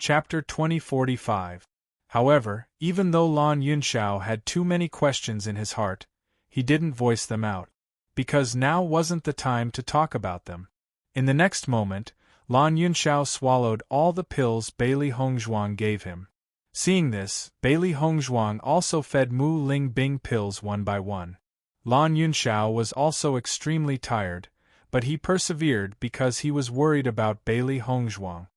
Chapter 2045. However, even though Lan Yunxiao had too many questions in his heart, he didn't voice them out, because now wasn't the time to talk about them. In the next moment, Lan Yunxiao swallowed all the pills Bailey Hongzhuang gave him. Seeing this, Bailey Hongzhuang also fed Mu Lingbing pills one by one. Lan Yunxiao was also extremely tired, but he persevered because he was worried about Bailey Hongzhuang.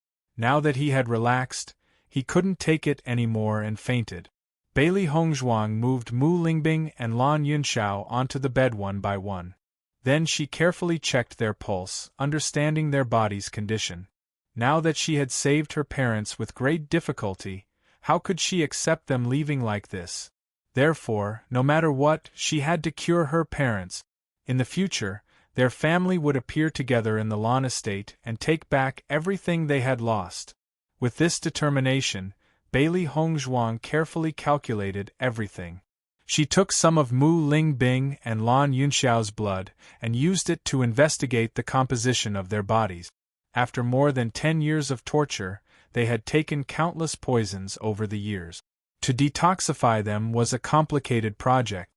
Now that he had relaxed, he couldn't take it anymore and fainted. Bailey Hongzhuang moved Mu Lingbing and Lan Yunxiao onto the bed one by one. Then she carefully checked their pulse, understanding their body's condition. Now that she had saved her parents with great difficulty, how could she accept them leaving like this? Therefore, no matter what, she had to cure her parents. In the future, their family would appear together in the Lan estate and take back everything they had lost. With this determination, Bailey Hongzhuang carefully calculated everything. She took some of Mu Lingbing and Lan Yunxiao's blood and used it to investigate the composition of their bodies. After more than 10 years of torture, they had taken countless poisons over the years. To detoxify them was a complicated project.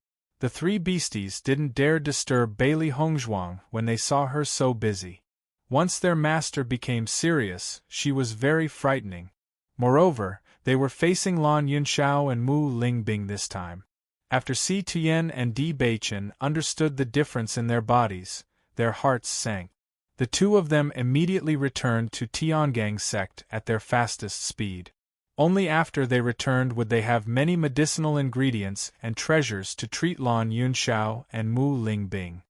The three beasties didn't dare disturb Bailey Hongzhuang when they saw her so busy. Once their master became serious, she was very frightening. Moreover, they were facing Lan Yunxiao and Mu Lingbing this time. After Si Tian and Di Beichen understood the difference in their bodies, their hearts sank. The two of them immediately returned to Tiangang sect at their fastest speed. Only after they returned would they have many medicinal ingredients and treasures to treat Lan Yunxiao and Mu Lingbing.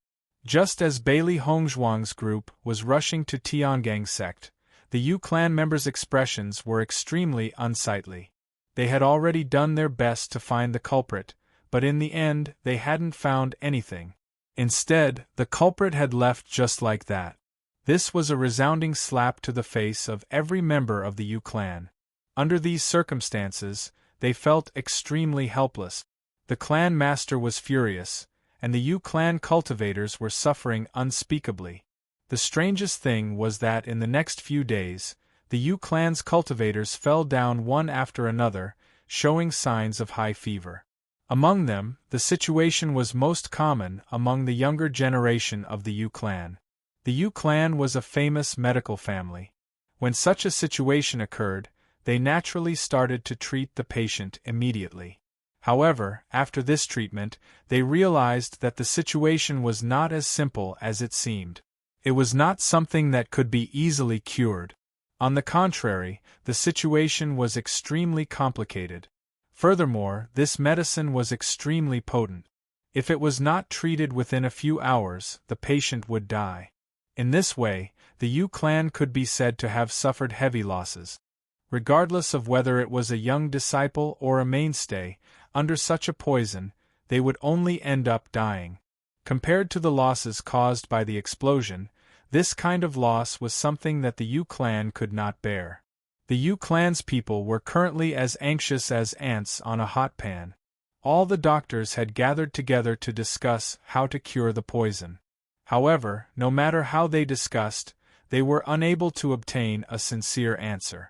Just as Bailey Hongzhuang's group was rushing to Tiangang sect, the Yu clan members' expressions were extremely unsightly. They had already done their best to find the culprit, but in the end they hadn't found anything. Instead, the culprit had left just like that. This was a resounding slap to the face of every member of the Yu clan. Under these circumstances, they felt extremely helpless. The clan master was furious, and the Yu clan cultivators were suffering unspeakably. The strangest thing was that in the next few days, the Yu clan's cultivators fell down one after another, showing signs of high fever. Among them, the situation was most common among the younger generation of the Yu clan. The Yu clan was a famous medical family. When such a situation occurred, they naturally started to treat the patient immediately. However, after this treatment, they realized that the situation was not as simple as it seemed. It was not something that could be easily cured. On the contrary, the situation was extremely complicated. Furthermore, this medicine was extremely potent. If it was not treated within a few hours, the patient would die. In this way, the Yu clan could be said to have suffered heavy losses. Regardless of whether it was a young disciple or a mainstay, under such a poison, they would only end up dying. Compared to the losses caused by the explosion, this kind of loss was something that the Yu clan could not bear. The Yu clan's people were currently as anxious as ants on a hot pan. All the doctors had gathered together to discuss how to cure the poison. However, no matter how they discussed, they were unable to obtain a sincere answer.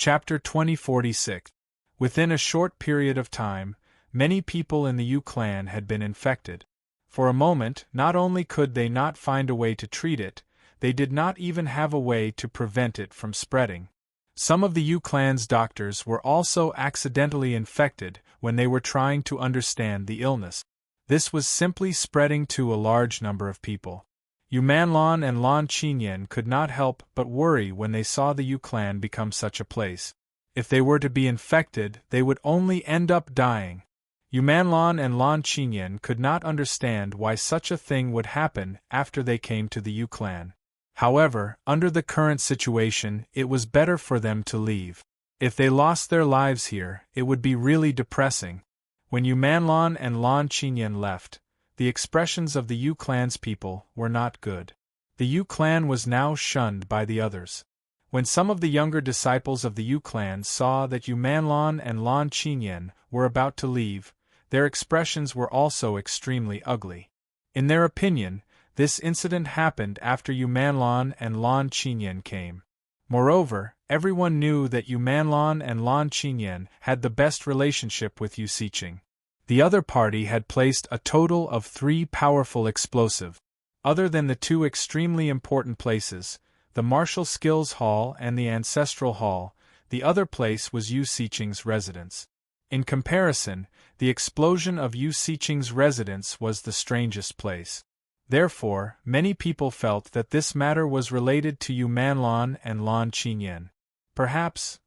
Chapter 2046. Within a short period of time, many people in the Yu clan had been infected. For a moment, not only could they not find a way to treat it, they did not even have a way to prevent it from spreading. Some of the Yu clan's doctors were also accidentally infected when they were trying to understand the illness. This was simply spreading to a large number of people. Yu Manlan and Lan Qinyan could not help but worry when they saw the Yu clan become such a place. If they were to be infected, they would only end up dying. Yu Manlan and Lan Qinyan could not understand why such a thing would happen after they came to the Yu clan. However, under the current situation, it was better for them to leave. If they lost their lives here, it would be really depressing. When Yu Manlan and Lan Qinyan left, the expressions of the Yu clan's people were not good. The Yu clan was now shunned by the others. When some of the younger disciples of the Yu clan saw that Yu Manlan and Lan Qinyan were about to leave, their expressions were also extremely ugly. In their opinion, this incident happened after Yu Manlan and Lan Qinyan came. Moreover, everyone knew that Yu Manlon and Lan Qingyan had the best relationship with Yu Siqing. The other party had placed a total of 3 powerful explosive. Other than the 2 extremely important places, the Martial Skills Hall and the Ancestral Hall, the other place was Yu Siqing's residence. In comparison, the explosion of Yu Siqing's residence was the strangest place. Therefore, many people felt that this matter was related to Yu Manlon and Lan Qingyan. Perhaps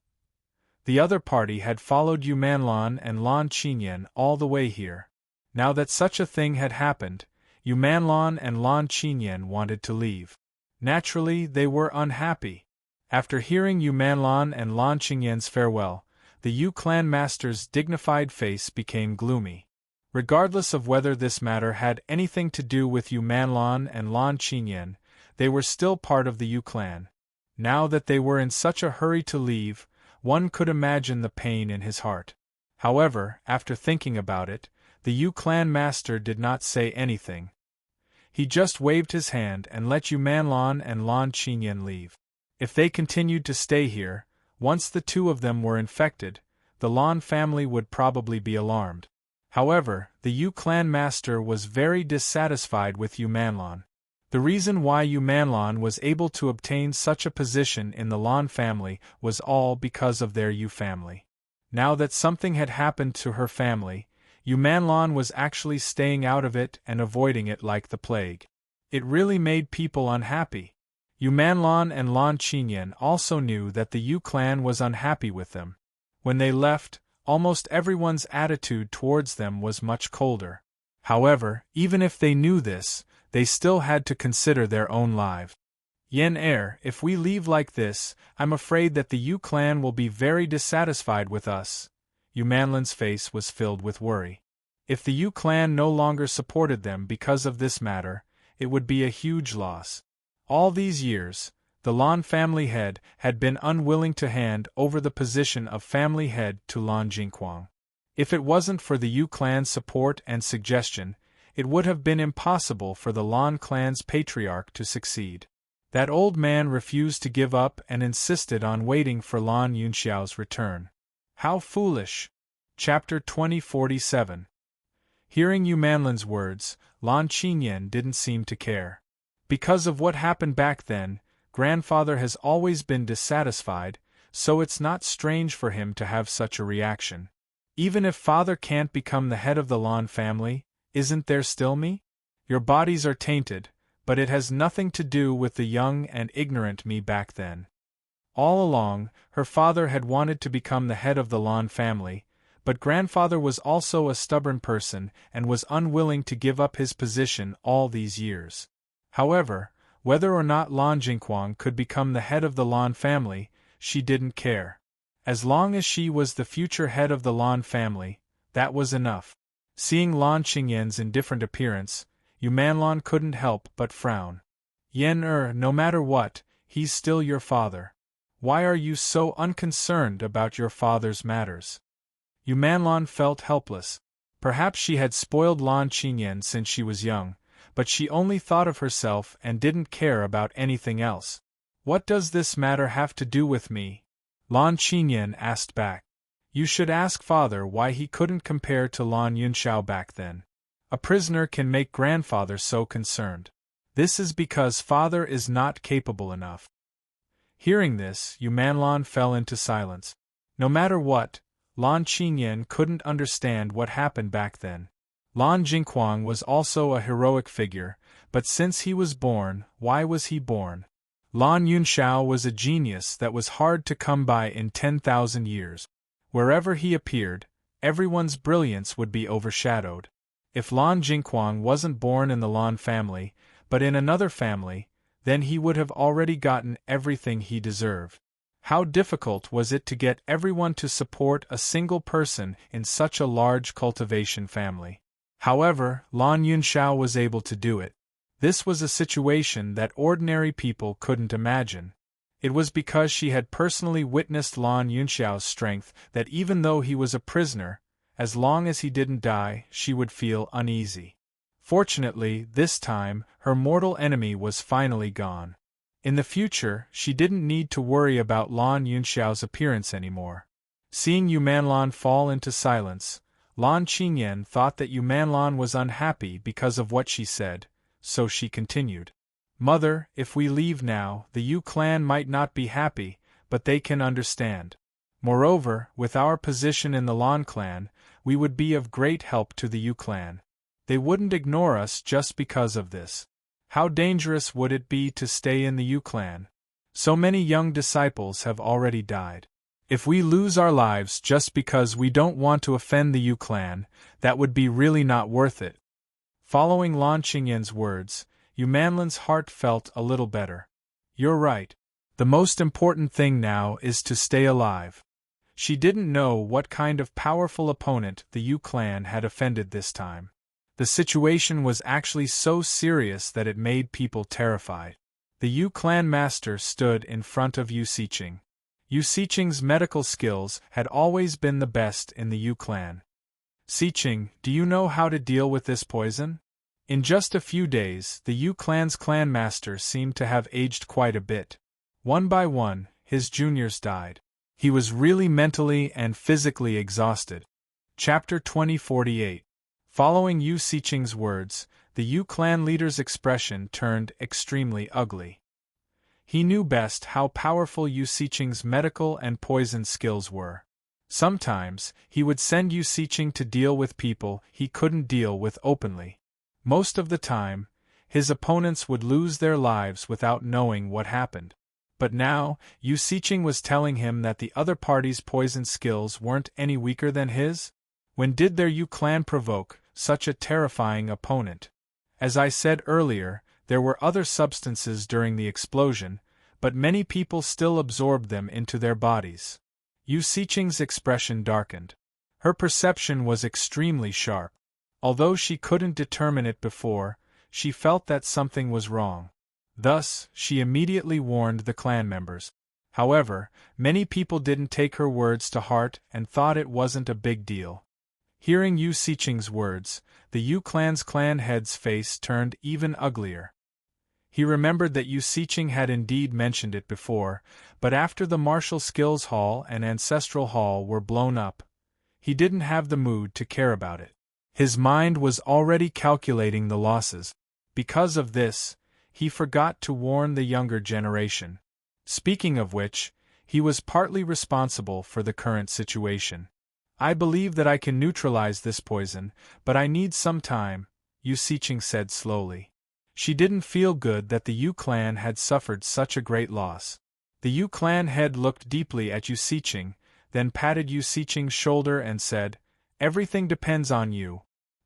the other party had followed Yu Manlon and Lan Qingyan all the way here. Now that such a thing had happened, Yu Manlon and Lan Qingyan wanted to leave. Naturally, they were unhappy. After hearing Yu Manlon and Lan Qingyan's farewell, the Yu clan master's dignified face became gloomy. Regardless of whether this matter had anything to do with Yu Manlon and Lan Qingyan, they were still part of the Yu clan. Now that they were in such a hurry to leave, one could imagine the pain in his heart. However, after thinking about it, the Yu clan master did not say anything. He just waved his hand and let Yu Manlon and Lan Qingyan leave. If they continued to stay here, once the 2 of them were infected, the Lan family would probably be alarmed. However, the Yu clan master was very dissatisfied with Yu Manlon. The reason why Yu Manlon was able to obtain such a position in the Lan family was all because of their Yu family. Now that something had happened to her family, Yu Manlon was actually staying out of it and avoiding it like the plague. It really made people unhappy. Yu Manlon and Lan Qingyan also knew that the Yu clan was unhappy with them. When they left, almost everyone's attitude towards them was much colder. However, even if they knew this, they still had to consider their own lives. Yen if we leave like this, I'm afraid that the Yu clan will be very dissatisfied with us. Yu Manlon's face was filled with worry. If the Yu clan no longer supported them because of this matter, it would be a huge loss. All these years, the Lan family head had been unwilling to hand over the position of family head to Lan Jingquang. If it wasn't for the Yu clan's support and suggestion, it would have been impossible for the Lan clan's patriarch to succeed. That old man refused to give up and insisted on waiting for Lan Yunxiao's return. How foolish! Chapter 2047. Hearing Yu Manlon's words, Lan Qingyan didn't seem to care. Because of what happened back then, grandfather has always been dissatisfied, so it's not strange for him to have such a reaction. Even if father can't become the head of the Lan family, isn't there still me? Your bodies are tainted, but it has nothing to do with the young and ignorant me back then. All along, her father had wanted to become the head of the Lan family, but grandfather was also a stubborn person and was unwilling to give up his position all these years. However, whether or not Lan Jingquang could become the head of the Lan family, she didn't care. As long as she was the future head of the Lan family, that was enough. Seeing Lan Qingyan's indifferent appearance, Yu Manlon couldn't help but frown. Yen no matter what, he's still your father. Why are you so unconcerned about your father's matters? Yu Manlon felt helpless. Perhaps she had spoiled Lan Qingyan since she was young, but she only thought of herself and didn't care about anything else. What does this matter have to do with me? Lan Qingyan asked back. You should ask father why he couldn't compare to Lan Yunxiao back then. A prisoner can make grandfather so concerned. This is because father is not capable enough. Hearing this, Yu Manlon fell into silence. No matter what, Lan Qingyan couldn't understand what happened back then. Lan Jingquang was also a heroic figure, but since he was born, why was he born? Lan Yunxiao was a genius that was hard to come by in 10,000 years. Wherever he appeared, everyone's brilliance would be overshadowed. If Lan Jingquang wasn't born in the Lan family, but in another family, then he would have already gotten everything he deserved. How difficult was it to get everyone to support a single person in such a large cultivation family? However, Lan Yunxiao was able to do it. This was a situation that ordinary people couldn't imagine. It was because she had personally witnessed Lan Yunxiao's strength that even though he was a prisoner, as long as he didn't die, she would feel uneasy. Fortunately, this time, her mortal enemy was finally gone. In the future, she didn't need to worry about Lan Yunxiao's appearance anymore. Seeing Yumanlan fall into silence, Lan Qingyan thought that Yumanlan was unhappy because of what she said, so she continued. Mother, if we leave now, the Yu clan might not be happy, but they can understand. Moreover, with our position in the Lan clan, we would be of great help to the Yu clan. They wouldn't ignore us just because of this. How dangerous would it be to stay in the Yu clan? So many young disciples have already died. If we lose our lives just because we don't want to offend the Yu clan, that would be really not worth it. Following Lan Qingyan's words, Yumanlan's heart felt a little better. You're right. The most important thing now is to stay alive. She didn't know what kind of powerful opponent the Yu clan had offended this time. The situation was actually so serious that it made people terrified. The Yu clan master stood in front of Yu Siqing. Yu Siqing's medical skills had always been the best in the Yu clan. Siqing, do you know how to deal with this poison? In just a few days, the Yu clan's clan master seemed to have aged quite a bit. One by one, his juniors died. He was really mentally and physically exhausted. Chapter 2048. Following Yu Siqing's words, the Yu clan leader's expression turned extremely ugly. He knew best how powerful Yu Siqing's medical and poison skills were. Sometimes, he would send Yu Siqing to deal with people he couldn't deal with openly. Most of the time, his opponents would lose their lives without knowing what happened. But now, Yu Siqing was telling him that the other party's poison skills weren't any weaker than his? When did their Yu clan provoke such a terrifying opponent? As I said earlier, there were other substances during the explosion, but many people still absorbed them into their bodies. Yu Siqing's expression darkened. Her perception was extremely sharp. Although she couldn't determine it before, she felt that something was wrong. Thus, she immediately warned the clan members. However, many people didn't take her words to heart and thought it wasn't a big deal. Hearing Yu Siqing's words, the Yu clan's clan head's face turned even uglier. He remembered that Yu Siqing had indeed mentioned it before, but after the Martial Skills Hall and Ancestral Hall were blown up, he didn't have the mood to care about it. His mind was already calculating the losses. Because of this, he forgot to warn the younger generation. Speaking of which, he was partly responsible for the current situation. I believe that I can neutralize this poison, but I need some time, Yu Siqing said slowly. She didn't feel good that the Yu clan had suffered such a great loss. The Yu clan head looked deeply at Yu Siqing, then patted Yu Siqing's shoulder and said, "Everything depends on you."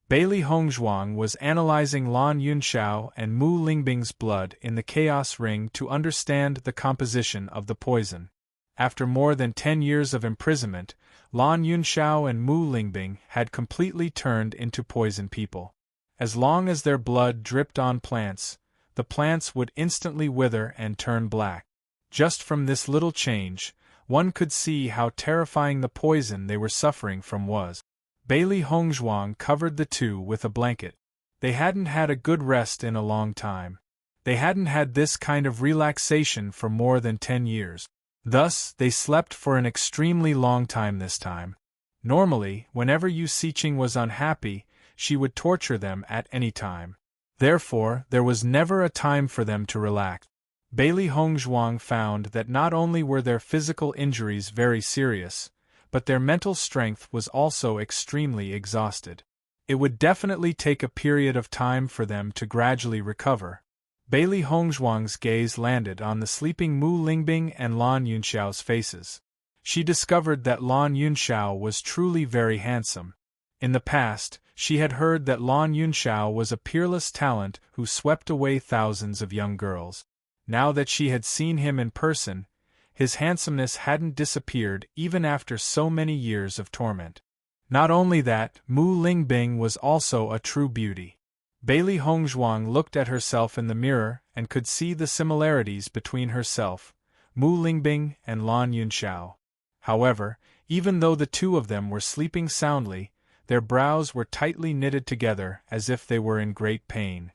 Bailey Hongzhuang was analyzing Lan Yunxiao and Mu Lingbing's blood in the Chaos Ring to understand the composition of the poison. After more than 10 years of imprisonment, Lan Yunxiao and Mu Lingbing had completely turned into poison people. As long as their blood dripped on plants, the plants would instantly wither and turn black. Just from this little change, one could see how terrifying the poison they were suffering from was. Bailey Hongzhuang covered the two with a blanket. They hadn't had a good rest in a long time. They hadn't had this kind of relaxation for more than 10 years. Thus, they slept for an extremely long time this time. Normally, whenever Yu Siqing was unhappy, she would torture them at any time. Therefore, there was never a time for them to relax. Bailey Hongzhuang found that not only were their physical injuries very serious, but their mental strength was also extremely exhausted. It would definitely take a period of time for them to gradually recover. Bailey Hongzhuang's gaze landed on the sleeping Mu Lingbing and Lan Yunxiao's faces. She discovered that Lan Yunxiao was truly very handsome. In the past, she had heard that Lan Yunxiao was a peerless talent who swept away thousands of young girls. Now that she had seen him in person, his handsomeness hadn't disappeared even after so many years of torment. Not only that, Mu Lingbing was also a true beauty. Bailey Hongzhuang looked at herself in the mirror and could see the similarities between herself, Mu Lingbing, and Lan Yunxiao. However, even though the two of them were sleeping soundly, their brows were tightly knitted together as if they were in great pain.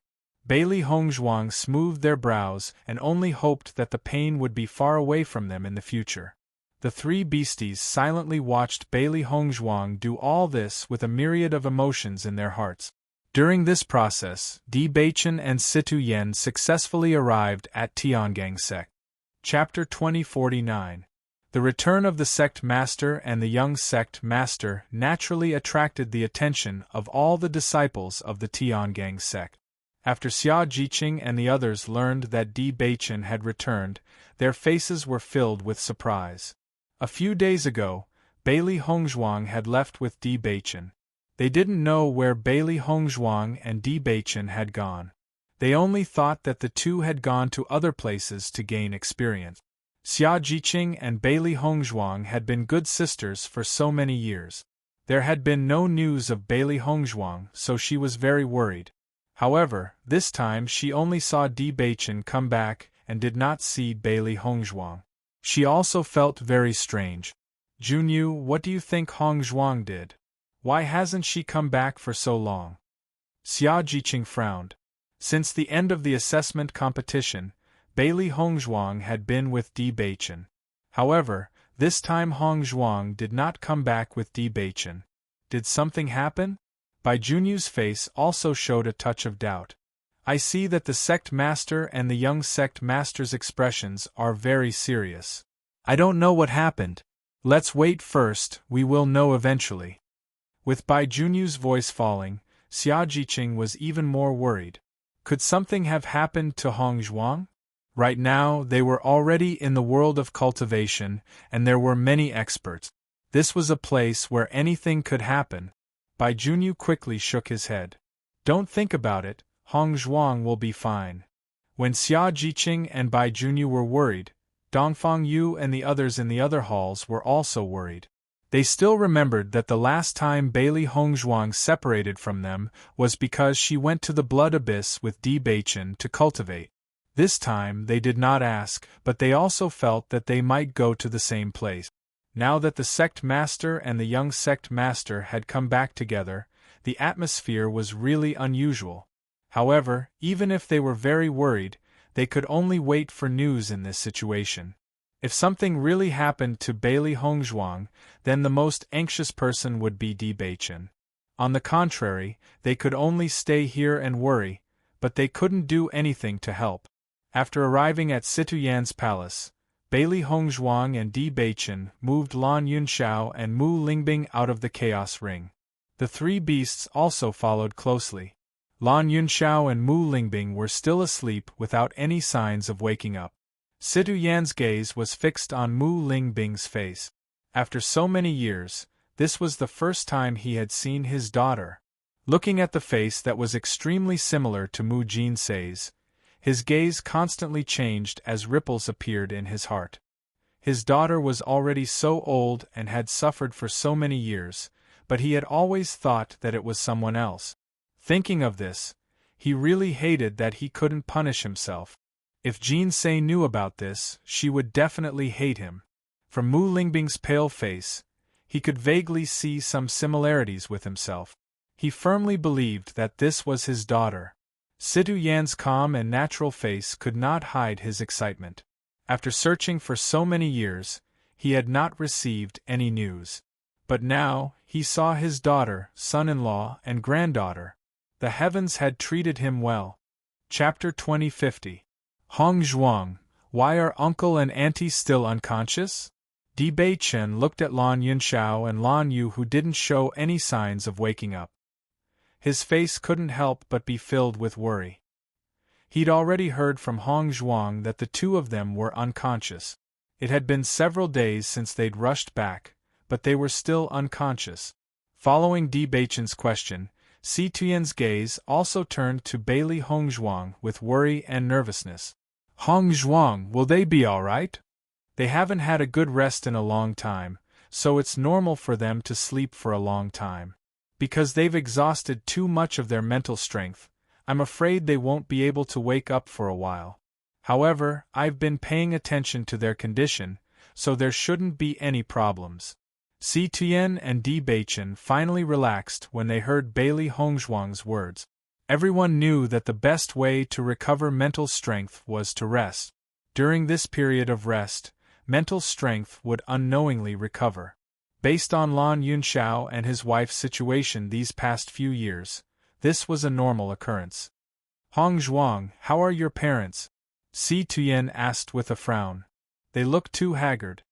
Bailey Hongzhuang smoothed their brows and only hoped that the pain would be far away from them in the future. The three beasties silently watched Bailey Hongzhuang do all this with a myriad of emotions in their hearts. During this process, Di Baichen and Situ Yen successfully arrived at Tiangang sect. Chapter 2049. The return of the sect master and the young sect master naturally attracted the attention of all the disciples of the Tiangang sect. After Xia Jiqing and the others learned that Di Baichen had returned, their faces were filled with surprise. A few days ago, Bailey Hongzhuang had left with Di Baichen. They didn't know where Bailey Hongzhuang and Di Baichen had gone. They only thought that the two had gone to other places to gain experience. Xia Jiqing and Bailey Hongzhuang had been good sisters for so many years. There had been no news of Bailey Hongzhuang, so she was very worried. However, this time she only saw Di Baichen come back and did not see Bailey Hongzhuang. She also felt very strange. Junyu, what do you think Hongzhuang did? Why hasn't she come back for so long? Xia Jiqing frowned. Since the end of the assessment competition, Bailey Hongzhuang had been with Di Baichen. However, this time Hongzhuang did not come back with Di Baichen. Did something happen? Bai Junyu's face also showed a touch of doubt. I see that the sect master and the young sect master's expressions are very serious. I don't know what happened. Let's wait first, we will know eventually. With Bai Junyu's voice falling, Xia Jiqing was even more worried. Could something have happened to Hongzhuang? Right now, they were already in the world of cultivation, and there were many experts. This was a place where anything could happen. Bai Junyu quickly shook his head. Don't think about it, Hongzhuang will be fine. When Xia Jiqing and Bai Junyu were worried, Dongfang Yu and the others in the other halls were also worried. They still remembered that the last time Bailey Hongzhuang separated from them was because she went to the blood abyss with Di Baichen to cultivate. This time they did not ask, but they also felt that they might go to the same place. Now that the sect master and the young sect master had come back together, the atmosphere was really unusual. However, even if they were very worried, they could only wait for news in this situation. If something really happened to Bailey Hongzhuang, then the most anxious person would be Di Baichen. On the contrary, they could only stay here and worry, but they couldn't do anything to help. After arriving at Situyan's palace, Bailey Hongzhuang and Di Baichen moved Lan Yunxiao and Mu Lingbing out of the chaos ring. The three beasts also followed closely. Lan Yunxiao and Mu Lingbing were still asleep without any signs of waking up. Situ Yan's gaze was fixed on Mu Lingbing's face. After so many years, this was the first time he had seen his daughter. Looking at the face that was extremely similar to Mu Jinsei's, his gaze constantly changed as ripples appeared in his heart. His daughter was already so old and had suffered for so many years, but he had always thought that it was someone else. Thinking of this, he really hated that he couldn't punish himself. If Jinsei knew about this, she would definitely hate him. From Mu Lingbing's pale face, he could vaguely see some similarities with himself. He firmly believed that this was his daughter. Situ Yan's calm and natural face could not hide his excitement. After searching for so many years, he had not received any news. But now, he saw his daughter, son-in-law, and granddaughter. The heavens had treated him well. Chapter 2050. Hongzhuang, why are uncle and auntie still unconscious? Di Baichen looked at Lan Yunxiao and Lan Yu, who didn't show any signs of waking up. His face couldn't help but be filled with worry. He'd already heard from Hongzhuang that the two of them were unconscious. It had been several days since they'd rushed back, but they were still unconscious. Following Di Baichen's question, Si Tuyen's gaze also turned to Bailey Hongzhuang with worry and nervousness. Hongzhuang, will they be all right? They haven't had a good rest in a long time, so it's normal for them to sleep for a long time. Because they've exhausted too much of their mental strength, I'm afraid they won't be able to wake up for a while. However, I've been paying attention to their condition, so there shouldn't be any problems. Si Tuyen and Di Baichen finally relaxed when they heard Bailey Hongzhuang's words. Everyone knew that the best way to recover mental strength was to rest. During this period of rest, mental strength would unknowingly recover. Based on Lan Yunxiao and his wife's situation these past few years, this was a normal occurrence. Hong Zhuang, how are your parents? Si Tuyen asked with a frown. They look too haggard.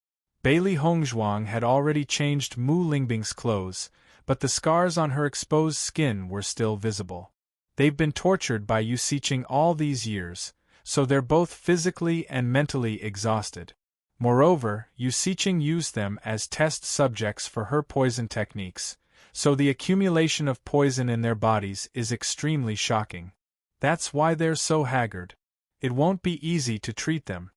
Bailey Hongzhuang had already changed Mu Lingbing's clothes, but the scars on her exposed skin were still visible. They've been tortured by Yu Siqing all these years, so they're both physically and mentally exhausted. Moreover, Yu Siqing used them as test subjects for her poison techniques, so the accumulation of poison in their bodies is extremely shocking. That's why they're so haggard. It won't be easy to treat them.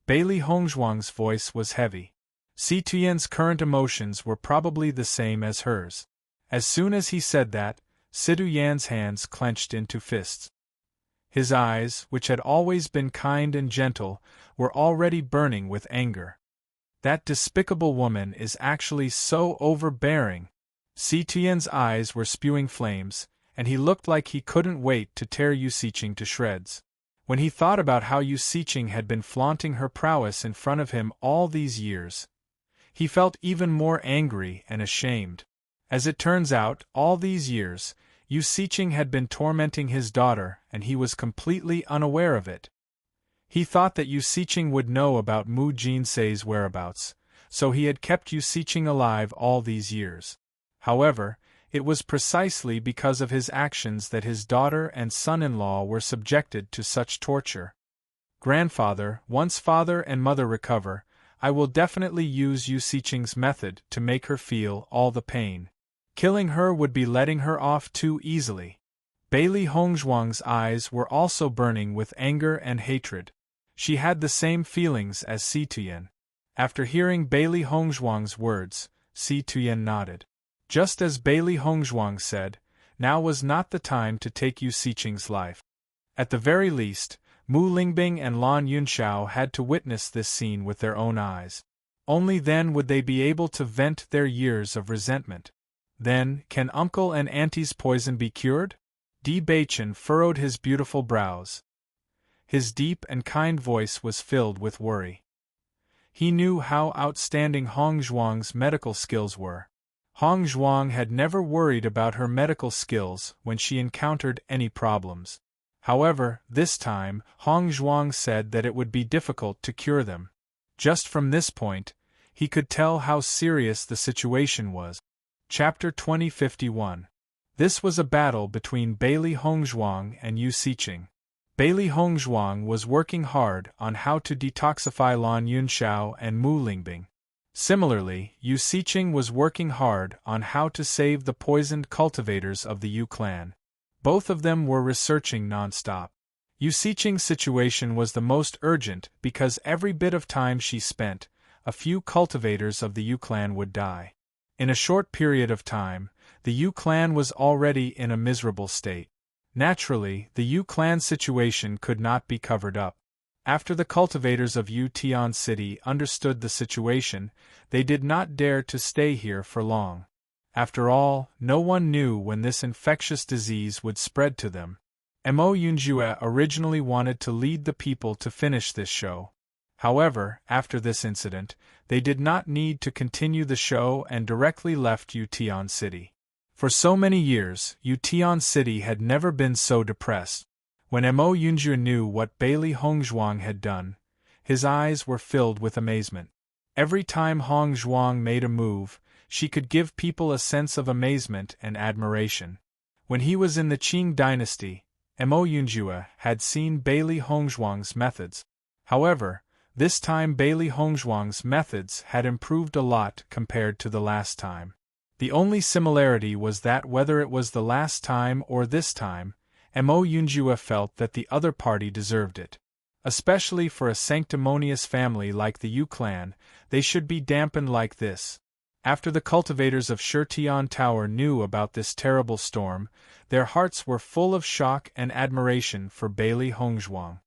Bailey Hongzhuang's voice was heavy. Si Tuyen's current emotions were probably the same as hers. As soon as he said that, Si Tuyen's hands clenched into fists. His eyes, which had always been kind and gentle, were already burning with anger. That despicable woman is actually so overbearing. Si Tuyen's eyes were spewing flames, and he looked like he couldn't wait to tear Yu Siqing to shreds. When he thought about how Yu Siqing had been flaunting her prowess in front of him all these years, he felt even more angry and ashamed. As it turns out, all these years, Yu Siqing had been tormenting his daughter, and he was completely unaware of it. He thought that Yu Siqing would know about Mu Jinsei's whereabouts, so he had kept Yu Siqing alive all these years. However, it was precisely because of his actions that his daughter and son-in-law were subjected to such torture. Grandfather, once father and mother recover, I will definitely use Yu Siqing's method to make her feel all the pain. Killing her would be letting her off too easily. Bailey Hongzhuang's eyes were also burning with anger and hatred. She had the same feelings as Si Tuyen. After hearing Bailey Hongzhuang's words, Si Tuyen nodded. Just as Bailey Hongzhuang said, now was not the time to take Yu Siqing's life. At the very least, Mu Lingbing and Lan Yunxiao had to witness this scene with their own eyes. Only then would they be able to vent their years of resentment. Then, can Uncle and Auntie's poison be cured? Di Beichen furrowed his beautiful brows. His deep and kind voice was filled with worry. He knew how outstanding Hong Zhuang's medical skills were. Hong Zhuang had never worried about her medical skills when she encountered any problems. However, this time, Hong Zhuang said that it would be difficult to cure them. Just from this point, he could tell how serious the situation was. Chapter 2051. This was a battle between Bailey Hongzhuang and Yu Siqing. Bailey Hongzhuang was working hard on how to detoxify Lan Yunxiao and Mu Lingbing. Similarly, Yu Siqing was working hard on how to save the poisoned cultivators of the Yu clan. Both of them were researching non-stop. Yu Siqing's situation was the most urgent because every bit of time she spent, a few cultivators of the Yu clan would die. In a short period of time, the Yu clan was already in a miserable state. Naturally, the Yu clan situation could not be covered up. After the cultivators of Yu Tian City understood the situation, they did not dare to stay here for long. After all, no one knew when this infectious disease would spread to them. Mo Yunjue originally wanted to lead the people to finish this show. However, after this incident, they did not need to continue the show and directly left Yu Tian City. For so many years, Yu Tian City had never been so depressed. When Mo Yunjue knew what Bailey Hongzhuang had done, his eyes were filled with amazement. Every time Hongzhuang made a move, she could give people a sense of amazement and admiration. When he was in the Qing dynasty, Mo Yunjue had seen Bailey Hongzhuang's methods. However, this time Bailey Hongzhuang's methods had improved a lot compared to the last time. The only similarity was that whether it was the last time or this time, Mo Yunjue felt that the other party deserved it. Especially for a sanctimonious family like the Yu clan, they should be dampened like this. After the cultivators of Shitian Tower knew about this terrible storm, their hearts were full of shock and admiration for Bailey Hongzhuang.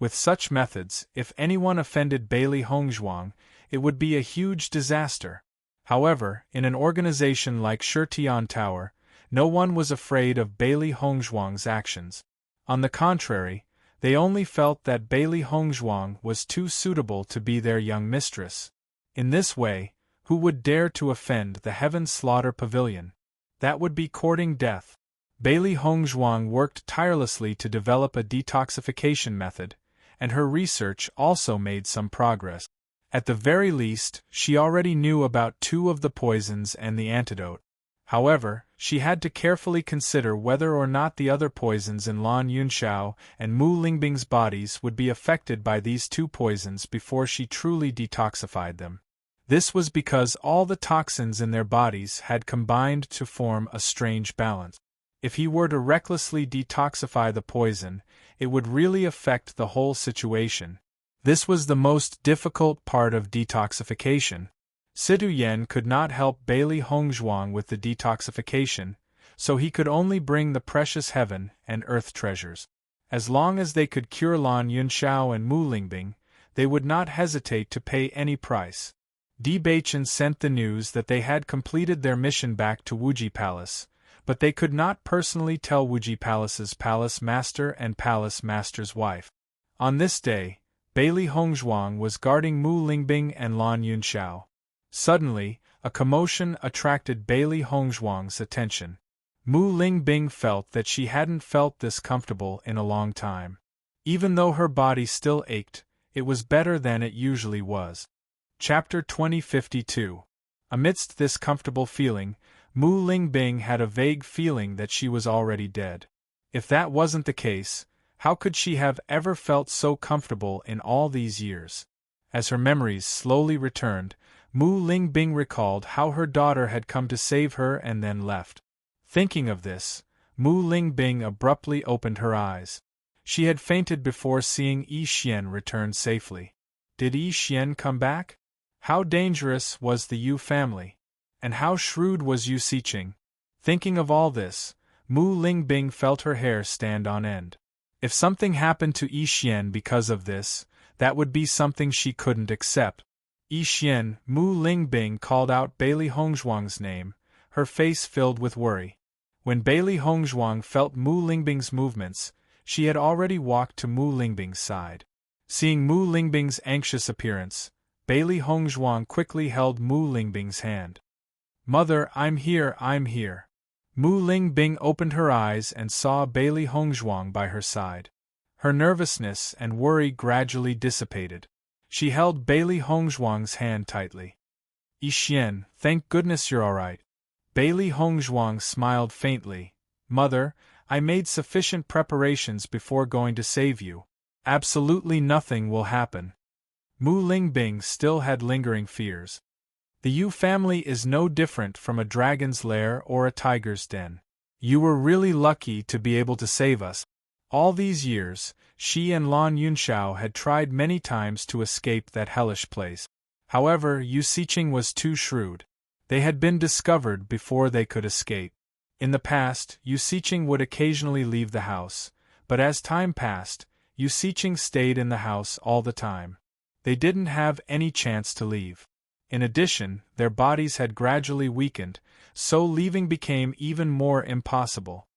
With such methods, if anyone offended Bailey Hongzhuang, it would be a huge disaster. However, in an organization like Shitian Tower, No one was afraid of Bailey Hongzhuang's actions. On the contrary, they only felt that Bailey Hongzhuang was too suitable to be their young mistress. In this way, who would dare to offend the Heaven Slaughter Pavilion? That would be courting death. Bailey Hongzhuang worked tirelessly to develop a detoxification method, and her research also made some progress. At the very least, she already knew about 2 of the poisons and the antidote. However, she had to carefully consider whether or not the other poisons in Lan Yunxiao and Mu Lingbing's bodies would be affected by these 2 poisons before she truly detoxified them. This was because all the toxins in their bodies had combined to form a strange balance. If he were to recklessly detoxify the poison, it would really affect the whole situation. This was the most difficult part of detoxification. Situ Yen could not help Bailey Hongzhuang with the detoxification, so he could only bring the precious heaven and earth treasures. As long as they could cure Lan Yunxiao and Mu Lingbing, they would not hesitate to pay any price. Di Baichen sent the news that they had completed their mission back to Wuji Palace, but they could not personally tell Wuji Palace's palace master and palace master's wife. On this day, Bailey Hongzhuang was guarding Mu Lingbing and Lan Yunxiao. Suddenly, a commotion attracted Bailey Hongzhuang's attention. Mu Lingbing felt that she hadn't felt this comfortable in a long time. Even though her body still ached, it was better than it usually was. Chapter 2052. Amidst this comfortable feeling, Mu Lingbing had a vague feeling that she was already dead. If that wasn't the case, how could she have ever felt so comfortable in all these years? As her memories slowly returned, Mu Lingbing recalled how her daughter had come to save her and then left. Thinking of this, Mu Lingbing abruptly opened her eyes. She had fainted before seeing Yi Xian return safely. Did Yi Xian come back? How dangerous was the Yu family? And how shrewd was Yu Siqing? Thinking of all this, Mu Lingbing felt her hair stand on end. If something happened to Yi Xian because of this, that would be something she couldn't accept. Yi Xian, Mu Lingbing called out Bailey Hongzhuang's name, her face filled with worry. When Bailey Hongzhuang felt Mu Lingbing's movements, she had already walked to Mu Lingbing's side. Seeing Mu Lingbing's anxious appearance, Bailey Hongzhuang quickly held Mu Lingbing's hand. "Mother, I'm here, I'm here." Mu Lingbing opened her eyes and saw Bailey Hongzhuang by her side. Her nervousness and worry gradually dissipated. She held Bailey Hongzhuang's hand tightly. "Yi Xian, thank goodness you're all right." Bailey Hongzhuang smiled faintly. "Mother, I made sufficient preparations before going to save you. Absolutely nothing will happen." Mu Lingbing still had lingering fears. The Yu family is no different from a dragon's lair or a tiger's den. You were really lucky to be able to save us. All these years, she and Lan Yunxiao had tried many times to escape that hellish place. However, Yu Siqing was too shrewd. They had been discovered before they could escape. In the past, Yu Siqing would occasionally leave the house, but as time passed, Yu Siqing stayed in the house all the time. They didn't have any chance to leave. In addition, their bodies had gradually weakened, so leaving became even more impossible.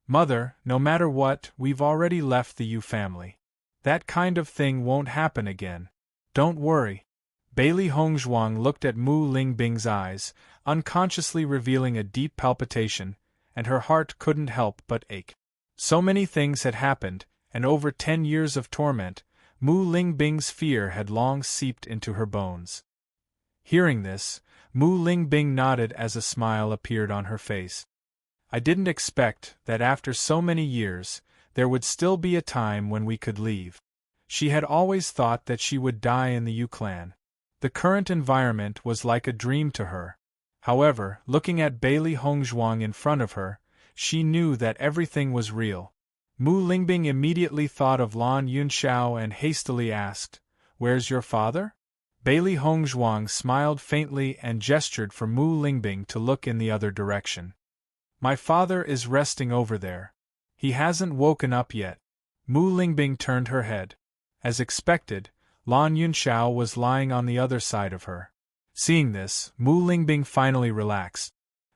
"Mother, no matter what, we've already left the Yu family. That kind of thing won't happen again. Don't worry." Bailey Hongzhuang looked at Mu Lingbing's eyes, unconsciously revealing a deep palpitation, and her heart couldn't help but ache. So many things had happened, and over 10 years of torment, Mu Lingbing's fear had long seeped into her bones. Hearing this, Mu Lingbing nodded as a smile appeared on her face. "I didn't expect that after so many years, there would still be a time when we could leave." She had always thought that she would die in the Yu clan. The current environment was like a dream to her. However, looking at Bailey Hongzhuang in front of her, she knew that everything was real. Mu Lingbing immediately thought of Lan Yunxiao and hastily asked, "Where's your father?" Bailey Hongzhuang smiled faintly and gestured for Mu Lingbing to look in the other direction. "My father is resting over there. He hasn't woken up yet." Mu Lingbing turned her head. As expected, Lan Yunxiao was lying on the other side of her. Seeing this, Mu Lingbing finally relaxed.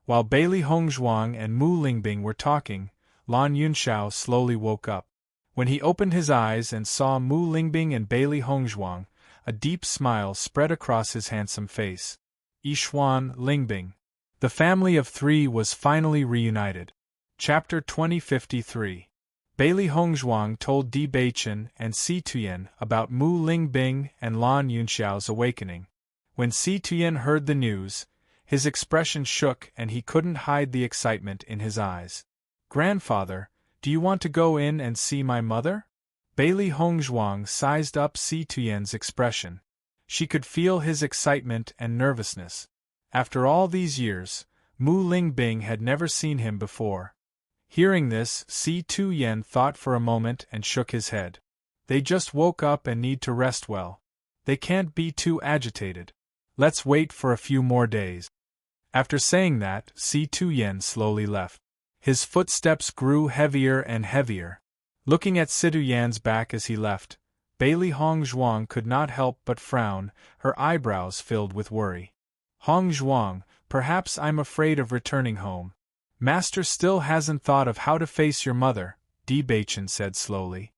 While Bailey Hongzhuang and Mu Lingbing were talking, Lan Yunxiao slowly woke up. When he opened his eyes and saw Mu Lingbing and Bailey Hongzhuang, a deep smile spread across his handsome face. Yixuan Lingbing. The family of three was finally reunited. Chapter 2053. Bailey Hongzhuang told Di Beichen and Si Tuyen about Mu Lingbing and Lan Yunxiao's awakening. When Si Tuyen heard the news, his expression shook and he couldn't hide the excitement in his eyes. "Grandfather, do you want to go in and see my mother?" Bailey Hongzhuang sized up Si Tuyen's expression. She could feel his excitement and nervousness. After all these years, Mu Lingbing had never seen him before. Hearing this, Si Tuyen thought for a moment and shook his head. They just woke up and need to rest well. They can't be too agitated. Let's wait for a few more days. After saying that, Si Tuyen slowly left. His footsteps grew heavier and heavier. Looking at Si Tuyen's back as he left, Bailey Hongzhuang could not help but frown, her eyebrows filled with worry. "Hongzhuang, perhaps I'm afraid of returning home. Master still hasn't thought of how to face your mother," Di Beichen said slowly.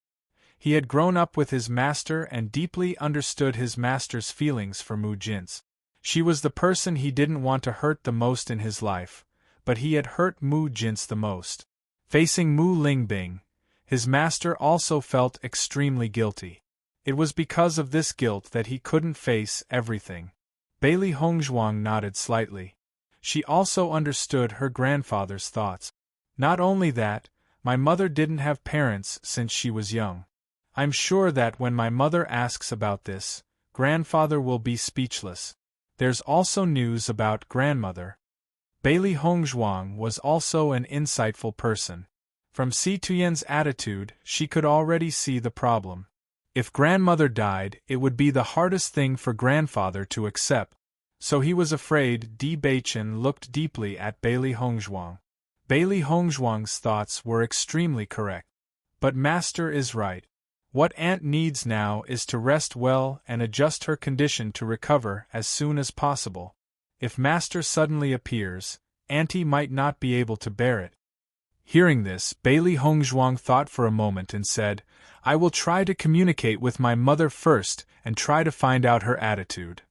He had grown up with his master and deeply understood his master's feelings for Mu Jin's. She was the person he didn't want to hurt the most in his life, but he had hurt Mu Jin's the most. Facing Mu Lingbing, his master also felt extremely guilty. It was because of this guilt that he couldn't face everything. Bailey Hongzhuang nodded slightly. She also understood her grandfather's thoughts. "Not only that, my mother didn't have parents since she was young. I'm sure that when my mother asks about this, grandfather will be speechless. There's also news about grandmother." Bailey Hongzhuang was also an insightful person. From Si Tuyen's attitude, she could already see the problem. If grandmother died, it would be the hardest thing for grandfather to accept. So he was afraid. Di Beichen looked deeply at Bailey Hongzhuang. Bailey Hongzhuang's thoughts were extremely correct. But master is right. What aunt needs now is to rest well and adjust her condition to recover as soon as possible. If master suddenly appears, auntie might not be able to bear it. Hearing this, Bailey Hongzhuang thought for a moment and said, "I will try to communicate with my mother first and try to find out her attitude."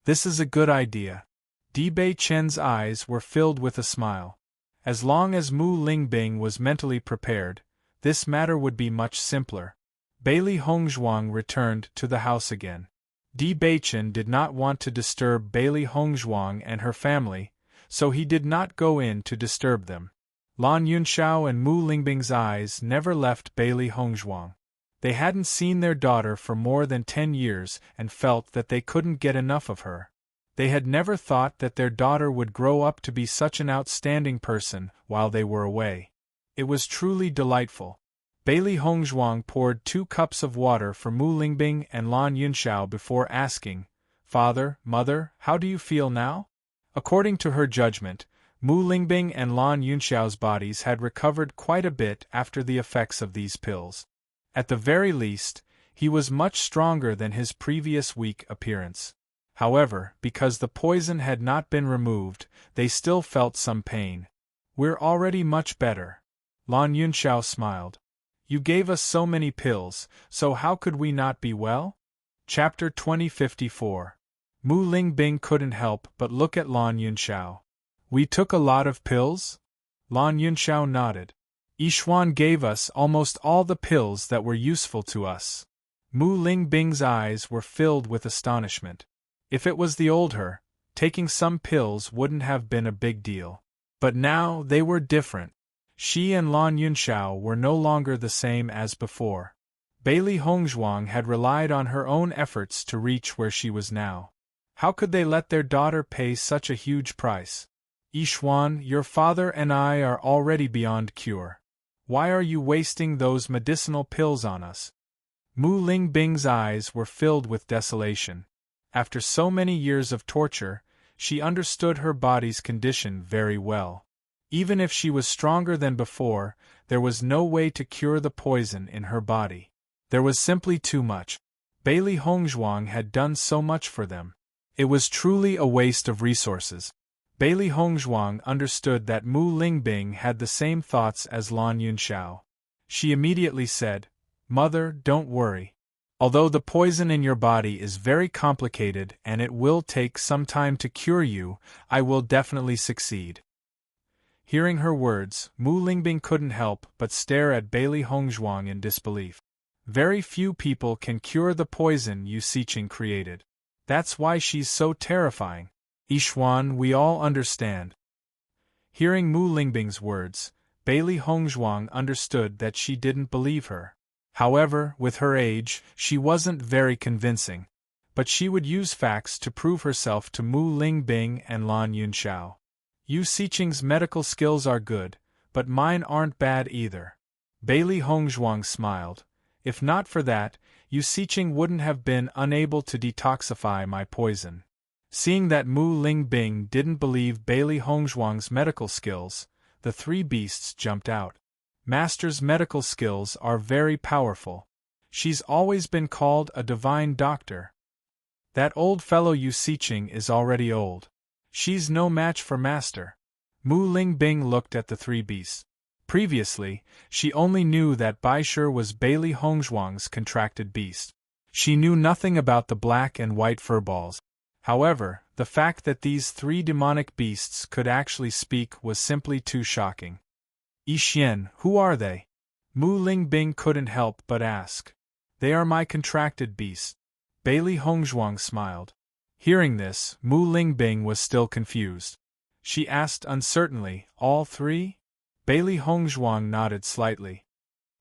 "This is a good idea." Di Beichen's eyes were filled with a smile. As long as Mu Lingbing was mentally prepared, this matter would be much simpler. Bailey Hongzhuang returned to the house again. Di Beichen did not want to disturb Bailey Hongzhuang and her family, so he did not go in to disturb them. Lan Yunxiao and Mu Lingbing's eyes never left Bailey Hongzhuang. They hadn't seen their daughter for more than 10 years and felt that they couldn't get enough of her. They had never thought that their daughter would grow up to be such an outstanding person while they were away. It was truly delightful. Bailey Hongzhuang poured 2 cups of water for Mu Lingbing and Lan Yunxiao before asking, "Father, mother, how do you feel now?" According to her judgment, Mu Lingbing and Lan Yunxiao's bodies had recovered quite a bit after the effects of these pills. At the very least, he was much stronger than his previous weak appearance. However, because the poison had not been removed, they still felt some pain. "We're already much better." Lan Yunxiao smiled. "You gave us so many pills, so how could we not be well?" Chapter 2054. Mu Lingbing couldn't help but look at Lan Yunxiao. "We took a lot of pills?" Lan Yunxiao nodded. "Yixuan gave us almost all the pills that were useful to us." Mu Lingbing's eyes were filled with astonishment. If it was the old her, taking some pills wouldn't have been a big deal. But now they were different. She and Lan Yunxiao were no longer the same as before. Bailey Hongzhuang had relied on her own efforts to reach where she was now. How could they let their daughter pay such a huge price? "Yixuan, your father and I are already beyond cure. Why are you wasting those medicinal pills on us?" Mu Lingbing's eyes were filled with desolation. After so many years of torture, she understood her body's condition very well. Even if she was stronger than before, there was no way to cure the poison in her body. There was simply too much. Bailey Hongzhuang had done so much for them. It was truly a waste of resources. Bailey Hongzhuang understood that Mu Lingbing had the same thoughts as Lan Yunxiao. She immediately said, "Mother, don't worry. Although the poison in your body is very complicated and it will take some time to cure you, I will definitely succeed." Hearing her words, Mu Lingbing couldn't help but stare at Bailey Hongzhuang in disbelief. Very few people can cure the poison Yu Siqing created. That's why she's so terrifying. Yixuan, we all understand. Hearing Mu Lingbing's words, Bailey Hongzhuang understood that she didn't believe her. However, with her age, she wasn't very convincing. But she would use facts to prove herself to Mu Lingbing and Lan Yunxiao. Yu Siqing's medical skills are good, but mine aren't bad either. Bailey Hongzhuang smiled. If not for that, Yu Siqing wouldn't have been unable to detoxify my poison. Seeing that Mu Lingbing didn't believe Bailey Hongzhuang's medical skills, the three beasts jumped out. Master's medical skills are very powerful. She's always been called a divine doctor. That old fellow Yu Siqing is already old. She's no match for Master. Mu Lingbing looked at the three beasts. Previously, she only knew that Baishur was Bailey Hongzhuang's contracted beast. She knew nothing about the black and white furballs. However, the fact that these three demonic beasts could actually speak was simply too shocking. "Yixian, who are they?" Mu Lingbing couldn't help but ask. "They are my contracted beasts." Bailey Hongzhuang smiled. Hearing this, Mu Lingbing was still confused. She asked uncertainly, "All three?" Bailey Hongzhuang nodded slightly.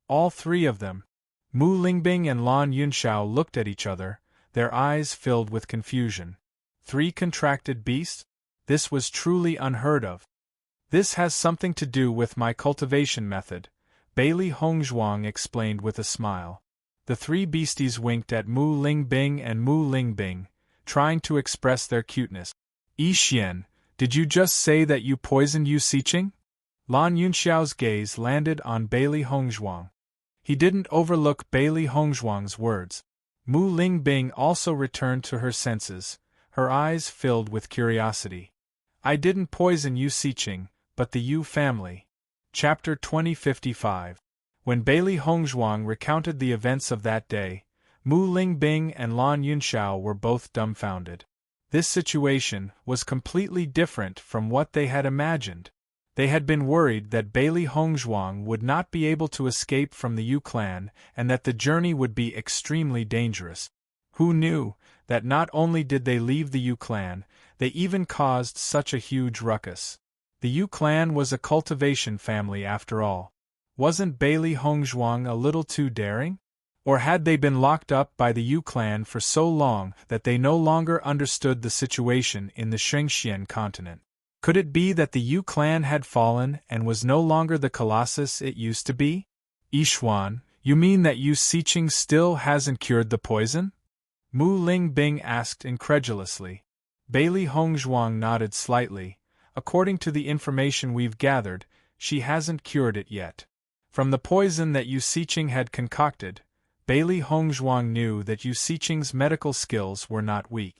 "All three of them." Mu Lingbing and Lan Yunxiao looked at each other, their eyes filled with confusion. Three contracted beasts? This was truly unheard of. "This has something to do with my cultivation method," Bailey Hongzhuang explained with a smile. The three beasties winked at Mu Lingbing and Mu Lingbing, trying to express their cuteness. "Yixian, did you just say that you poisoned Yu Siqing?" Lan Yunxiao's gaze landed on Bailey Hongzhuang. He didn't overlook Bailey Hongzhuang's words. Mu Lingbing also returned to her senses, her eyes filled with curiosity. "I didn't poison Yu Siqing, but the Yu family." Chapter 2055. When Bailey Hongzhuang recounted the events of that day, Mu Lingbing and Lan Yunxiao were both dumbfounded. This situation was completely different from what they had imagined. They had been worried that Bailey Hongzhuang would not be able to escape from the Yu clan and that the journey would be extremely dangerous. Who knew that not only did they leave the Yu clan, they even caused such a huge ruckus. The Yu clan was a cultivation family after all. Wasn't Bailey Hongzhuang a little too daring? Or had they been locked up by the Yu clan for so long that they no longer understood the situation in the Shengxian continent? Could it be that the Yu clan had fallen and was no longer the colossus it used to be? "Yixuan, you mean that Yu Siqing still hasn't cured the poison?" Mu Lingbing asked incredulously. Bailey Hongzhuang nodded slightly. "According to the information we've gathered, she hasn't cured it yet." From the poison that Yu Siqing had concocted, Bailey Hongzhuang knew that Yu Siqing's medical skills were not weak.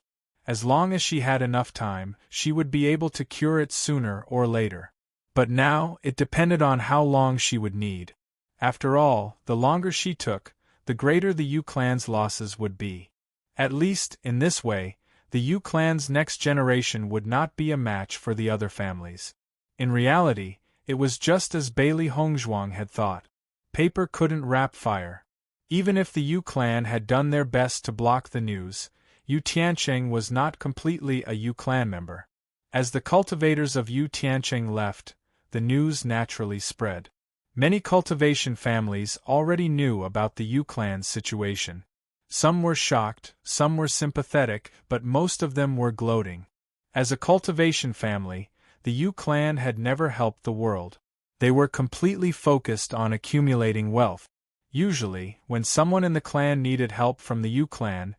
As long as she had enough time, she would be able to cure it sooner or later. But now, it depended on how long she would need. After all, the longer she took, the greater the Yu clan's losses would be. At least, in this way, the Yu clan's next generation would not be a match for the other families. In reality, it was just as Bailey Hongzhuang had thought. Paper couldn't wrap fire. Even if the Yu clan had done their best to block the news, Yu Tiancheng was not completely a Yu clan member. As the cultivators of Yu Tiancheng left, the news naturally spread. Many cultivation families already knew about the Yu clan's situation. Some were shocked, some were sympathetic, but most of them were gloating. As a cultivation family, the Yu clan had never helped the world. They were completely focused on accumulating wealth. Usually, when someone in the clan needed help from the Yu clan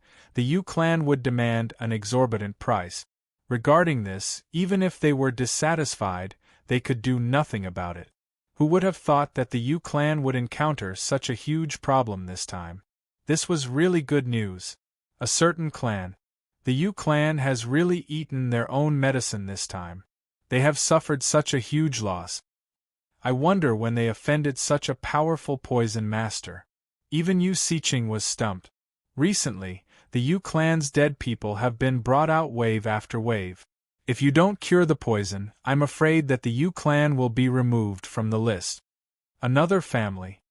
would demand an exorbitant price. Regarding this, even if they were dissatisfied, they could do nothing about it. Who would have thought that the Yu clan would encounter such a huge problem this time? This was really good news. A certain clan. The Yu clan has really eaten their own medicine this time. They have suffered such a huge loss. I wonder when they offended such a powerful poison master. Even Yu Siqing was stumped. Recently, the Yu clan's dead people have been brought out wave after wave. If you don't cure the poison, I'm afraid that the Yu clan will be removed from the list. Another family.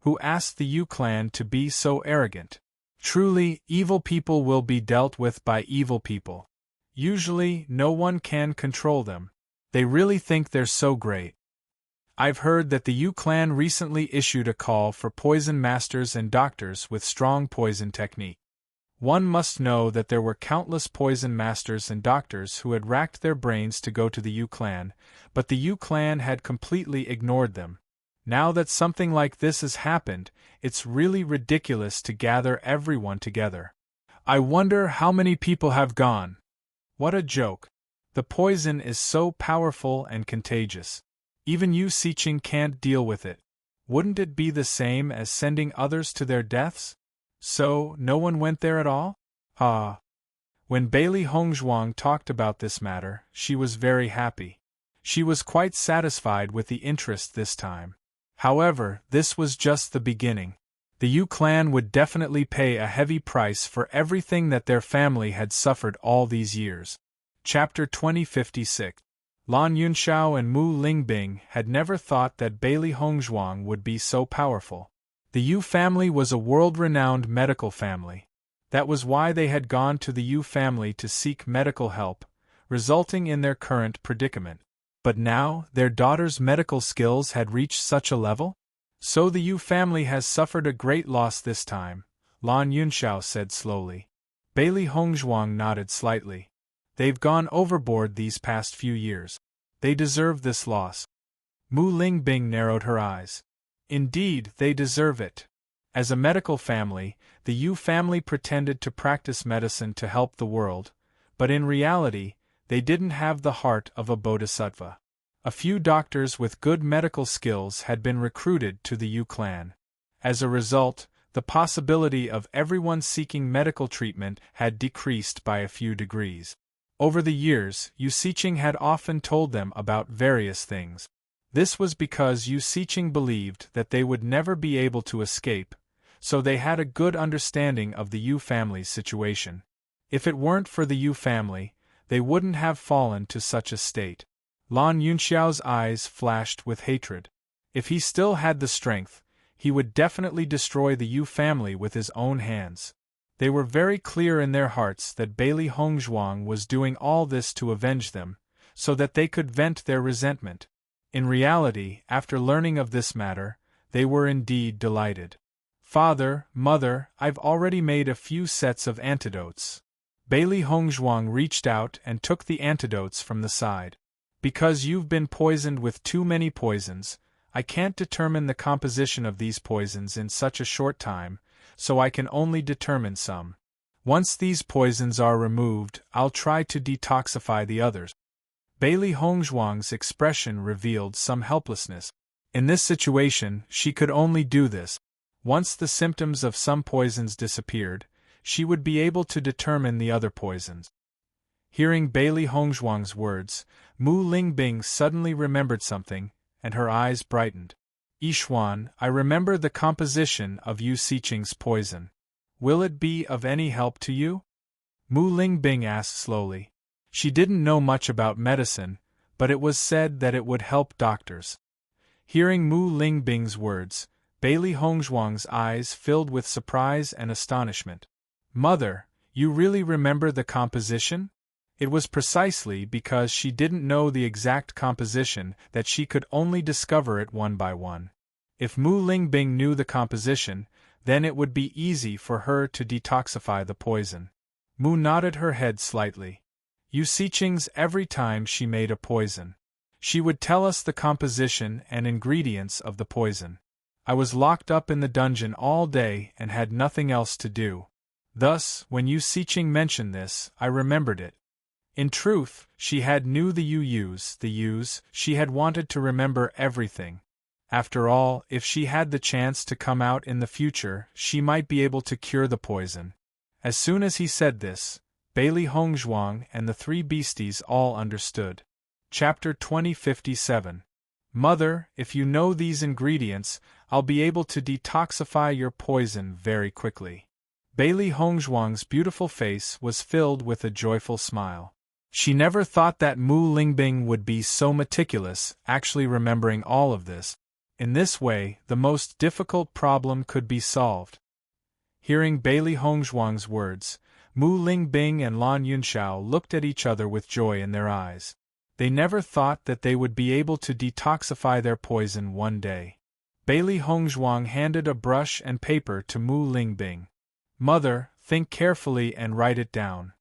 Who asked the Yu clan to be so arrogant? Truly, evil people will be dealt with by evil people. Usually, no one can control them. They really think they're so great. I've heard that the Yu clan recently issued a call for poison masters and doctors with strong poison technique. One must know that there were countless poison masters and doctors who had racked their brains to go to the Yu clan, but the Yu clan had completely ignored them. Now that something like this has happened, it's really ridiculous to gather everyone together. I wonder how many people have gone. What a joke. The poison is so powerful and contagious. Even Yu Siqing can't deal with it. Wouldn't it be the same as sending others to their deaths? So, no one went there at all? Ah. When Bailey Hongzhuang talked about this matter, she was very happy. She was quite satisfied with the interest this time. However, this was just the beginning. The Yu clan would definitely pay a heavy price for everything that their family had suffered all these years. Chapter 2056. Lan Yunxiao and Mu Lingbing had never thought that Bailey Hongzhuang would be so powerful. The Yu family was a world-renowned medical family. That was why they had gone to the Yu family to seek medical help, resulting in their current predicament. But now, their daughter's medical skills had reached such a level? So the Yu family has suffered a great loss this time, Lan Yunxiao said slowly. Bailey Hongzhuang nodded slightly. They've gone overboard these past few years. They deserve this loss. Mu Lingbing narrowed her eyes. Indeed, they deserve it. As a medical family, the Yu family pretended to practice medicine to help the world, but in reality, they didn't have the heart of a bodhisattva. A few doctors with good medical skills had been recruited to the Yu clan. As a result, the possibility of everyone seeking medical treatment had decreased by a few degrees. Over the years, Yu Siqing had often told them about various things. This was because Yu Siqing believed that they would never be able to escape, so they had a good understanding of the Yu family's situation. If it weren't for the Yu family, they wouldn't have fallen to such a state. Lan Yunxiao's eyes flashed with hatred. If he still had the strength, he would definitely destroy the Yu family with his own hands. They were very clear in their hearts that Bailey Hongzhuang was doing all this to avenge them, so that they could vent their resentment. In reality, after learning of this matter, they were indeed delighted. Father, Mother, I've already made a few sets of antidotes. Bailey Hongzhuang reached out and took the antidotes from the side. Because you've been poisoned with too many poisons, I can't determine the composition of these poisons in such a short time, so I can only determine some. Once these poisons are removed, I'll try to detoxify the others. Bailey Hongzhuang's expression revealed some helplessness. In this situation, she could only do this. Once the symptoms of some poisons disappeared, she would be able to determine the other poisons. Hearing Bailey Hongzhuang's words, Mu Lingbing suddenly remembered something, and her eyes brightened. Yixuan, I remember the composition of Yu Siqing's poison. Will it be of any help to you? Mu Lingbing asked slowly. She didn't know much about medicine, but it was said that it would help doctors. Hearing Mu Lingbing's words, Bailey Hongzhuang's eyes filled with surprise and astonishment. Mother, you really remember the composition? It was precisely because she didn't know the exact composition that she could only discover it one by one. If Mu Lingbing knew the composition, then it would be easy for her to detoxify the poison. Mu nodded her head slightly. Yu Siqing's every time she made a poison. She would tell us the composition and ingredients of the poison. I was locked up in the dungeon all day and had nothing else to do. Thus, when Yu Siqing mentioned this, I remembered it. In truth, she had knew the Yus, she had wanted to remember everything. After all, if she had the chance to come out in the future, she might be able to cure the poison. As soon as he said this, Bailey Hongzhuang and the three beasties all understood. Chapter 2057. Mother, if you know these ingredients, I'll be able to detoxify your poison very quickly. Bailey Hongzhuang's beautiful face was filled with a joyful smile. She never thought that Mu Lingbing would be so meticulous, actually remembering all of this. In this way, the most difficult problem could be solved. Hearing Bailey Hongzhuang's words, Mu Lingbing and Lan Yunxiao looked at each other with joy in their eyes. They never thought that they would be able to detoxify their poison one day. Bailey Hongzhuang handed a brush and paper to Mu Lingbing. Mother, think carefully and write it down.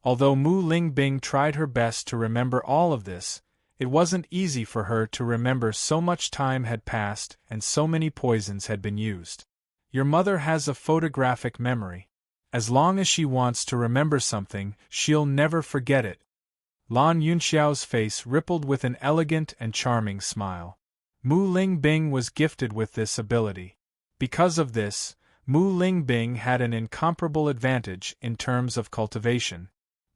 Although Mu Lingbing tried her best to remember all of this, it wasn't easy for her to remember so much time had passed and so many poisons had been used. Your mother has a photographic memory. As long as she wants to remember something, she'll never forget it. Lan Yunxiao's face rippled with an elegant and charming smile. Mu Lingbing was gifted with this ability. Because of this, Mu Lingbing had an incomparable advantage in terms of cultivation.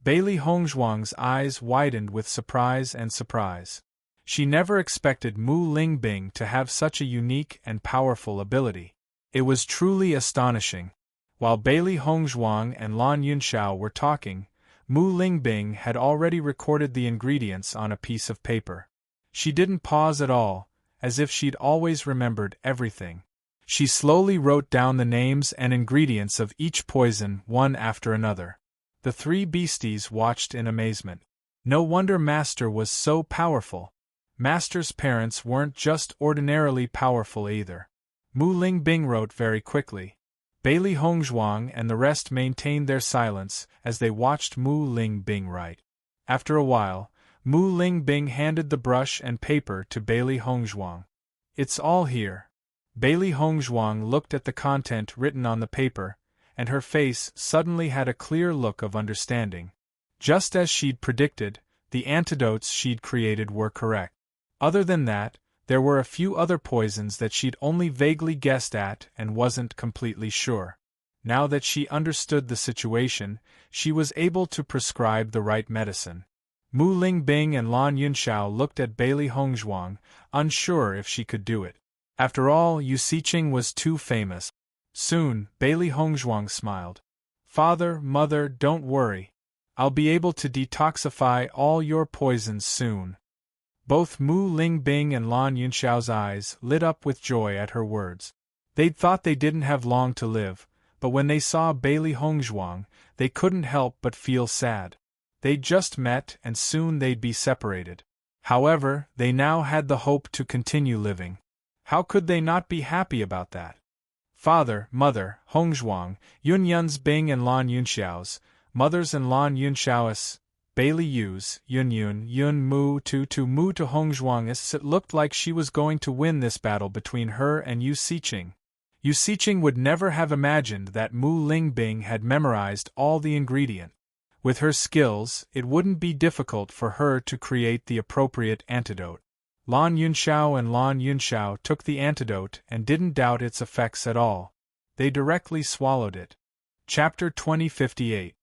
Bailey Hongzhuang's eyes widened with surprise and surprise. She never expected Mu Lingbing to have such a unique and powerful ability. It was truly astonishing. While Bailey Hongzhuang and Lan Yunxiao were talking, Mu Lingbing had already recorded the ingredients on a piece of paper. She didn't pause at all, as if she'd always remembered everything. She slowly wrote down the names and ingredients of each poison one after another. The three beasties watched in amazement. No wonder Master was so powerful. Master's parents weren't just ordinarily powerful either. Mu Lingbing wrote very quickly. Bailey Hongzhuang and the rest maintained their silence as they watched Mu Lingbing write. After a while, Mu Lingbing handed the brush and paper to Bailey Hongzhuang. It's all here. Bailey Hongzhuang looked at the content written on the paper, and her face suddenly had a clear look of understanding. Just as she'd predicted, the antidotes she'd created were correct. Other than that, there were a few other poisons that she'd only vaguely guessed at and wasn't completely sure. Now that she understood the situation, she was able to prescribe the right medicine. Mu Lingbing and Lan Yunxiao looked at Bailey Hongzhuang, unsure if she could do it. After all, Yu Siqing was too famous. Soon, Bailey Hongzhuang smiled. Father, Mother, don't worry. I'll be able to detoxify all your poisons soon. Both Mu Lingbing and Lan Yunxiao's eyes lit up with joy at her words. They'd thought they didn't have long to live, but when they saw Bailey Hongzhuang, they couldn't help but feel sad. They'd just met and soon they'd be separated. However, they now had the hope to continue living. How could they not be happy about that? Father, Mother, Hongzhuang, Yunyun's Bing and Lan Yunxiao's, Mother's and Lan Yunxiao's, Bailey Yu's, Yun Mu to Hongzhuang's. It looked like she was going to win this battle between her and Yu Siqing. Yu Siqing would never have imagined that Mu Lingbing had memorized all the ingredient. With her skills, it wouldn't be difficult for her to create the appropriate antidote. Lan Yunxiao and Lan Yunxiao took the antidote and didn't doubt its effects at all. They directly swallowed it. Chapter 2058.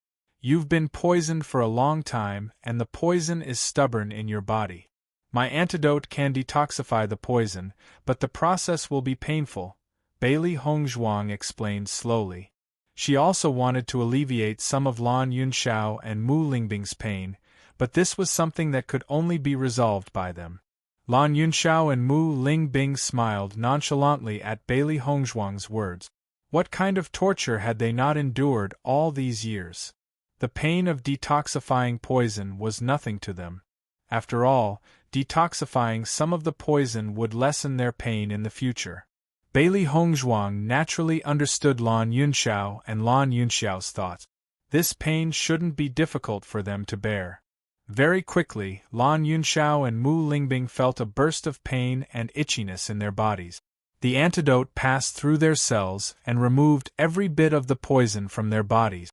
You've been poisoned for a long time, and the poison is stubborn in your body. My antidote can detoxify the poison, but the process will be painful, Bailey Hongzhuang explained slowly. She also wanted to alleviate some of Lan Yunxiao and Mu Lingbing's pain, but this was something that could only be resolved by them. Lan Yunxiao and Mu Lingbing smiled nonchalantly at Bailey Hongzhuang's words. What kind of torture had they not endured all these years? The pain of detoxifying poison was nothing to them. After all, detoxifying some of the poison would lessen their pain in the future. Bailey Hongzhuang naturally understood Lan Yunxiao and Lan Yunxiao's thoughts. This pain shouldn't be difficult for them to bear. Very quickly, Lan Yunxiao and Mu Lingbing felt a burst of pain and itchiness in their bodies. The antidote passed through their cells and removed every bit of the poison from their bodies.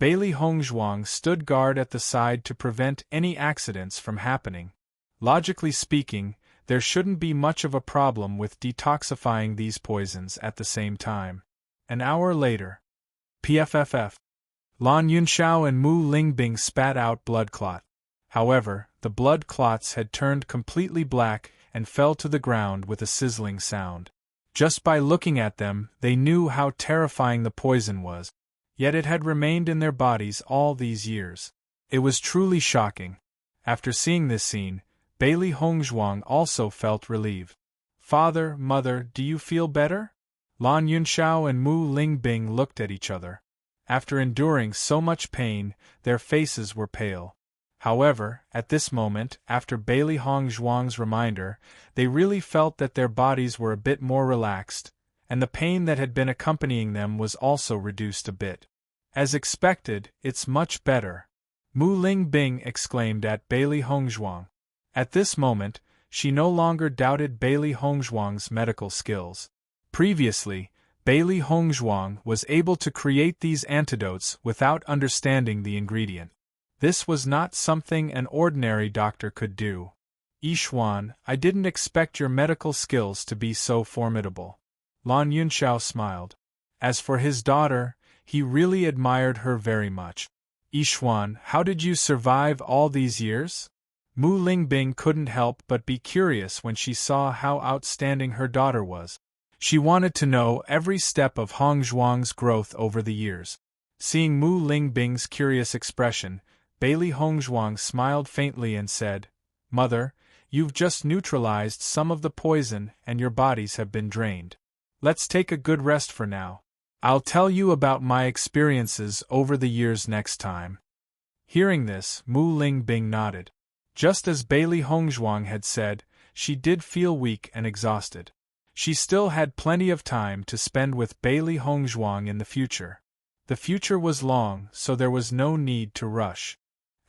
Bailey Hongzhuang stood guard at the side to prevent any accidents from happening. Logically speaking, there shouldn't be much of a problem with detoxifying these poisons at the same time. An hour later. PFFF. Lan Yunxiao and Mu Lingbing spat out blood clot. However, the blood clots had turned completely black and fell to the ground with a sizzling sound. Just by looking at them, they knew how terrifying the poison was. Yet it had remained in their bodies all these years. It was truly shocking. After seeing this scene, Bailey Hongzhuang also felt relieved. Father, Mother, do you feel better? Lan Yunxiao and Mu Lingbing looked at each other. After enduring so much pain, their faces were pale. However, at this moment, after Bailey Hongzhuang's reminder, they really felt that their bodies were a bit more relaxed, and the pain that had been accompanying them was also reduced a bit. As expected, it's much better, Mu Lingbing exclaimed at Bailey Hongzhuang. At this moment, she no longer doubted Bailey Hongzhuang's medical skills. Previously, Bailey Hongzhuang was able to create these antidotes without understanding the ingredient. This was not something an ordinary doctor could do. Yixuan, I didn't expect your medical skills to be so formidable. Lan Yunxiao smiled. As for his daughter, he really admired her very much. Yixuan, how did you survive all these years? Mu Lingbing couldn't help but be curious when she saw how outstanding her daughter was. She wanted to know every step of Hongzhuang's growth over the years. Seeing Mu Lingbing's curious expression, Bailey Hongzhuang smiled faintly and said, Mother, you've just neutralized some of the poison and your bodies have been drained. Let's take a good rest for now. I'll tell you about my experiences over the years next time. Hearing this, Mu Lingbing nodded. Just as Bailey Hongzhuang had said, she did feel weak and exhausted. She still had plenty of time to spend with Bailey Hongzhuang in the future. The future was long, so there was no need to rush.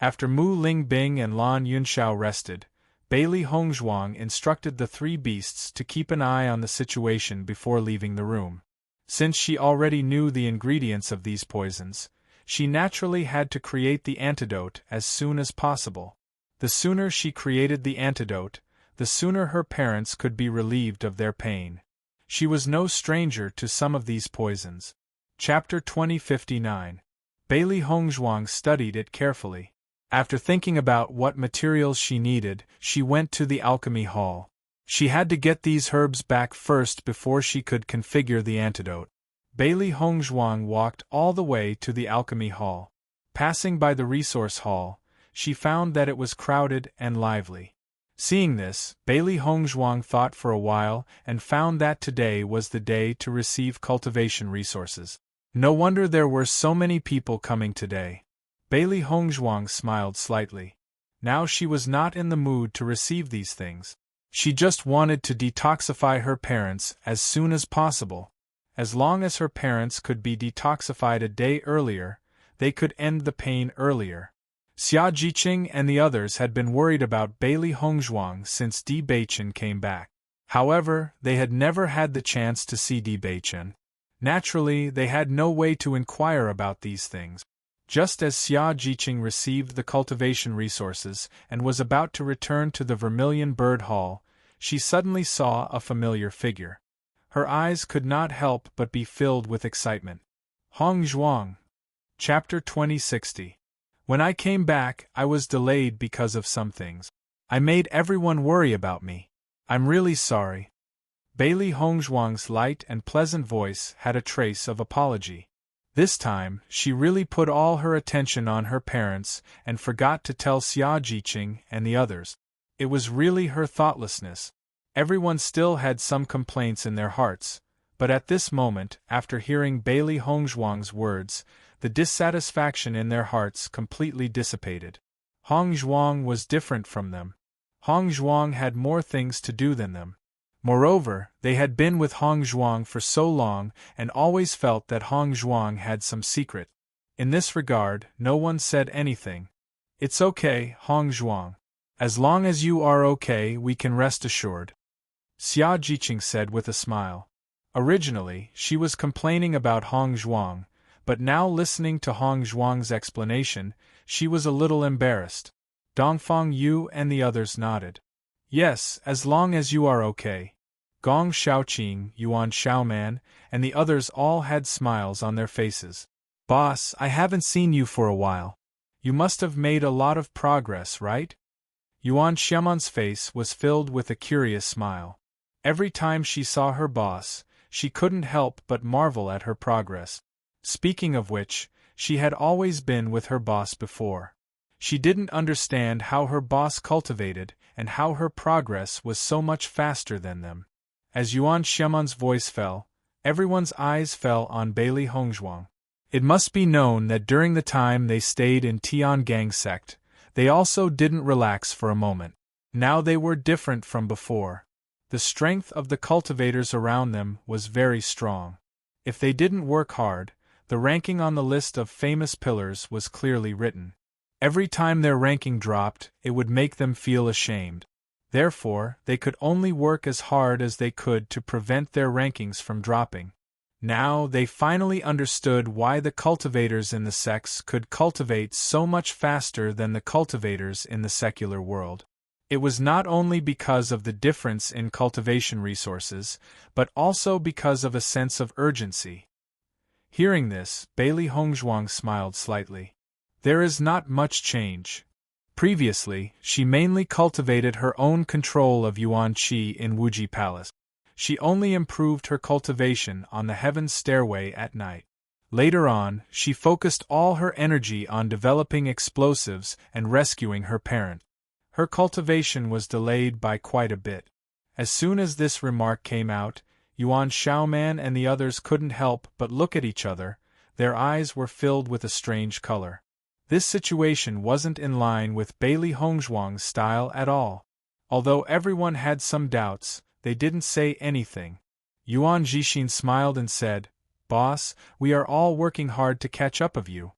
After Mu Lingbing and Lan Yunxiao rested, Bailey Hongzhuang instructed the three beasts to keep an eye on the situation before leaving the room. Since she already knew the ingredients of these poisons, she naturally had to create the antidote as soon as possible. The sooner she created the antidote, the sooner her parents could be relieved of their pain. She was no stranger to some of these poisons. Chapter 2059. Bailey Hongzhuang studied it carefully. After thinking about what materials she needed, she went to the alchemy hall. She had to get these herbs back first before she could configure the antidote. Bailey Hongzhuang walked all the way to the alchemy hall. Passing by the resource hall, she found that it was crowded and lively. Seeing this, Bailey Hongzhuang thought for a while and found that today was the day to receive cultivation resources. No wonder there were so many people coming today. Bailey Hongzhuang smiled slightly. Now she was not in the mood to receive these things. She just wanted to detoxify her parents as soon as possible. As long as her parents could be detoxified a day earlier, they could end the pain earlier. Xia Jiqing and the others had been worried about Bailey Hongzhuang since Di Beichen came back. However, they had never had the chance to see Di Beichen. Naturally, they had no way to inquire about these things. Just as Xia Jiqing received the cultivation resources and was about to return to the Vermilion Bird Hall, she suddenly saw a familiar figure. Her eyes could not help but be filled with excitement. Hongzhuang. Chapter 2060. When I came back, I was delayed because of some things. I made everyone worry about me. I'm really sorry. Bailey Hongzhuang's light and pleasant voice had a trace of apology. This time, she really put all her attention on her parents and forgot to tell Xia Jiqing and the others. It was really her thoughtlessness. Everyone still had some complaints in their hearts, but at this moment, after hearing Bailey Hongzhuang's words, the dissatisfaction in their hearts completely dissipated. Hongzhuang was different from them. Hongzhuang had more things to do than them. Moreover, they had been with Hongzhuang for so long and always felt that Hongzhuang had some secret. In this regard, no one said anything. It's okay, Hongzhuang. As long as you are okay, we can rest assured. Xia Jiqing said with a smile. Originally, she was complaining about Hongzhuang, but now listening to Hongzhuang's explanation, she was a little embarrassed. Dongfang Yu and the others nodded. Yes, as long as you are okay. Gong Shaoqing, Yuan Xiaoman, and the others all had smiles on their faces. Boss, I haven't seen you for a while. You must have made a lot of progress, right? Yuan Xiaoman's face was filled with a curious smile. Every time she saw her boss, she couldn't help but marvel at her progress. Speaking of which, she had always been with her boss before. She didn't understand how her boss cultivated and how her progress was so much faster than them. As Yuan Xiaoman's voice fell, everyone's eyes fell on Bailey Hongzhuang. It must be known that during the time they stayed in Tiangang sect, they also didn't relax for a moment. Now they were different from before. The strength of the cultivators around them was very strong. If they didn't work hard, the ranking on the list of famous pillars was clearly written. Every time their ranking dropped, it would make them feel ashamed. Therefore, they could only work as hard as they could to prevent their rankings from dropping. Now they finally understood why the cultivators in the sects could cultivate so much faster than the cultivators in the secular world. It was not only because of the difference in cultivation resources, but also because of a sense of urgency. Hearing this, Bailey Hongzhuang smiled slightly. There is not much change. Previously, she mainly cultivated her own control of Yuan Qi in Wuji Palace. She only improved her cultivation on the Heaven's Stairway at night. Later on, she focused all her energy on developing explosives and rescuing her parent. Her cultivation was delayed by quite a bit. As soon as this remark came out, Yuan Xiaoman and the others couldn't help but look at each other. Their eyes were filled with a strange color. This situation wasn't in line with Bailey Hongzhuang's style at all. Although everyone had some doubts, they didn't say anything. Yuan Jixin smiled and said, "Boss, we are all working hard to catch up of you."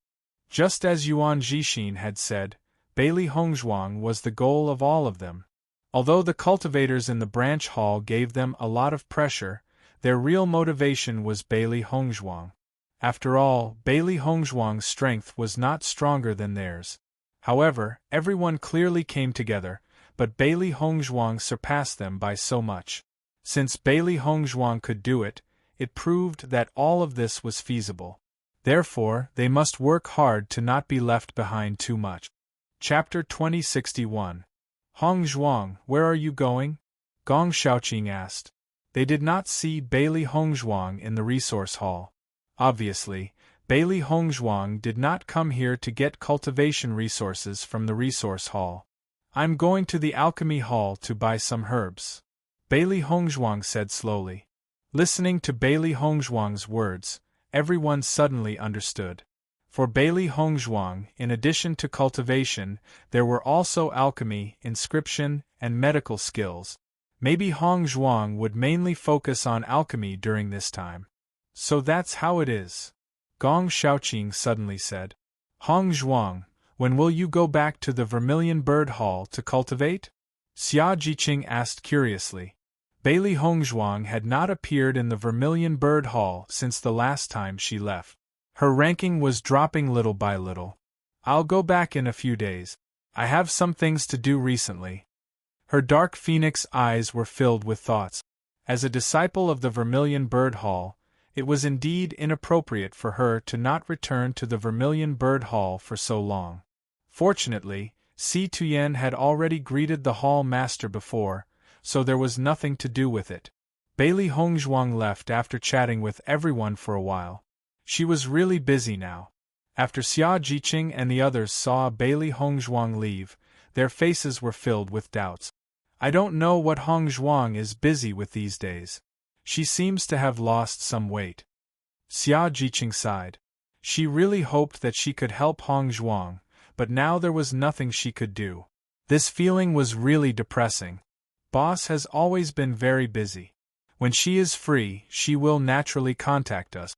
Just as Yuan Jixin had said, Bailey Hongzhuang was the goal of all of them. Although the cultivators in the branch hall gave them a lot of pressure, their real motivation was Bailey Hongzhuang. After all, Bailey Hongzhuang's strength was not stronger than theirs. However, everyone clearly came together, but Bailey Hongzhuang surpassed them by so much. Since Bailey Hongzhuang could do it, it proved that all of this was feasible. Therefore, they must work hard to not be left behind too much. Chapter 2061. Hongzhuang, where are you going? Gong Shaoqing asked. They did not see Bailey Hongzhuang in the resource hall. Obviously, Bailey Hongzhuang did not come here to get cultivation resources from the resource hall. I'm going to the alchemy hall to buy some herbs, Bailey Hongzhuang said slowly. Listening to Bailey Hongzhuang's words, everyone suddenly understood. For Bailey Hongzhuang, in addition to cultivation, there were also alchemy, inscription, and medical skills. Maybe Hongzhuang would mainly focus on alchemy during this time. So that's how it is, Gong Shaoqing suddenly said. Hongzhuang, when will you go back to the Vermilion Bird Hall to cultivate? Xia Jiqing asked curiously. Bailey Hongzhuang had not appeared in the Vermilion Bird Hall since the last time she left. Her ranking was dropping little by little. I'll go back in a few days. I have some things to do recently. Her dark phoenix eyes were filled with thoughts. As a disciple of the Vermilion Bird Hall, it was indeed inappropriate for her to not return to the Vermilion Bird Hall for so long. Fortunately, Si Tuyen had already greeted the hall master before, so there was nothing to do with it. Bailey Hongzhuang left after chatting with everyone for a while. She was really busy now. After Xia Jiqing and the others saw Bailey Hongzhuang leave, their faces were filled with doubts. I don't know what Hongzhuang is busy with these days. She seems to have lost some weight. Xia Jiqing sighed. She really hoped that she could help Hongzhuang, but now there was nothing she could do. This feeling was really depressing. Boss has always been very busy. When she is free, she will naturally contact us.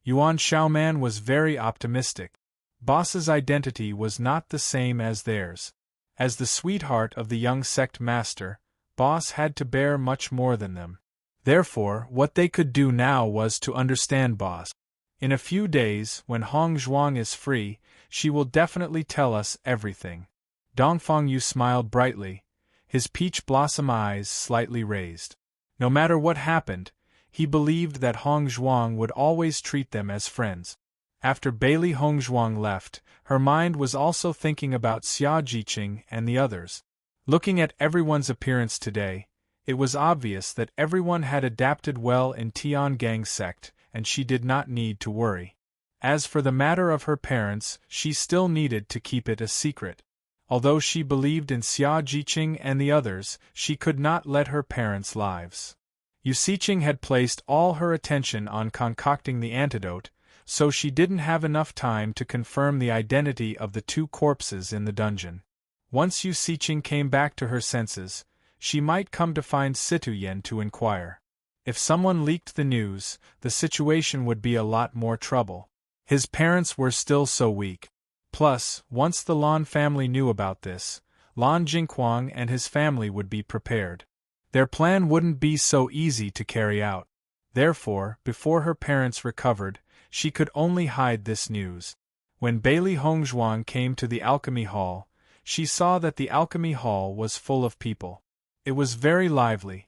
Yuan Xiaoman was very optimistic. Boss's identity was not the same as theirs. As the sweetheart of the young sect master, Boss had to bear much more than them. Therefore, what they could do now was to understand Boss. In a few days, when Hongzhuang is free, she will definitely tell us everything. Dongfang Yu smiled brightly, his peach blossom eyes slightly raised. No matter what happened, he believed that Hongzhuang would always treat them as friends. After Bailey Hongzhuang left, her mind was also thinking about Xia Jiqing and the others. Looking at everyone's appearance today, it was obvious that everyone had adapted well in Tiangang's sect, and she did not need to worry. As for the matter of her parents, she still needed to keep it a secret. Although she believed in Xia Jiqing and the others, she could not let her parents' lives. Yu Siqing had placed all her attention on concocting the antidote, so she didn't have enough time to confirm the identity of the two corpses in the dungeon. Once Yu Siqing came back to her senses, she might come to find Situyen to inquire. If someone leaked the news, the situation would be a lot more trouble. His parents were still so weak. Plus, once the Lan family knew about this, Lan Jingquang and his family would be prepared. Their plan wouldn't be so easy to carry out. Therefore, before her parents recovered, she could only hide this news. When Bailey Hongzhuang came to the alchemy hall, she saw that the alchemy hall was full of people. It was very lively.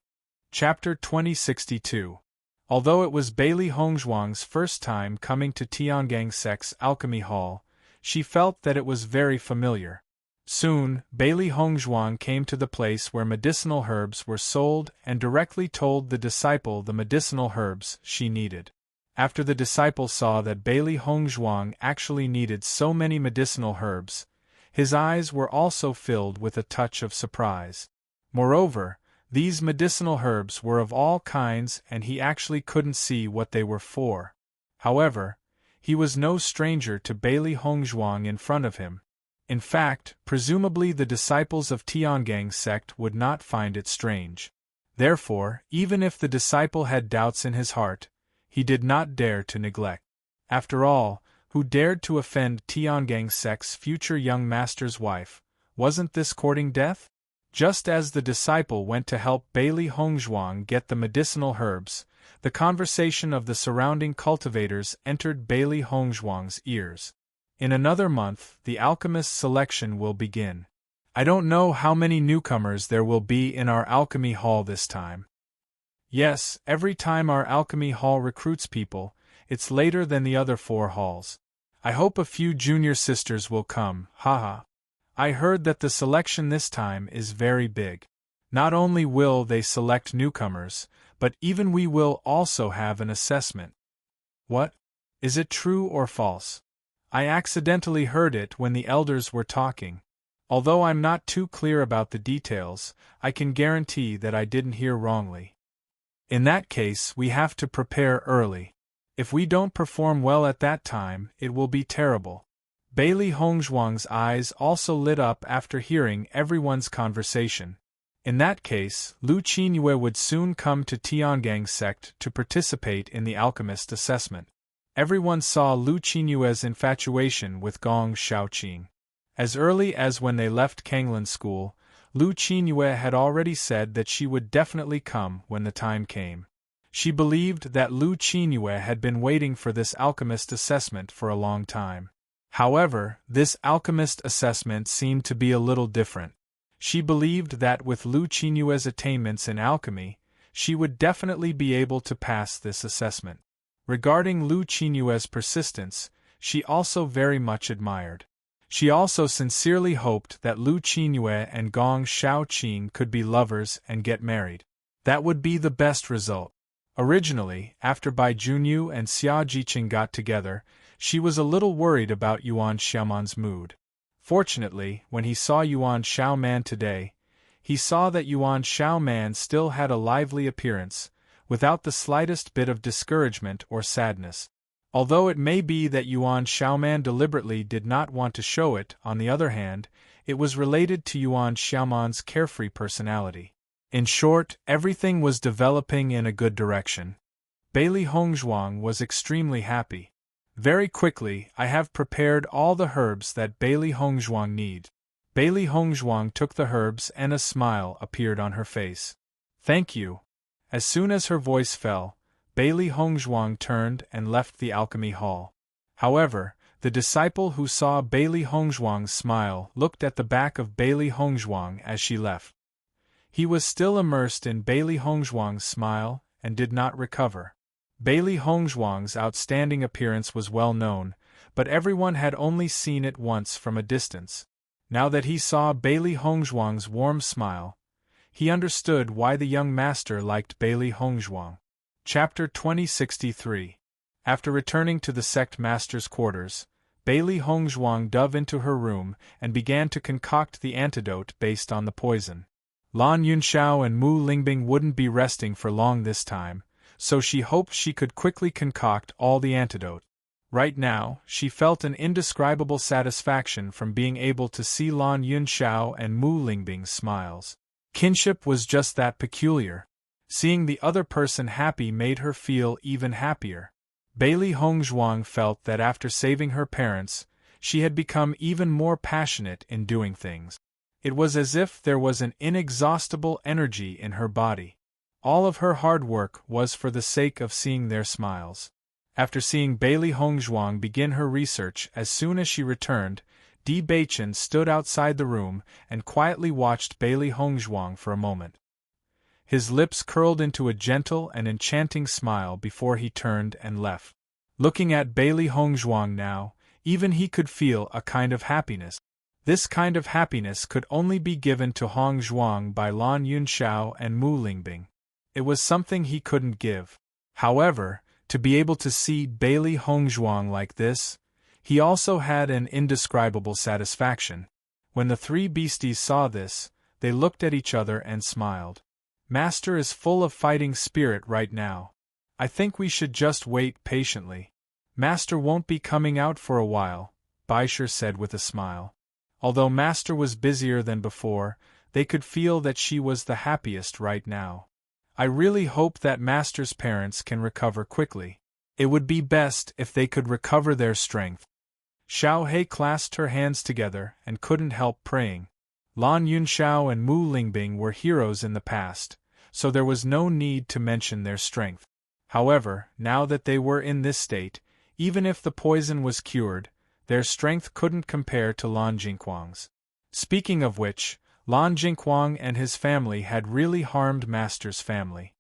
Chapter 2062. Although it was Bailey Hongzhuang's first time coming to Tiangang Sect's alchemy hall, she felt that it was very familiar. Soon, Bailey Hongzhuang came to the place where medicinal herbs were sold and directly told the disciple the medicinal herbs she needed. After the disciple saw that Bailey Hongzhuang actually needed so many medicinal herbs, his eyes were also filled with a touch of surprise. Moreover, these medicinal herbs were of all kinds and he actually couldn't see what they were for. However, he was no stranger to Bailey Hongzhuang in front of him. In fact, presumably the disciples of Tiangang's sect would not find it strange. Therefore, even if the disciple had doubts in his heart, he did not dare to neglect. After all, who dared to offend Tiangang sect's future young master's wife? Wasn't this courting death? Just as the disciple went to help Bailey Hongzhuang get the medicinal herbs, the conversation of the surrounding cultivators entered Bailey Hongzhuang's ears. In another month, the alchemist's selection will begin. I don't know how many newcomers there will be in our alchemy hall this time. Yes, every time our alchemy hall recruits people, it's later than the other 4 halls. I hope a few junior sisters will come, haha. I heard that the selection this time is very big. Not only will they select newcomers, but even we will also have an assessment. What? Is it true or false? I accidentally heard it when the elders were talking. Although I'm not too clear about the details, I can guarantee that I didn't hear wrongly. In that case, we have to prepare early. If we don't perform well at that time, it will be terrible. Bailey Hongzhuang's eyes also lit up after hearing everyone's conversation. In that case, Lu Qinyue would soon come to Tiangang's sect to participate in the alchemist assessment. Everyone saw Lu Qinyue's infatuation with Gong Shaoqing. As early as when they left Kanglan School, Lu Qinyue had already said that she would definitely come when the time came. She believed that Lu Qinyue had been waiting for this alchemist assessment for a long time. However, this alchemist assessment seemed to be a little different. She believed that with Lu Qinyue's attainments in alchemy, she would definitely be able to pass this assessment. Regarding Lu Qinyue's persistence, she also very much admired. She also sincerely hoped that Lu Qinyue and Gong Shaoqing could be lovers and get married. That would be the best result. Originally, after Bai Junyu and Xia Jiqing got together, she was a little worried about Yuan Xiaoman's mood. Fortunately, when he saw Yuan Xiaoman today, he saw that Yuan Xiaoman still had a lively appearance, without the slightest bit of discouragement or sadness. Although it may be that Yuan Xiaoman deliberately did not want to show it, on the other hand, it was related to Yuan Xiaoman's carefree personality. In short, everything was developing in a good direction. Bailey Hongzhuang was extremely happy. Very quickly, I have prepared all the herbs that Bailey Hongzhuang need. Bailey Hongzhuang took the herbs and a smile appeared on her face. Thank you. As soon as her voice fell, Bailey Hongzhuang turned and left the alchemy hall. However, the disciple who saw Bailey Hongzhuang's smile looked at the back of Bailey Hongzhuang as she left. He was still immersed in Bailey Hongzhuang's smile and did not recover. Bailey Hongzhuang's outstanding appearance was well known, but everyone had only seen it once from a distance. Now that he saw Bailey Hongzhuang's warm smile, he understood why the young master liked Bailey Hongzhuang. Chapter 2063. After returning to the sect master's quarters, Bailey Hongzhuang dove into her room and began to concoct the antidote based on the poison. Lan Yunxiao and Mu Lingbing wouldn't be resting for long this time, so she hoped she could quickly concoct all the antidote. Right now, she felt an indescribable satisfaction from being able to see Lan Yunxiao and Mu Lingbing's smiles. Kinship was just that peculiar. Seeing the other person happy made her feel even happier. Bailey Hongzhuang felt that after saving her parents, she had become even more passionate in doing things. It was as if there was an inexhaustible energy in her body. All of her hard work was for the sake of seeing their smiles. After seeing Bailey Hongzhuang begin her research as soon as she returned, Di Beichen stood outside the room and quietly watched Bailey Hongzhuang for a moment. His lips curled into a gentle and enchanting smile before he turned and left. Looking at Bailey Hongzhuang now, even he could feel a kind of happiness. This kind of happiness could only be given to Hongzhuang by Lan Yunxiao and Mu Lingbing. It was something he couldn't give. However, to be able to see Bailey Hongzhuang like this, he also had an indescribable satisfaction. When the three beasties saw this, they looked at each other and smiled. Master is full of fighting spirit right now. I think we should just wait patiently. Master won't be coming out for a while, Baisher said with a smile. Although Master was busier than before, they could feel that she was the happiest right now. I really hope that Master's parents can recover quickly. It would be best if they could recover their strength. Xiao He clasped her hands together and couldn't help praying. Lan Yunxiao and Mu Lingbing were heroes in the past, so there was no need to mention their strength. However, now that they were in this state, even if the poison was cured, their strength couldn't compare to Lan Jingquang's. Speaking of which, Lan Jingquang and his family had really harmed Master's family.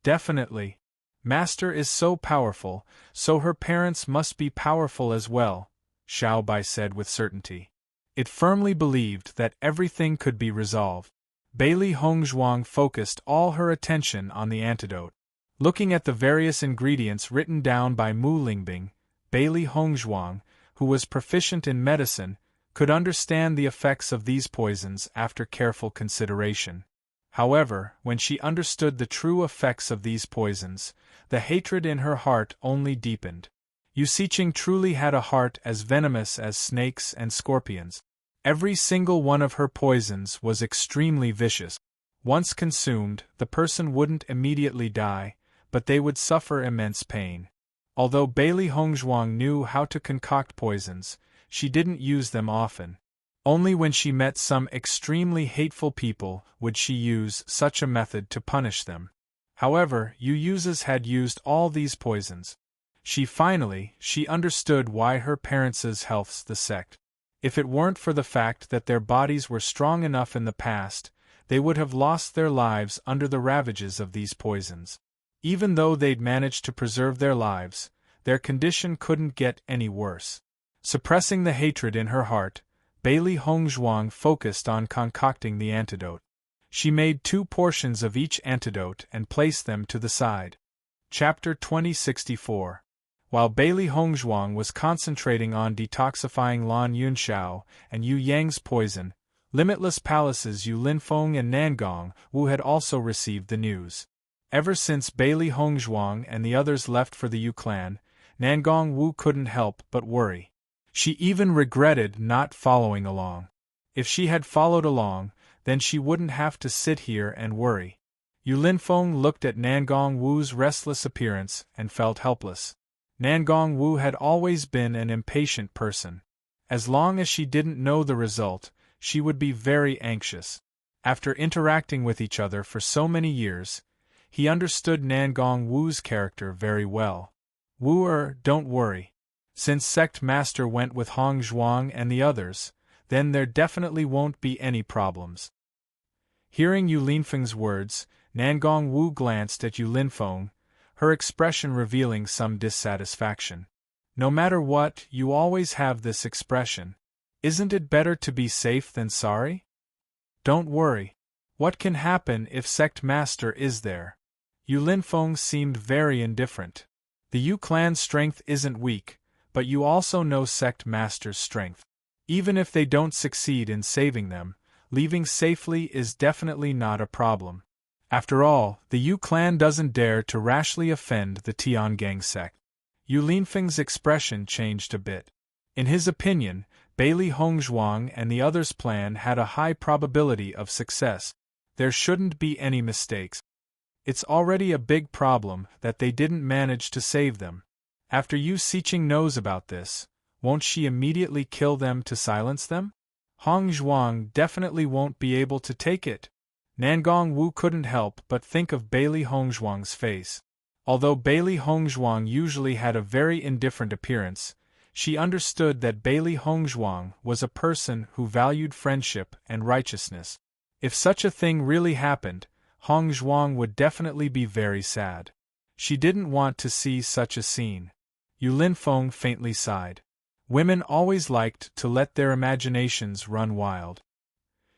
Definitely. Master is so powerful, so her parents must be powerful as well, Xiao Bai said with certainty. It firmly believed that everything could be resolved. Bailey Hongzhuang focused all her attention on the antidote. Looking at the various ingredients written down by Mu Lingbing, Bailey Hongzhuang, who was proficient in medicine, could understand the effects of these poisons after careful consideration. However, when she understood the true effects of these poisons, the hatred in her heart only deepened. Yu Siqing truly had a heart as venomous as snakes and scorpions. Every single one of her poisons was extremely vicious. Once consumed, the person wouldn't immediately die, but they would suffer immense pain. Although Bailey Hongzhuang knew how to concoct poisons, she didn't use them often. Only when she met some extremely hateful people would she use such a method to punish them. However, Yu Yuzes had used all these poisons. She understood why her parents' health's the sect. If it weren't for the fact that their bodies were strong enough in the past, they would have lost their lives under the ravages of these poisons. Even though they'd managed to preserve their lives, their condition couldn't get any worse. Suppressing the hatred in her heart, Bailey Hongzhuang focused on concocting the antidote. She made 2 portions of each antidote and placed them to the side. Chapter 2064. While Bailey Hongzhuang was concentrating on detoxifying Lan Yunxiao and Yu Yang's poison, Limitless Palace's Yu Linfeng and Nangong Wu had also received the news. Ever since Bailey Hongzhuang and the others left for the Yu clan, Nangong Wu couldn't help but worry. She even regretted not following along. If she had followed along, then she wouldn't have to sit here and worry. Yu Linfeng looked at Nangong Wu's restless appearance and felt helpless. Nangong Wu had always been an impatient person. As long as she didn't know the result, she would be very anxious. After interacting with each other for so many years, he understood Nangong Wu's character very well. Wu, don't worry. Since Sect Master went with Hongzhuang and the others, then there definitely won't be any problems. Hearing Yu Linfeng's words, Nangong Wu glanced at Yu Linfeng, her expression revealing some dissatisfaction. No matter what, you always have this expression. Isn't it better to be safe than sorry? Don't worry. What can happen if Sect Master is there? Yu Linfeng seemed very indifferent. The Yu clan's strength isn't weak, but you also know Sect Master's strength. Even if they don't succeed in saving them, leaving safely is definitely not a problem. After all, the Yu clan doesn't dare to rashly offend the Tiangang sect. Yu Linfeng's expression changed a bit. In his opinion, Bailey Hongzhuang and the others' plan had a high probability of success. There shouldn't be any mistakes. It's already a big problem that they didn't manage to save them. After Yu Siqing knows about this, won't she immediately kill them to silence them? Hongzhuang definitely won't be able to take it. Nangong Wu couldn't help but think of Bailey Hongzhuang's face. Although Bailey Hongzhuang usually had a very indifferent appearance, she understood that Bailey Hongzhuang was a person who valued friendship and righteousness. If such a thing really happened, Hongzhuang would definitely be very sad. She didn't want to see such a scene. Yu Linfeng faintly sighed. Women always liked to let their imaginations run wild.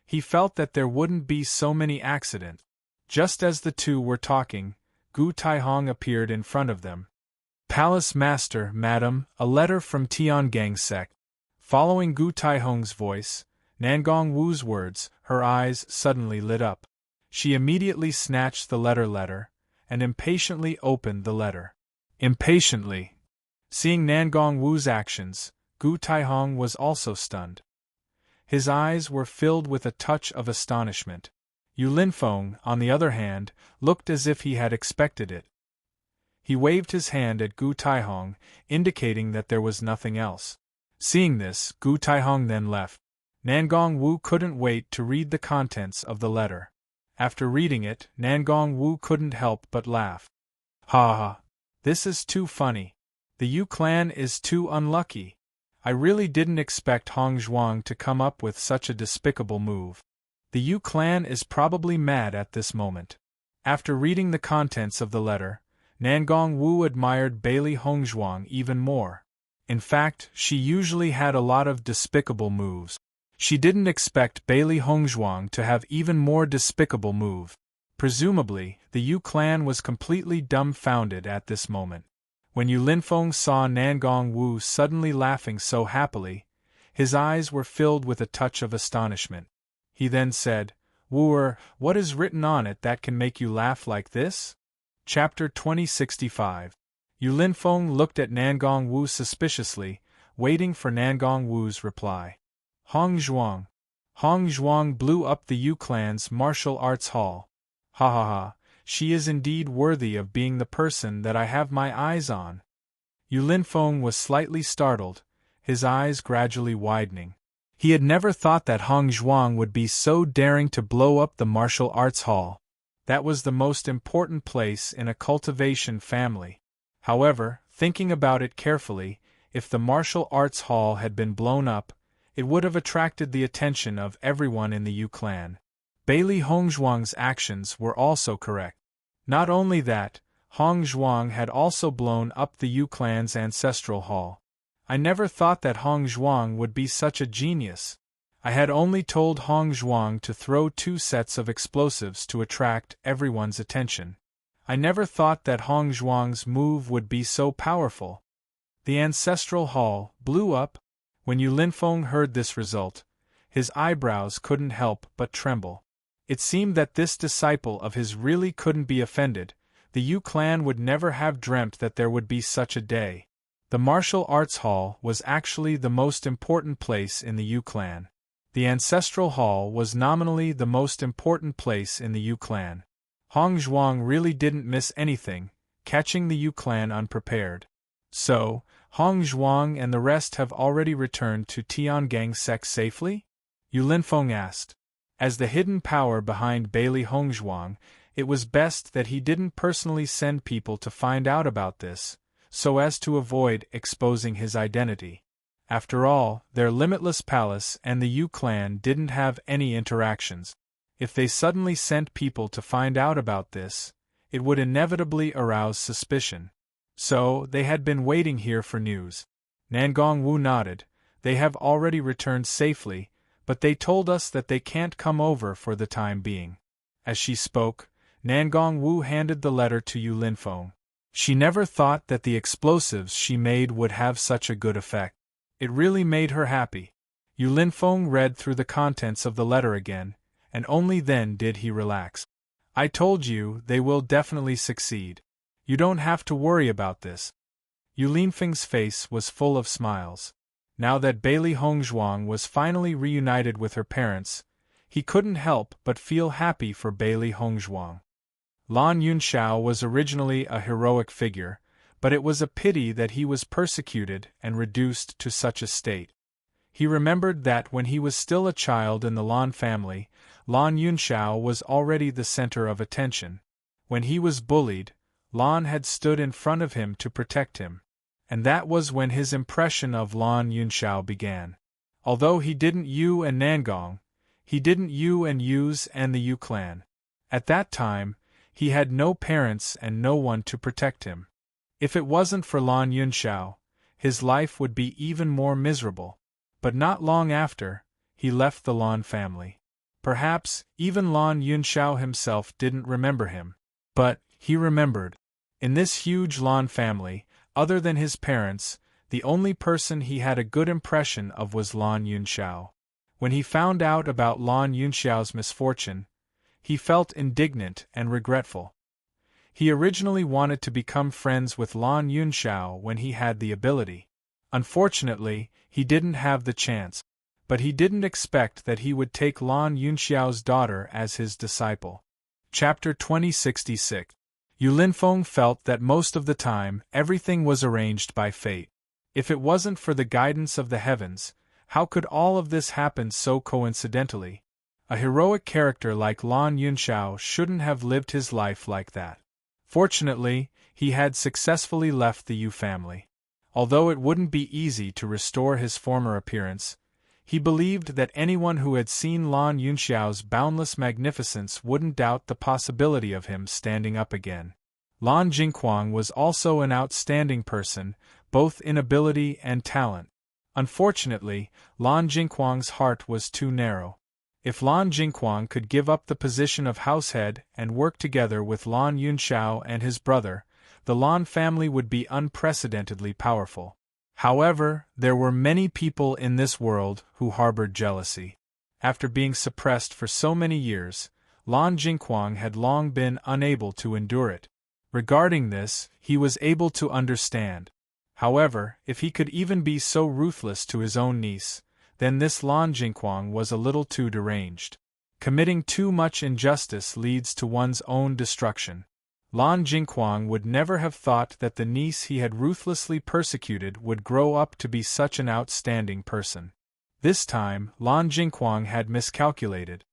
He felt that there wouldn't be so many accidents. Just as the two were talking, Gu Taihong appeared in front of them. Palace Master, Madam, a letter from Tiangang sect. Following Gu Taihong's voice, Nangong Wu's words, her eyes suddenly lit up. She immediately snatched the letter, and impatiently opened the letter. Impatiently. Seeing Nangong Wu's actions, Gu Taihong was also stunned. His eyes were filled with a touch of astonishment. Yu Linfeng, on the other hand, looked as if he had expected it. He waved his hand at Gu Taihong, indicating that there was nothing else. Seeing this, Gu Taihong then left. Nangong Wu couldn't wait to read the contents of the letter. After reading it, Nangong Wu couldn't help but laugh. Ha ha! This is too funny. The Yu clan is too unlucky. I really didn't expect Hongzhuang to come up with such a despicable move. The Yu clan is probably mad at this moment. After reading the contents of the letter, Nangong Wu admired Bailey Hongzhuang even more. In fact, she usually had a lot of despicable moves. She didn't expect Bailey Hongzhuang to have even more despicable move. Presumably, the Yu clan was completely dumbfounded at this moment. When Yu Linfeng saw Nangong Wu suddenly laughing so happily, his eyes were filled with a touch of astonishment. He then said, "Wooer, what is written on it that can make you laugh like this?" Chapter 2065. Yu Linfeng looked at Nangong Wu suspiciously, waiting for Nangong Wu's reply. Hongzhuang. Hongzhuang blew up the Yu clan's martial arts hall. Ha ha ha. She is indeed worthy of being the person that I have my eyes on. Yu Linfeng was slightly startled, his eyes gradually widening. He had never thought that Hongzhuang would be so daring to blow up the martial arts hall. That was the most important place in a cultivation family. However, thinking about it carefully, if the martial arts hall had been blown up, it would have attracted the attention of everyone in the Yu clan. Bailey Hongzhuang's actions were also correct. Not only that, Hongzhuang had also blown up the Yu clan's ancestral hall. I never thought that Hongzhuang would be such a genius. I had only told Hongzhuang to throw 2 sets of explosives to attract everyone's attention. I never thought that Hongzhuang's move would be so powerful. The ancestral hall blew up. When Yu Linfeng heard this result, his eyebrows couldn't help but tremble. It seemed that this disciple of his really couldn't be offended. The Yu clan would never have dreamt that there would be such a day. The martial arts hall was actually the most important place in the Yu clan. The ancestral hall was nominally the most important place in the Yu clan. Hongzhuang really didn't miss anything, catching the Yu clan unprepared. So, Hongzhuang and the rest have already returned to Tiangang sect safely? Yu Linfeng asked. As the hidden power behind Bailey Hongzhuang, it was best that he didn't personally send people to find out about this, so as to avoid exposing his identity. After all, their limitless palace and the Yu clan didn't have any interactions. If they suddenly sent people to find out about this, it would inevitably arouse suspicion. So, they had been waiting here for news. Nangong Wu nodded. They have already returned safely, but they told us that they can't come over for the time being. As she spoke, Nangong Wu handed the letter to Yu Linfeng. She never thought that the explosives she made would have such a good effect. It really made her happy. Yu Linfeng read through the contents of the letter again, and only then did he relax. I told you they will definitely succeed. You don't have to worry about this. Yu Linfeng's face was full of smiles. Now that Bailey Hongzhuang was finally reunited with her parents, he couldn't help but feel happy for Bailey Hongzhuang. Lan Yunxiao was originally a heroic figure, but it was a pity that he was persecuted and reduced to such a state. He remembered that when he was still a child in the Lan family, Lan Yunxiao was already the center of attention. When he was bullied, Lan had stood in front of him to protect him. And that was when his impression of Lan Yunxiao began. Although he didn't Yu and Nangong, he didn't Yu and Yu's and the Yu clan. At that time, he had no parents and no one to protect him. If it wasn't for Lan Yunxiao, his life would be even more miserable. But not long after, he left the Lan family. Perhaps even Lan Yunxiao himself didn't remember him. But he remembered. In this huge Lan family, other than his parents, the only person he had a good impression of was Lan Yunxiao. When he found out about Lan Yunxiao's misfortune, he felt indignant and regretful. He originally wanted to become friends with Lan Yunxiao when he had the ability. Unfortunately, he didn't have the chance, but he didn't expect that he would take Lan Yunxiao's daughter as his disciple. Chapter 2066. Yu Linfeng felt that most of the time, everything was arranged by fate. If it wasn't for the guidance of the heavens, how could all of this happen so coincidentally? A heroic character like Lan Yunxiao shouldn't have lived his life like that. Fortunately, he had successfully left the Yu family. Although it wouldn't be easy to restore his former appearance, he believed that anyone who had seen Lan Yunxiao's boundless magnificence wouldn't doubt the possibility of him standing up again. Lan Jingquang was also an outstanding person, both in ability and talent. Unfortunately, Lan Jingquang's heart was too narrow. If Lan Jingquang could give up the position of househead and work together with Lan Yunxiao and his brother, the Lan family would be unprecedentedly powerful. However, there were many people in this world who harbored jealousy. After being suppressed for so many years, Lan Jingquang had long been unable to endure it. Regarding this, he was able to understand. However, if he could even be so ruthless to his own niece, then this Lan Jingquang was a little too deranged. Committing too much injustice leads to one's own destruction. Lan Jingquang would never have thought that the niece he had ruthlessly persecuted would grow up to be such an outstanding person. This time, Lan Jingquang had miscalculated.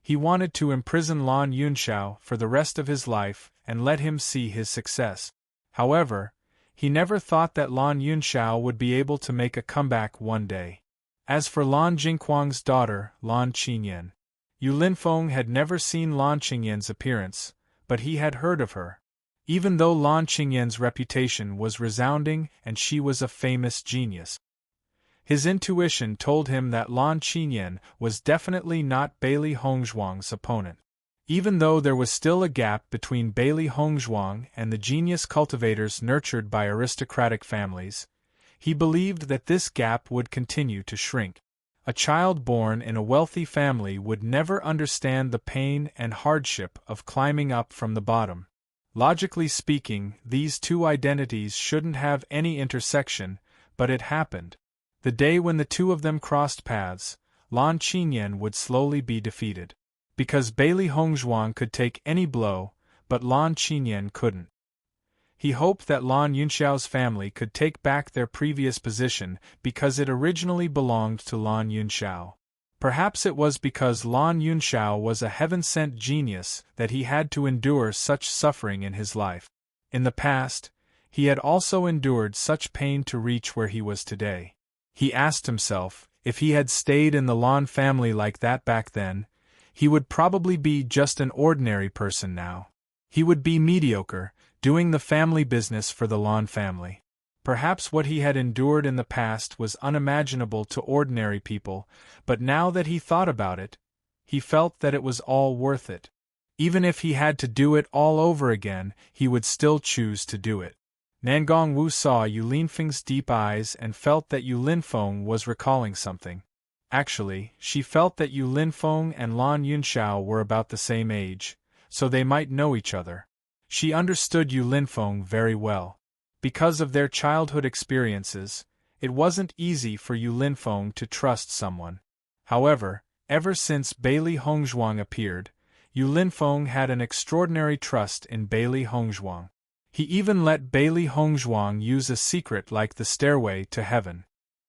He wanted to imprison Lan Yunxiao for the rest of his life and let him see his success. However, he never thought that Lan Yunxiao would be able to make a comeback one day. As for Lan Jingquang's daughter, Lan Qingyan, Yu Linfeng had never seen Lan Qingyan's appearance, but he had heard of her. Even though Lan Qingyan's reputation was resounding and she was a famous genius, his intuition told him that Lan Qingyan was definitely not Bailey Hongzhuang's opponent. Even though there was still a gap between Bailey Hongzhuang and the genius cultivators nurtured by aristocratic families, he believed that this gap would continue to shrink. A child born in a wealthy family would never understand the pain and hardship of climbing up from the bottom. Logically speaking, these two identities shouldn't have any intersection, but it happened. The day when the two of them crossed paths, Lan Qingyan would slowly be defeated. Because Bailey Hongzhuang could take any blow, but Lan Qingyan couldn't. He hoped that Lan Yunxiao's family could take back their previous position because it originally belonged to Lan Yunxiao. Perhaps it was because Lan Yunxiao was a heaven-sent genius that he had to endure such suffering in his life. In the past, he had also endured such pain to reach where he was today. He asked himself, if he had stayed in the Lan family like that back then, he would probably be just an ordinary person now. He would be mediocre, doing the family business for the Lan family. Perhaps what he had endured in the past was unimaginable to ordinary people, but now that he thought about it, he felt that it was all worth it. Even if he had to do it all over again, he would still choose to do it. Nangong Wu saw Yu Linfeng's deep eyes and felt that Yu Linfeng was recalling something. Actually, she felt that Yu Linfeng and Lan Yunxiao were about the same age, so they might know each other. She understood Yu Linfeng very well. Because of their childhood experiences, it wasn't easy for Yu Linfeng to trust someone. However, ever since Bailey Hongzhuang appeared, Yu Linfeng had an extraordinary trust in Bailey Hongzhuang. He even let Bailey Hongzhuang use a secret like the stairway to heaven.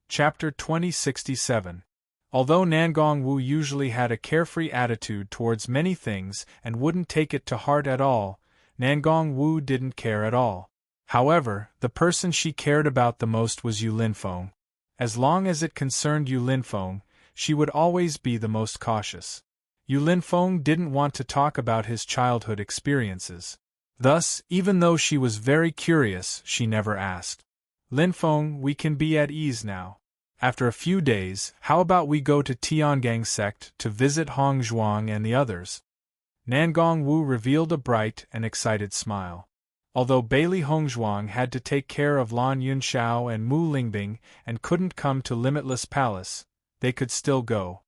Chapter 2067. Although Nangong Wu usually had a carefree attitude towards many things and wouldn't take it to heart at all, Nangong Wu didn't care at all. However, the person she cared about the most was Yu Linfeng. As long as it concerned Yu Linfeng, she would always be the most cautious. Yu Linfeng didn't want to talk about his childhood experiences. Thus, even though she was very curious, she never asked. Linfeng, we can be at ease now. After a few days, how about we go to Tiangang sect to visit Hongzhuang and the others? Nangong Wu revealed a bright and excited smile. Although Bailey Hongzhuang had to take care of Lan Yunxiao and Mu Lingbing and couldn't come to Limitless Palace, they could still go.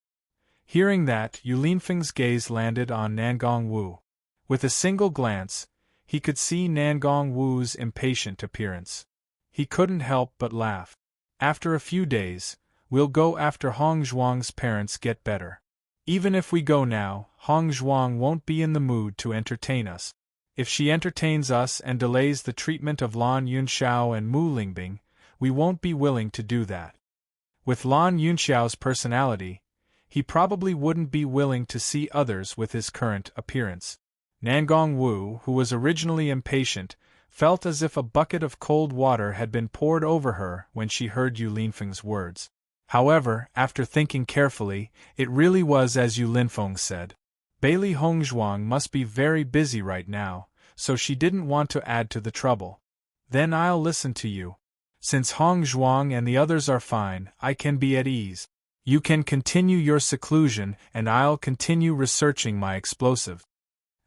Hearing that, Yu Linfeng's gaze landed on Nangong Wu. With a single glance, he could see Nangong Wu's impatient appearance. He couldn't help but laugh. After a few days, we'll go after Hongzhuang's parents get better. Even if we go now, Hongzhuang won't be in the mood to entertain us. If she entertains us and delays the treatment of Lan Yunxiao and Mu Lingbing, we won't be willing to do that. With Lan Yunxiao's personality, he probably wouldn't be willing to see others with his current appearance. Nangong Wu, who was originally impatient, felt as if a bucket of cold water had been poured over her when she heard Yu Linfeng's words. However, after thinking carefully, it really was as Yu Linfeng said. Bailey Hongzhuang must be very busy right now, so she didn't want to add to the trouble. Then I'll listen to you. Since Hongzhuang and the others are fine, I can be at ease. You can continue your seclusion and I'll continue researching my explosive.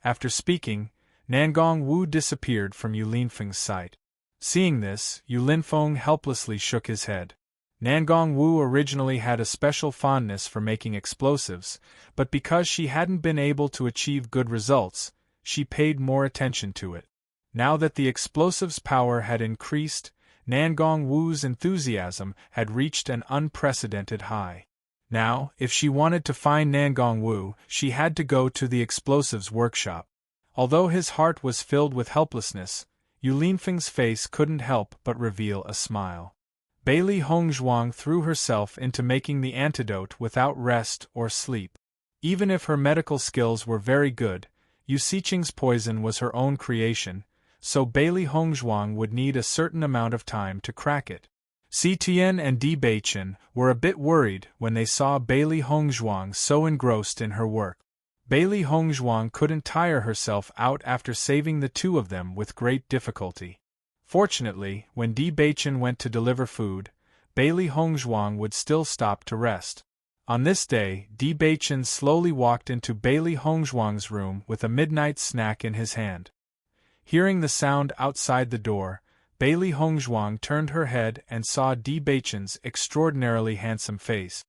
After speaking, Nangong Wu disappeared from Yu Linfeng's sight. Seeing this, Yu Linfeng helplessly shook his head. Nangong Wu originally had a special fondness for making explosives, but because she hadn't been able to achieve good results, she paid more attention to it. Now that the explosive's power had increased, Nangong Wu's enthusiasm had reached an unprecedented high. Now, if she wanted to find Nangong Wu, she had to go to the explosives workshop. Although his heart was filled with helplessness, Yu Linfeng's face couldn't help but reveal a smile. Bailey Hongzhuang threw herself into making the antidote without rest or sleep. Even if her medical skills were very good, Yu Siqing's poison was her own creation, so Bailey Hongzhuang would need a certain amount of time to crack it. Si Tian and Di Beichen were a bit worried when they saw Bailey Hongzhuang so engrossed in her work. Bailey Hongzhuang couldn't tire herself out after saving the two of them with great difficulty. Fortunately, when Di Beichen went to deliver food, Bailey Hongzhuang would still stop to rest. On this day, Di Beichen slowly walked into Bailey Hongzhuang's room with a midnight snack in his hand. Hearing the sound outside the door, Bailey Hongzhuang turned her head and saw Di Beichen's extraordinarily handsome face.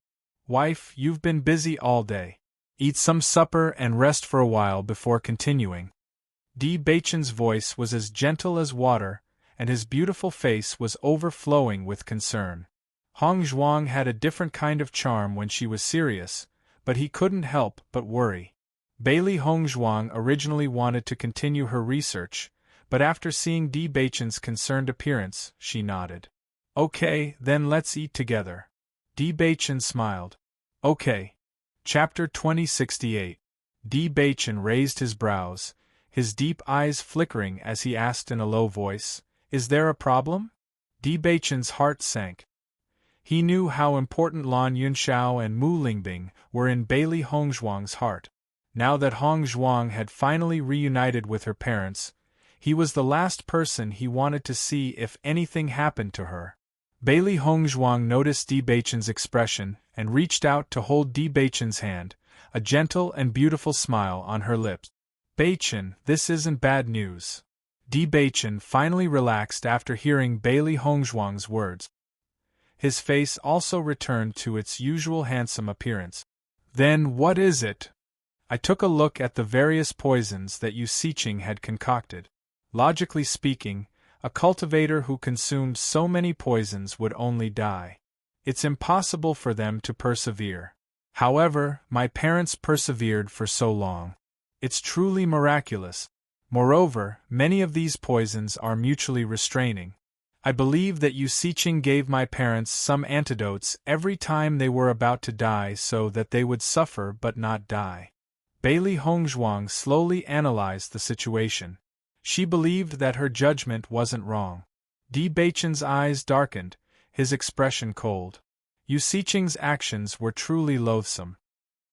"Wife, you've been busy all day. Eat some supper and rest for a while before continuing." Di Beichen's voice was as gentle as water, and his beautiful face was overflowing with concern. Hongzhuang had a different kind of charm when she was serious, but he couldn't help but worry. Bailey Hongzhuang originally wanted to continue her research, but after seeing Di Beichen's concerned appearance, she nodded. "Okay, then let's eat together." Di Beichen smiled. "Okay." Chapter 2068. Di Beichen raised his brows, his deep eyes flickering as he asked in a low voice, "Is there a problem?" Di Beichen's heart sank. He knew how important Lan Yunxiao and Mu Lingbing were in Bailey Hongzhuang's heart. Now that Hongzhuang had finally reunited with her parents, He was the last person he wanted to see if anything happened to her. Bailey Hongzhuang noticed Di Beichen's expression and reached out to hold Di Beichen's hand, a gentle and beautiful smile on her lips. Beichen, this isn't bad news. Di Beichen finally relaxed after hearing Bailey Hongzhuang's words. His face also returned to its usual handsome appearance. Then what is it? I took a look at the various poisons that Yu Siqing had concocted. Logically speaking, a cultivator who consumed so many poisons would only die. It's impossible for them to persevere. However, my parents persevered for so long. It's truly miraculous. Moreover, many of these poisons are mutually restraining. I believe that Yu Siqing gave my parents some antidotes every time they were about to die so that they would suffer but not die. Bailey Hongzhuang slowly analyzed the situation. She believed that her judgment wasn't wrong. Di Beichen's eyes darkened, his expression cold. Yu Siqing's actions were truly loathsome.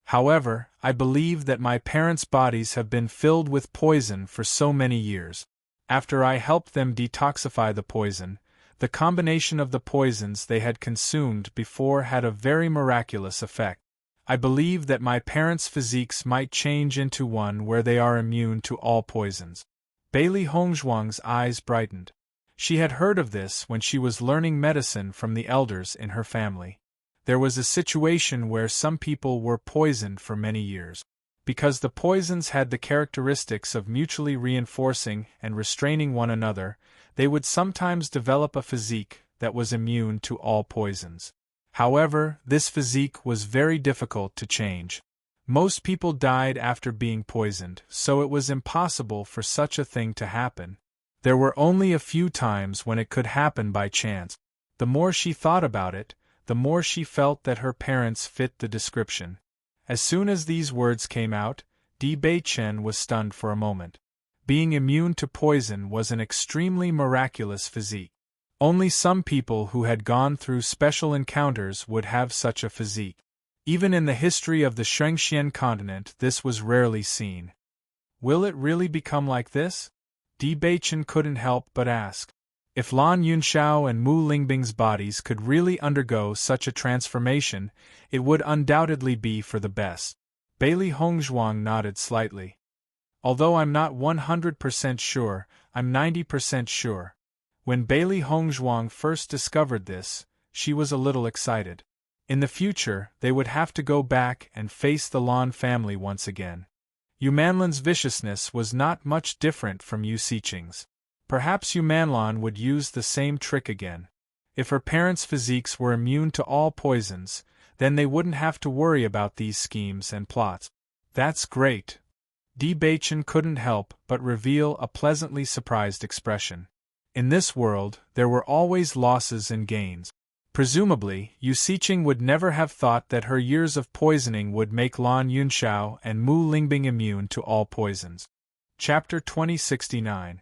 However, I believe that my parents' bodies have been filled with poison for so many years. After I helped them detoxify the poison, the combination of the poisons they had consumed before had a very miraculous effect. I believe that my parents' physiques might change into one where they are immune to all poisons. Bailey Hongzhuang's eyes brightened. She had heard of this when she was learning medicine from the elders in her family. There was a situation where some people were poisoned for many years. Because the poisons had the characteristics of mutually reinforcing and restraining one another, they would sometimes develop a physique that was immune to all poisons. However, this physique was very difficult to change. Most people died after being poisoned, so it was impossible for such a thing to happen. There were only a few times when it could happen by chance. The more she thought about it, the more she felt that her parents fit the description. As soon as these words came out, Di Beichen was stunned for a moment. Being immune to poison was an extremely miraculous physique. Only some people who had gone through special encounters would have such a physique. Even in the history of the Shengxian continent, this was rarely seen. Will it really become like this? Di Beichen couldn't help but ask. If Lan Yunxiao and Mu Lingbing's bodies could really undergo such a transformation, it would undoubtedly be for the best. Bailey Hongzhuang nodded slightly. Although I'm not 100% sure, I'm 90% sure. When Bailey Hongzhuang first discovered this, she was a little excited. In the future, they would have to go back and face the Lan family once again. Yu Manlan's viciousness was not much different from Yu Siqing's. Perhaps Yu Manlan would use the same trick again. If her parents' physiques were immune to all poisons, then they wouldn't have to worry about these schemes and plots. That's great. Di Beichen couldn't help but reveal a pleasantly surprised expression. In this world, there were always losses and gains. Presumably, Yu Siqing would never have thought that her years of poisoning would make Lan Yunxiao and Mu Lingbing immune to all poisons. Chapter 2069.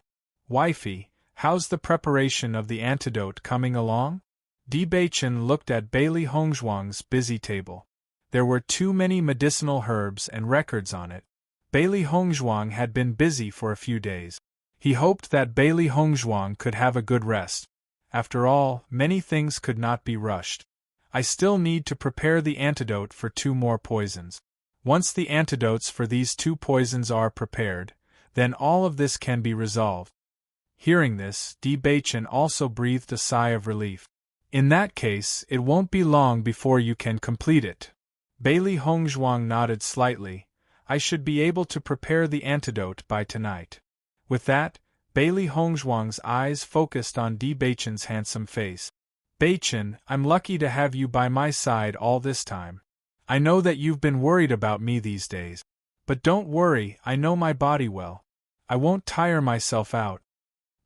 Wifey, how's the preparation of the antidote coming along? Di Beichen looked at Bailey Hongzhuang's busy table. There were too many medicinal herbs and records on it. Bailey Hongzhuang had been busy for a few days. He hoped that Bailey Hongzhuang could have a good rest. After all, many things could not be rushed. I still need to prepare the antidote for 2 more poisons. Once the antidotes for these 2 poisons are prepared, then all of this can be resolved. Hearing this, Di Beichen also breathed a sigh of relief. In that case, it won't be long before you can complete it. Bailey Hongzhuang nodded slightly. I should be able to prepare the antidote by tonight. With that, Bailey Hongzhuang's eyes focused on Di Beichen's handsome face. Beichen, I'm lucky to have you by my side all this time. I know that you've been worried about me these days. But don't worry, I know my body well. I won't tire myself out.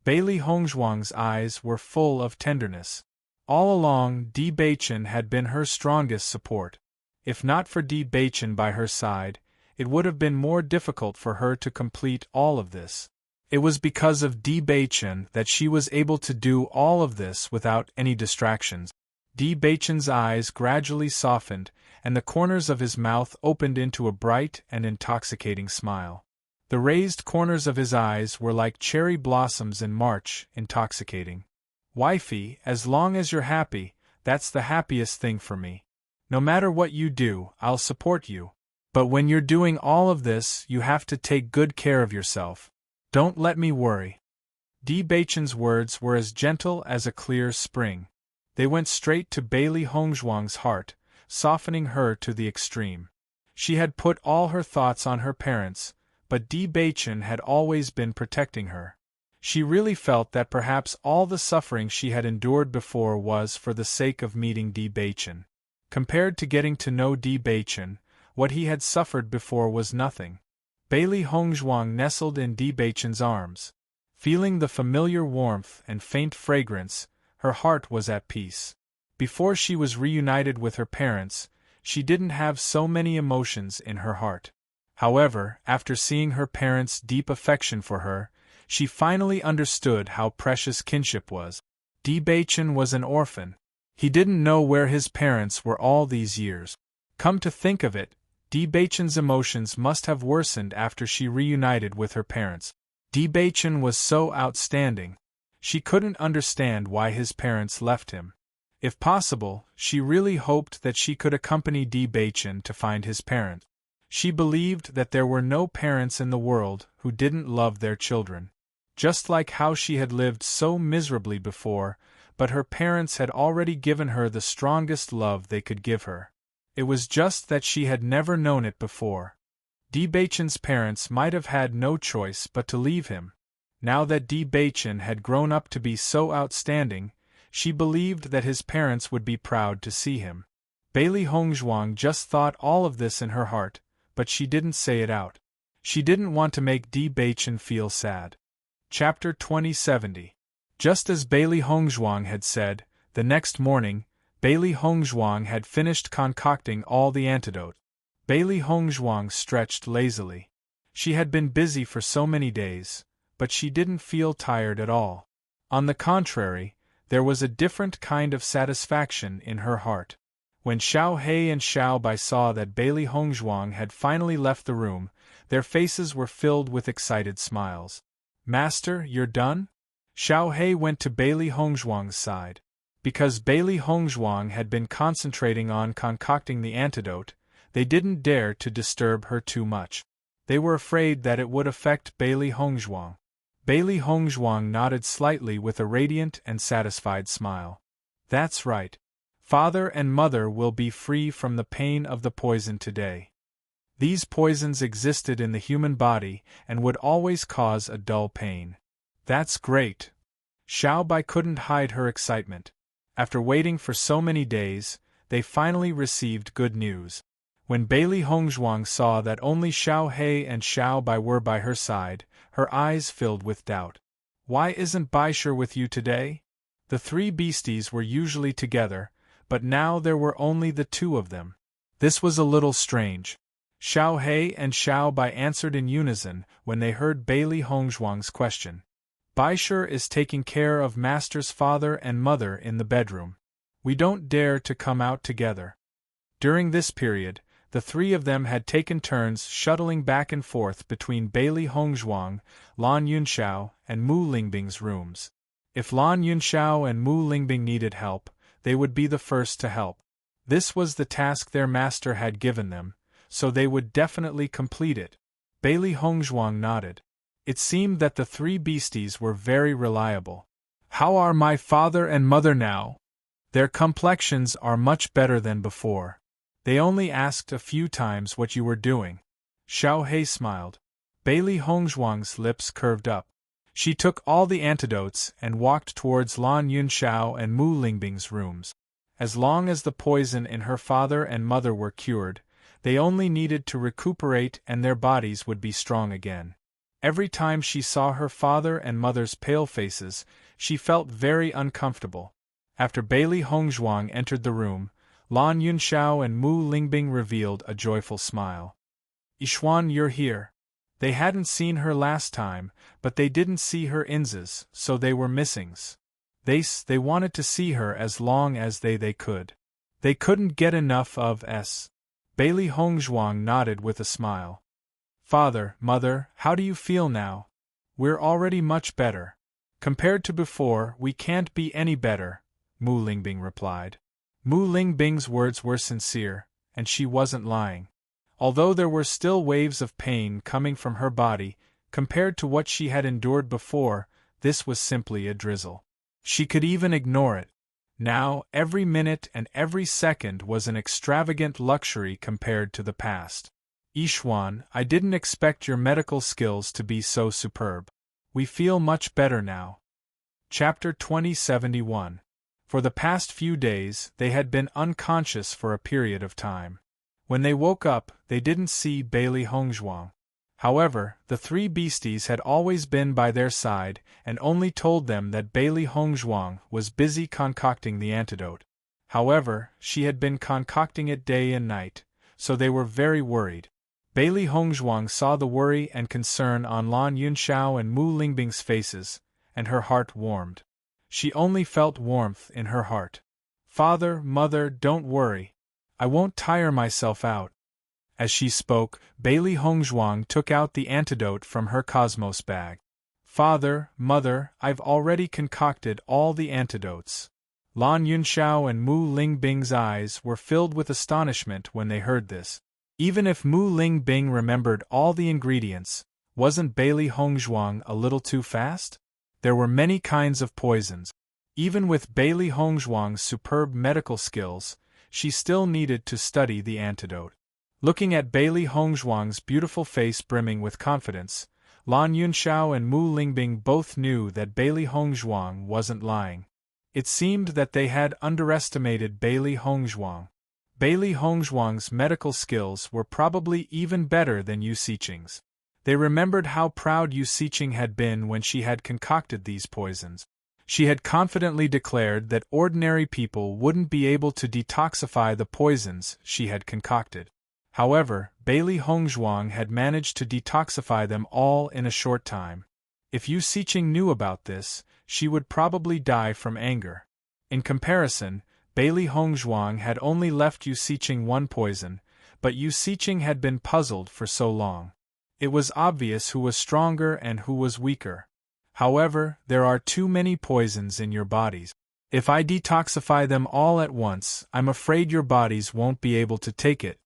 Bailey Hongzhuang's eyes were full of tenderness. All along, Di Beichen had been her strongest support. If not for Di Beichen by her side, it would have been more difficult for her to complete all of this. It was because of Di Beichen that she was able to do all of this without any distractions. Di Beichen's eyes gradually softened, and the corners of his mouth opened into a bright and intoxicating smile. The raised corners of his eyes were like cherry blossoms in March, intoxicating. Wifey, as long as you're happy, that's the happiest thing for me. No matter what you do, I'll support you. But when you're doing all of this, you have to take good care of yourself. Don't let me worry. Di Beichen's words were as gentle as a clear spring. They went straight to Bailey Hongzhuang's heart, softening her to the extreme. She had put all her thoughts on her parents, but Di Beichen had always been protecting her. She really felt that perhaps all the suffering she had endured before was for the sake of meeting Di Beichen. Compared to getting to know Di Beichen, what he had suffered before was nothing. Bailey Hongzhuang nestled in Di Beichen's arms. Feeling the familiar warmth and faint fragrance, her heart was at peace. Before she was reunited with her parents, she didn't have so many emotions in her heart. However, after seeing her parents' deep affection for her, she finally understood how precious kinship was. Di Beichen was an orphan. He didn't know where his parents were all these years. Come to think of it, Di Beichen's emotions must have worsened after she reunited with her parents. Di Beichen was so outstanding. She couldn't understand why his parents left him. If possible, she really hoped that she could accompany Di Beichen to find his parents. She believed that there were no parents in the world who didn't love their children. Just like how she had lived so miserably before, but her parents had already given her the strongest love they could give her. It was just that she had never known it before. Di Beichen's parents might have had no choice but to leave him. Now that Di Beichen had grown up to be so outstanding, she believed that his parents would be proud to see him. Bailey Hongzhuang just thought all of this in her heart, but she didn't say it out. She didn't want to make Di Beichen feel sad. Chapter 2070. Just as Bailey Hongzhuang had said, the next morning, Bailey Hongzhuang had finished concocting all the antidote. Bailey Hongzhuang stretched lazily. She had been busy for so many days, but she didn't feel tired at all. On the contrary, there was a different kind of satisfaction in her heart. When Xiao He and Xiao Bai saw that Bailey Hongzhuang had finally left the room, their faces were filled with excited smiles. "Master, you're done?" Xiao He went to Bailey Hongzhuang's side. Because Bailey Hongzhuang had been concentrating on concocting the antidote, they didn't dare to disturb her too much. They were afraid that it would affect Bailey Hongzhuang. Bailey Hongzhuang nodded slightly with a radiant and satisfied smile. "That's right. Father and Mother will be free from the pain of the poison today. These poisons existed in the human body and would always cause a dull pain." "That's great." Xiao Bai couldn't hide her excitement. After waiting for so many days, they finally received good news. When Bailey Hongzhuang saw that only Xiao He and Xiao Bai were by her side, her eyes filled with doubt. "Why isn't Baisher with you today?" The three beasties were usually together, but now there were only the two of them. This was a little strange. Xiao He and Xiao Bai answered in unison when they heard Bailey Hongzhuang's question. "Baisher is taking care of Master's father and mother in the bedroom. We don't dare to come out together." During this period, the three of them had taken turns shuttling back and forth between Bailey Hongzhuang, Lan Yunxiao, and Mu Lingbing's rooms. If Lan Yunxiao and Mu Lingbing needed help, they would be the first to help. This was the task their master had given them, so they would definitely complete it. Bailey Hongzhuang nodded. It seemed that the three beasties were very reliable. "How are my father and mother now?" "Their complexions are much better than before. They only asked a few times what you were doing." Xiao He smiled. Bailey Hongzhuang's lips curved up. She took all the antidotes and walked towards Lan Yunxiao and Mu Lingbing's rooms. As long as the poison in her father and mother were cured, they only needed to recuperate and their bodies would be strong again. Every time she saw her father and mother's pale faces, she felt very uncomfortable. After Bailey Hongzhuang entered the room, Lan Yunxiao and Mu Lingbing revealed a joyful smile. "Yixuan, you're here." They hadn't seen her last time, but they didn't see her inzas, so they were missings. They wanted to see her as long as they could. They couldn't get enough of s. Bailey Hongzhuang nodded with a smile. Father, Mother, how do you feel now? We're already much better. Compared to before, we can't be any better, Mu Lingbing replied. Mu Lingbing's words were sincere, and she wasn't lying. Although there were still waves of pain coming from her body, compared to what she had endured before, this was simply a drizzle. She could even ignore it. Now, every minute and every second was an extravagant luxury compared to the past. Ishwan, I didn't expect your medical skills to be so superb. We feel much better now. Chapter 2071. For the past few days, they had been unconscious for a period of time. When they woke up, they didn't see Bailey Hongzhuang. However, the three beasties had always been by their side and only told them that Bailey Hongzhuang was busy concocting the antidote. However, she had been concocting it day and night, so they were very worried. Bailey Hongzhuang saw the worry and concern on Lan Yunxiao and Mu Lingbing's faces, and her heart warmed. She only felt warmth in her heart. Father, Mother, don't worry. I won't tire myself out. As she spoke, Bailey Hongzhuang took out the antidote from her cosmos bag. Father, Mother, I've already concocted all the antidotes. Lan Yunxiao and Mu Lingbing's eyes were filled with astonishment when they heard this. Even if Mu Lingbing remembered all the ingredients, wasn't Bailey Hongzhuang a little too fast? There were many kinds of poisons. Even with Bailey Hongzhuang's superb medical skills, she still needed to study the antidote. Looking at Bailey Hongzhuang's beautiful face brimming with confidence, Lan Yunxiao and Mu Lingbing both knew that Bailey Hongzhuang wasn't lying. It seemed that they had underestimated Bailey Hongzhuang. Bailey Hongzhuang's medical skills were probably even better than Yu Siqing's. They remembered how proud Yu Siqing had been when she had concocted these poisons. She had confidently declared that ordinary people wouldn't be able to detoxify the poisons she had concocted. However, Bailey Hongzhuang had managed to detoxify them all in a short time. If Yu Siqing knew about this, she would probably die from anger. In comparison, Bailey Hongzhuang had only left Yu Siqing one poison, but Yu Siqing had been puzzled for so long. It was obvious who was stronger and who was weaker. However, there are too many poisons in your bodies. If I detoxify them all at once, I'm afraid your bodies won't be able to take it,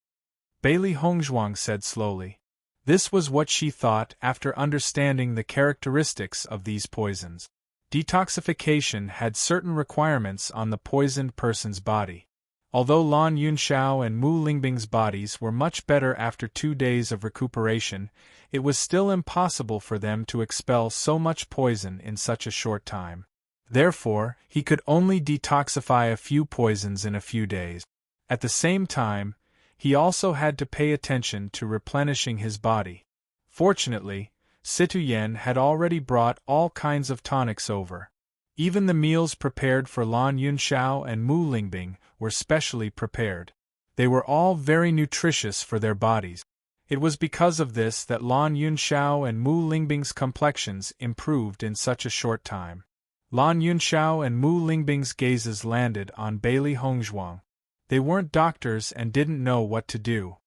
Bailey Hongzhuang said slowly. This was what she thought after understanding the characteristics of these poisons. Detoxification had certain requirements on the poisoned person's body. Although Lan Yunxiao and Mu Lingbing's bodies were much better after 2 days of recuperation, it was still impossible for them to expel so much poison in such a short time. Therefore, he could only detoxify a few poisons in a few days. At the same time, he also had to pay attention to replenishing his body. Fortunately, Situyen had already brought all kinds of tonics over. Even the meals prepared for Lan Yunxiao and Mu Lingbing were specially prepared. They were all very nutritious for their bodies. It was because of this that Lan Yunxiao and Mu Lingbing's complexions improved in such a short time. Lan Yunxiao and Mu Lingbing's gazes landed on Bailey Hongzhuang. They weren't doctors and didn't know what to do.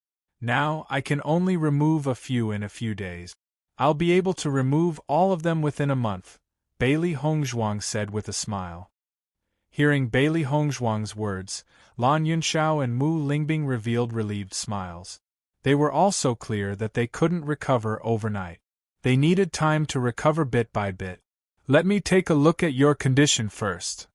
Now I can only remove a few in a few days. I'll be able to remove all of them within a month, Bailey Hongzhuang said with a smile. Hearing Bailey Hongzhuang's words, Lan Yunxiao and Mu Lingbing revealed relieved smiles. They were also clear that they couldn't recover overnight. They needed time to recover bit by bit. Let me take a look at your condition first.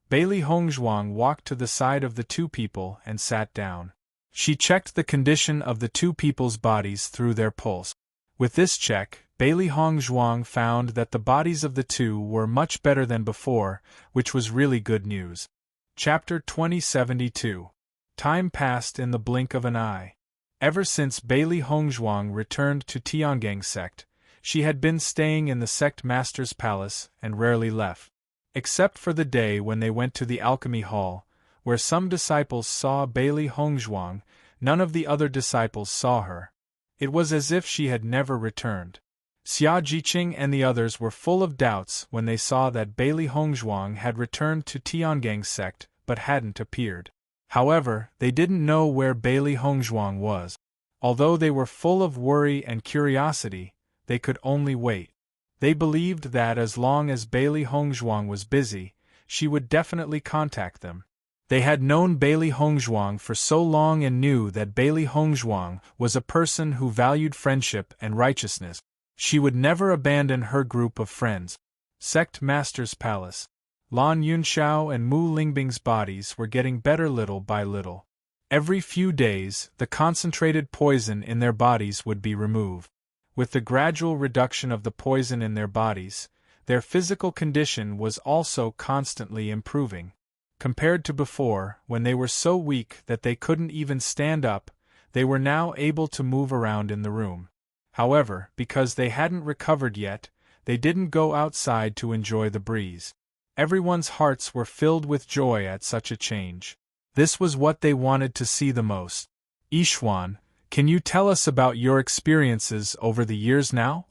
Bailey Hongzhuang walked to the side of the two people and sat down. She checked the condition of the two people's bodies through their pulse. With this check, Bailey Hongzhuang found that the bodies of the two were much better than before, which was really good news. Chapter 2072. Time passed in the blink of an eye. Ever since Bailey Hongzhuang returned to Tiangang sect, she had been staying in the sect master's palace and rarely left. Except for the day when they went to the alchemy hall, where some disciples saw Bailey Hongzhuang, none of the other disciples saw her. It was as if she had never returned. Xia Jiqing and the others were full of doubts when they saw that Bailey Hongzhuang had returned to Tiangang sect but hadn't appeared. However, they didn't know where Bailey Hongzhuang was. Although they were full of worry and curiosity, they could only wait. They believed that as long as Bailey Hongzhuang was busy, she would definitely contact them. They had known Bailey Hongzhuang for so long and knew that Bailey Hongzhuang was a person who valued friendship and righteousness. She would never abandon her group of friends. Sect Master's Palace. Lan Yunxiao and Mu Lingbing's bodies were getting better little by little. Every few days, the concentrated poison in their bodies would be removed. With the gradual reduction of the poison in their bodies, their physical condition was also constantly improving. Compared to before, when they were so weak that they couldn't even stand up, they were now able to move around in the room. However, because they hadn't recovered yet, they didn't go outside to enjoy the breeze. Everyone's hearts were filled with joy at such a change. This was what they wanted to see the most. Yixuan, can you tell us about your experiences over the years now?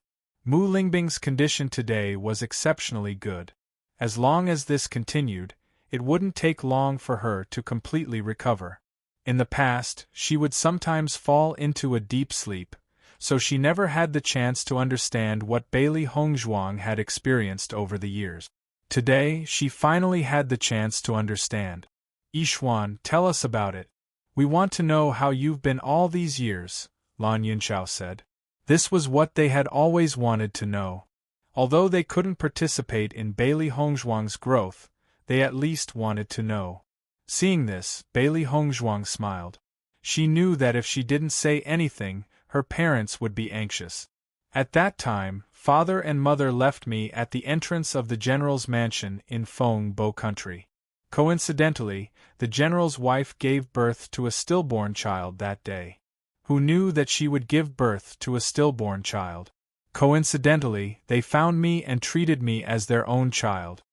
Mu Lingbing's condition today was exceptionally good. As long as this continued, it wouldn't take long for her to completely recover. In the past, she would sometimes fall into a deep sleep, so she never had the chance to understand what Bailey Hongzhuang had experienced over the years. Today, she finally had the chance to understand. Yixuan, tell us about it. We want to know how you've been all these years, Lan Yunxiao said. This was what they had always wanted to know. Although they couldn't participate in Bailey Hongzhuang's growth, they at least wanted to know. Seeing this, Bailey Hongzhuang smiled. She knew that if she didn't say anything, her parents would be anxious. At that time, father and mother left me at the entrance of the general's mansion in Feng Bo country. Coincidentally, the general's wife gave birth to a stillborn child that day. Who knew that she would give birth to a stillborn child? Coincidentally, they found me and treated me as their own child.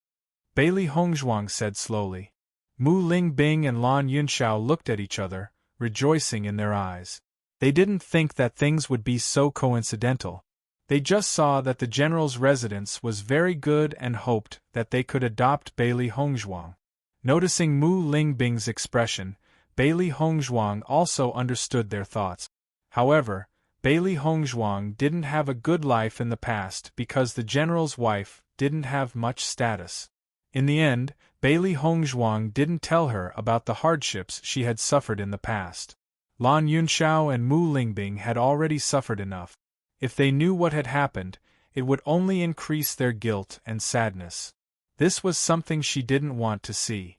Bailey Hongzhuang said slowly. Mu Lingbing and Lan Yunxiao looked at each other, rejoicing in their eyes. They didn't think that things would be so coincidental. They just saw that the general's residence was very good and hoped that they could adopt Bailey Hongzhuang. Noticing Mu Lingbing's expression, Bailey Hongzhuang also understood their thoughts. However, Bailey Hongzhuang didn't have a good life in the past because the general's wife didn't have much status. In the end, Bailey Hongzhuang didn't tell her about the hardships she had suffered in the past. Lan Yunxiao and Mu Lingbing had already suffered enough. If they knew what had happened, it would only increase their guilt and sadness. This was something she didn't want to see.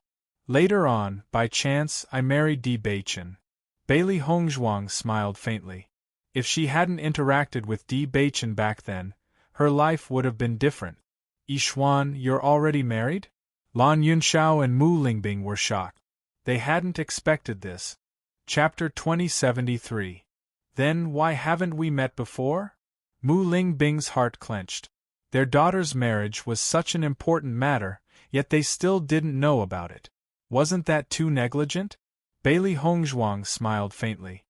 Later on, by chance, I married Di Beichen. Bailey Hongzhuang smiled faintly. If she hadn't interacted with Di Beichen back then, her life would have been different. Yixuan, you're already married? Lan Yunxiao and Mu Lingbing were shocked. They hadn't expected this. Chapter 2073. Then why haven't we met before? Mu Lingbing's heart clenched. Their daughter's marriage was such an important matter, yet they still didn't know about it. Wasn't that too negligent? Bailey Hongzhuang smiled faintly.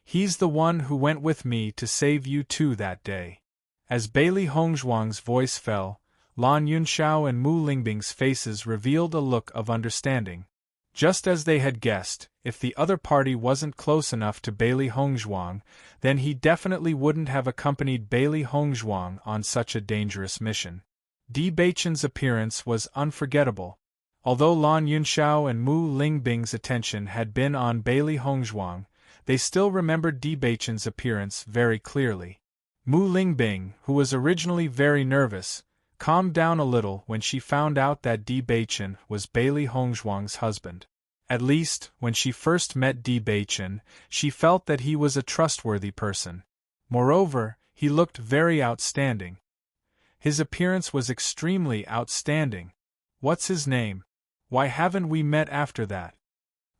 He's the one who went with me to save you two that day. As Bailey Hongzhuang's voice fell, Lan Yunxiao and Mu Lingbing's faces revealed a look of understanding. Just as they had guessed, if the other party wasn't close enough to Bailey Hongzhuang, then he definitely wouldn't have accompanied Bailey Hongzhuang on such a dangerous mission. Di Beichen's appearance was unforgettable. Although Lan Yunxiao and Mu Lingbing's attention had been on Bailey Hongzhuang, they still remembered Di Beichen's appearance very clearly. Mu Lingbing, who was originally very nervous, calmed down a little when she found out that Di Beichen was Bailey Hongzhuang's husband. At least, when she first met Di Beichen, she felt that he was a trustworthy person. Moreover, he looked very outstanding. His appearance was extremely outstanding. What's his name? Why haven't we met after that?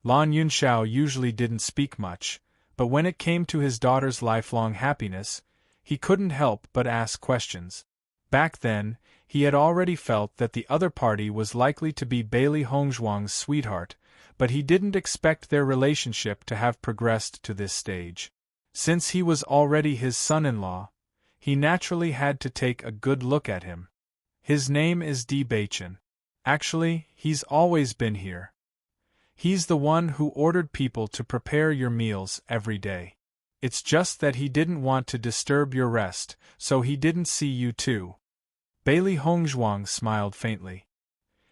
Lan Yunxiao usually didn't speak much, but when it came to his daughter's lifelong happiness, he couldn't help but ask questions. Back then, he had already felt that the other party was likely to be Bailey Hongzhuang's sweetheart, but he didn't expect their relationship to have progressed to this stage. Since he was already his son-in-law, he naturally had to take a good look at him. His name is Di Beichen. Actually, he's always been here. He's the one who ordered people to prepare your meals every day. It's just that he didn't want to disturb your rest, so he didn't see you too. Bailey Hongzhuang smiled faintly.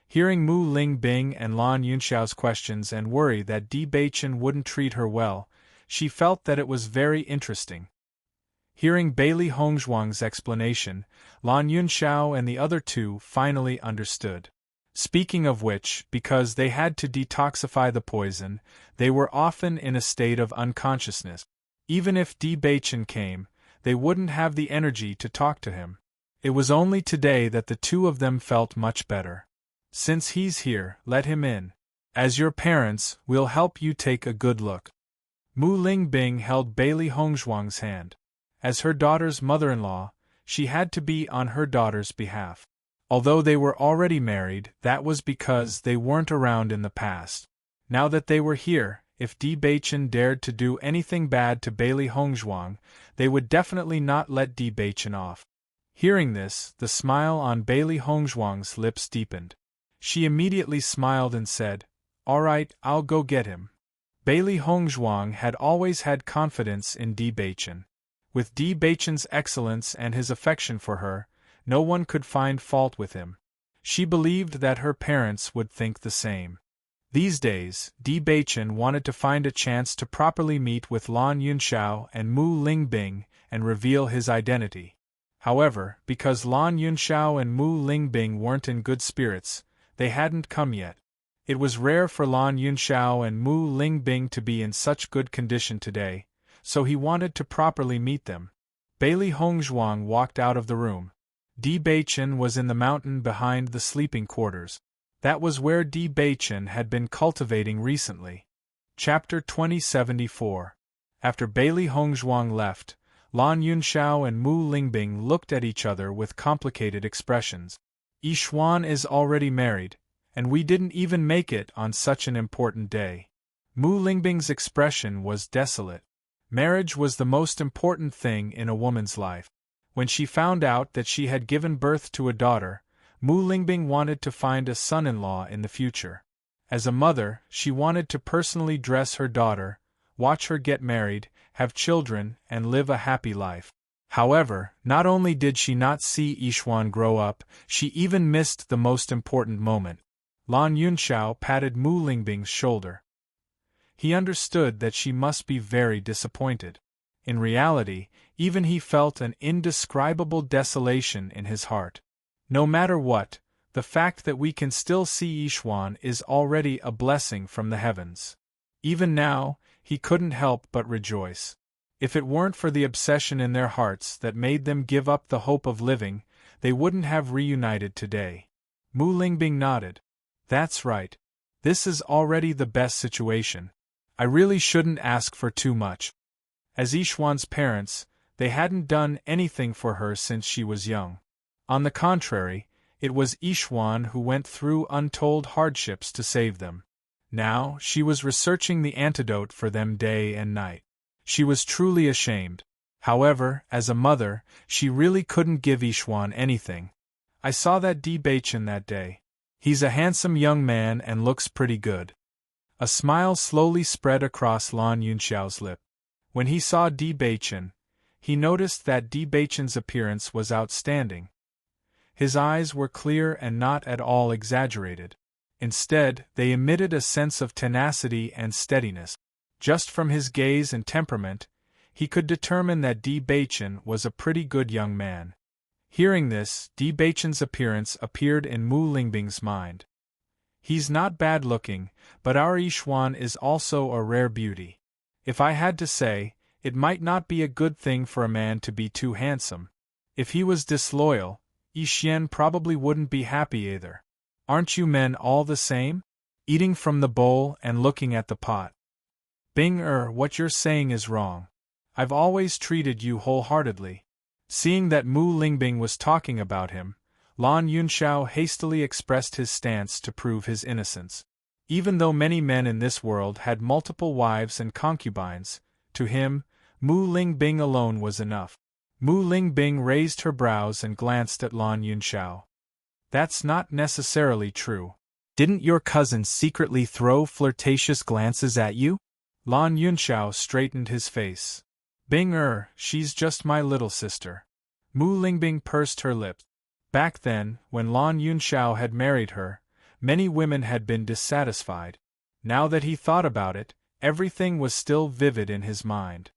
Hearing Mu Lingbing and Lan Yunxiao's questions and worry that Di Beichen wouldn't treat her well, she felt that it was very interesting. Hearing Bailey Hongzhuang's explanation, Lan Yunxiao and the other two finally understood. Speaking of which, because they had to detoxify the poison, they were often in a state of unconsciousness. Even if Di Beichen came, they wouldn't have the energy to talk to him. It was only today that the two of them felt much better. Since he's here, let him in. As your parents, we'll help you take a good look. Mu Lingbing held Bailey Hongzhuang's hand. As her daughter's mother-in-law, she had to be on her daughter's behalf. Although they were already married, that was because they weren't around in the past. Now that they were here, if Di Beichen dared to do anything bad to Bailey Hongzhuang, they would definitely not let Di Beichen off. Hearing this, the smile on Bailey Hongzhuang's lips deepened. She immediately smiled and said, "All right, I'll go get him." Bailey Hongzhuang had always had confidence in Di Beichen. With Di Beichen's excellence and his affection for her, no one could find fault with him. She believed that her parents would think the same. These days, Di Beichen wanted to find a chance to properly meet with Lan Yunxiao and Mu Lingbing and reveal his identity. However, because Lan Yunxiao and Mu Lingbing weren't in good spirits, they hadn't come yet. It was rare for Lan Yunxiao and Mu Lingbing to be in such good condition today, so he wanted to properly meet them. Bailey Hongzhuang walked out of the room. Di Beichen was in the mountain behind the sleeping quarters. That was where Di Beichen had been cultivating recently. Chapter 2074. After Bailey Hongzhuang left, Lan Yunxiao and Mu Lingbing looked at each other with complicated expressions. Yixuan is already married, and we didn't even make it on such an important day. Mu Lingbing's expression was desolate. Marriage was the most important thing in a woman's life. When she found out that she had given birth to a daughter, Mu Lingbing wanted to find a son-in-law in the future. As a mother, she wanted to personally dress her daughter, watch her get married, have children, and live a happy life. However, not only did she not see Yixuan grow up, she even missed the most important moment. Lan Yunxiao patted Mu Lingbing's shoulder. He understood that she must be very disappointed. In reality, even he felt an indescribable desolation in his heart. No matter what, the fact that we can still see Yixuan is already a blessing from the heavens. Even now, he couldn't help but rejoice. If it weren't for the obsession in their hearts that made them give up the hope of living, they wouldn't have reunited today. Mu Lingbing nodded. That's right. This is already the best situation. I really shouldn't ask for too much. As Yixuan's parents, they hadn't done anything for her since she was young. On the contrary, it was Yixuan who went through untold hardships to save them. Now, she was researching the antidote for them day and night. She was truly ashamed. However, as a mother, she really couldn't give Yixuan anything. I saw that Di Beichen that day. He's a handsome young man and looks pretty good. A smile slowly spread across Lan Yunxiao's lip. When he saw Di Beichen, he noticed that Di Beichen's appearance was outstanding. His eyes were clear and not at all exaggerated. Instead, they emitted a sense of tenacity and steadiness. Just from his gaze and temperament, he could determine that Di Beichen was a pretty good young man. Hearing this, Di Beichen's appearance appeared in Mu Lingbing's mind. He's not bad-looking, but our Yixuan is also a rare beauty. If I had to say, it might not be a good thing for a man to be too handsome. If he was disloyal, Yixuan probably wouldn't be happy either. Aren't you men all the same? Eating from the bowl and looking at the pot. What you're saying is wrong. I've always treated you wholeheartedly. Seeing that Mu Lingbing was talking about him, Lan Yunxiao hastily expressed his stance to prove his innocence. Even though many men in this world had multiple wives and concubines, to him, Mu Lingbing alone was enough. Mu Lingbing raised her brows and glanced at Lan Yunxiao. That's not necessarily true. Didn't your cousin secretly throw flirtatious glances at you? Lan Yunxiao straightened his face. She's just my little sister. Mu Lingbing pursed her lips. Back then, when Lan Yunxiao had married her, many women had been dissatisfied. Now that he thought about it, everything was still vivid in his mind.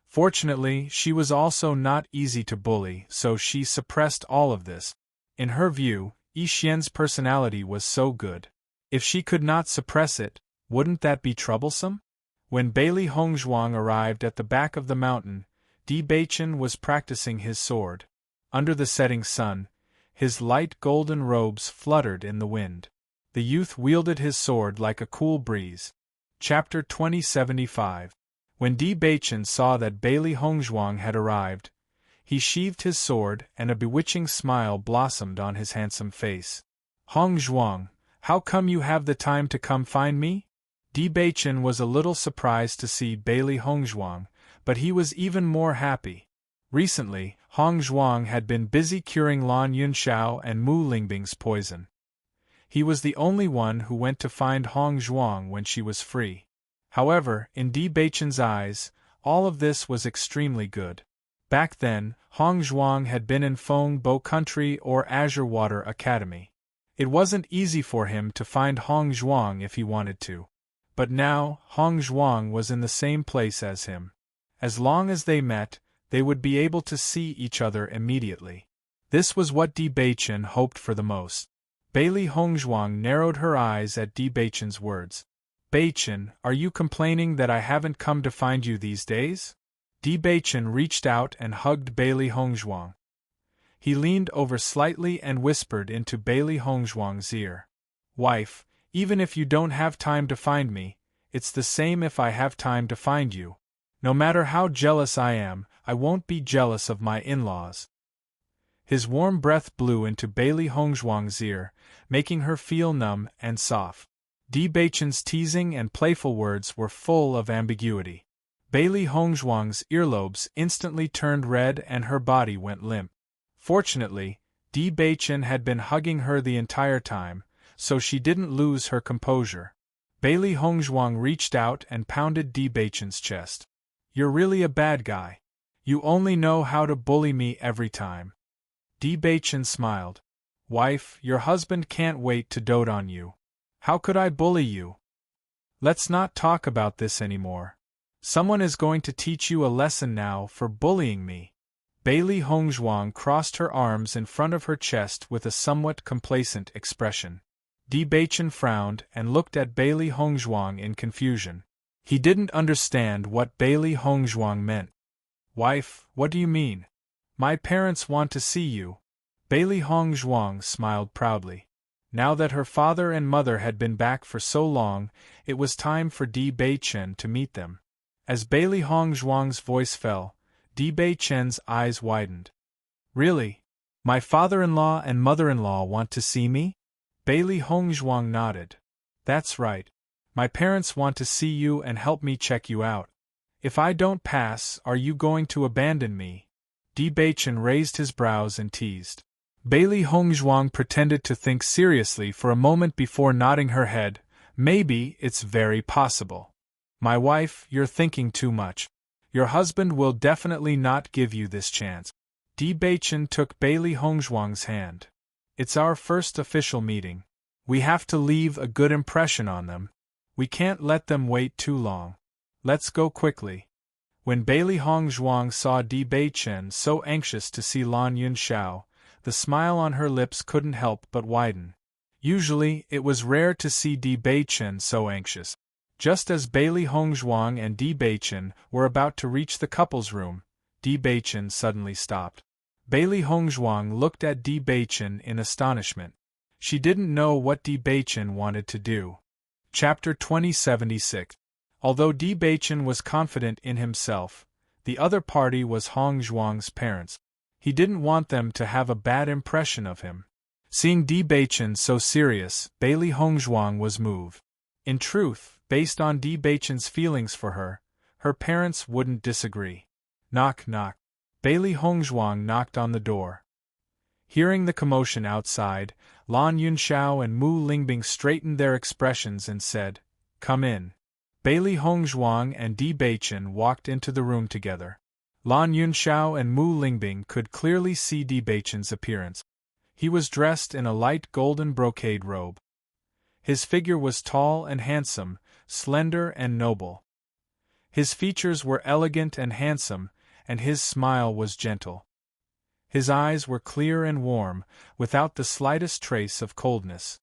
Fortunately, she was also not easy to bully, so she suppressed all of this. In her view, Yi Xian's personality was so good. If she could not suppress it, wouldn't that be troublesome? When Bailey Hongzhuang arrived at the back of the mountain, Di Beichen was practicing his sword. Under the setting sun, his light golden robes fluttered in the wind. The youth wielded his sword like a cool breeze. Chapter 2075. When Di Beichen saw that Bailey Hongzhuang had arrived, he sheathed his sword and a bewitching smile blossomed on his handsome face. Hongzhuang, how come you have the time to come find me? Di Beichen was a little surprised to see Bailey Hongzhuang, but he was even more happy. Recently, Hongzhuang had been busy curing Lan Yunxiao and Mu Lingbing's poison. He was the only one who went to find Hongzhuang when she was free. However, in Di Beichen's eyes, all of this was extremely good. Back then, Hongzhuang had been in Feng Bo Country or Azure Water Academy. It wasn't easy for him to find Hongzhuang if he wanted to. But now, Hongzhuang was in the same place as him. As long as they met, they would be able to see each other immediately. This was what Di Beichen hoped for the most. Bailey Hongzhuang narrowed her eyes at Di Beichen's words. Beichen, are you complaining that I haven't come to find you these days? Di Beichen reached out and hugged Bailey Hongzhuang. He leaned over slightly and whispered into Bailey Hongzhuang's ear. Wife, even if you don't have time to find me, it's the same if I have time to find you. No matter how jealous I am, I won't be jealous of my in-laws. His warm breath blew into Bailey Hongzhuang's ear, making her feel numb and soft. Di Beichen's teasing and playful words were full of ambiguity. Bailey Hongzhuang's earlobes instantly turned red and her body went limp. Fortunately, Di Beichen had been hugging her the entire time, so she didn't lose her composure. Bailey Hongzhuang reached out and pounded Di Beichen's chest. You're really a bad guy. You only know how to bully me every time. Di Beichen smiled. Wife, your husband can't wait to dote on you. How could I bully you? Let's not talk about this anymore. Someone is going to teach you a lesson now for bullying me. Bailey Hongzhuang crossed her arms in front of her chest with a somewhat complacent expression. Di Beichen frowned and looked at Bailey Hongzhuang in confusion. He didn't understand what Bailey Hongzhuang meant. Wife, what do you mean? My parents want to see you. Bailey Hongzhuang smiled proudly. Now that her father and mother had been back for so long, it was time for Di Beichen to meet them. As Bailey Hongzhuang's voice fell, Di Beichen's eyes widened. Really? My father-in-law and mother-in-law want to see me? Bailey Hongzhuang nodded. That's right. My parents want to see you and help me check you out. If I don't pass, are you going to abandon me? Di Beichen raised his brows and teased. Bailey Hongzhuang pretended to think seriously for a moment before nodding her head. Maybe it's very possible. My wife, you're thinking too much. Your husband will definitely not give you this chance. Di Beichen took Bailey Hongzhuang's hand. It's our first official meeting. We have to leave a good impression on them. We can't let them wait too long. Let's go quickly. When Bailey Hongzhuang saw Di Beichen so anxious to see Lan Yunxiao, the smile on her lips couldn't help but widen. Usually, it was rare to see Di Beichen so anxious. Just as Bailey Hongzhuang and Di Beichen were about to reach the couple's room, Di Beichen suddenly stopped. Bailey Hongzhuang looked at Di Beichen in astonishment. She didn't know what Di Beichen wanted to do. Chapter 2076. Although Di Beichen was confident in himself, the other party was Hongzhuang's parents. He didn't want them to have a bad impression of him. Seeing Di Beichen so serious, Bailey Hongzhuang was moved. In truth, based on Di Beichen's feelings for her, her parents wouldn't disagree. Knock, knock. Bailey Hongzhuang knocked on the door. Hearing the commotion outside, Lan Yunxiao and Mu Lingbing straightened their expressions and said, Come in. Bailey Hongzhuang and Di Beichen walked into the room together. Lan Yunxiao and Mu Lingbing could clearly see Di Beichen's appearance. He was dressed in a light golden brocade robe. His figure was tall and handsome, slender and noble. His features were elegant and handsome, and his smile was gentle. His eyes were clear and warm, without the slightest trace of coldness.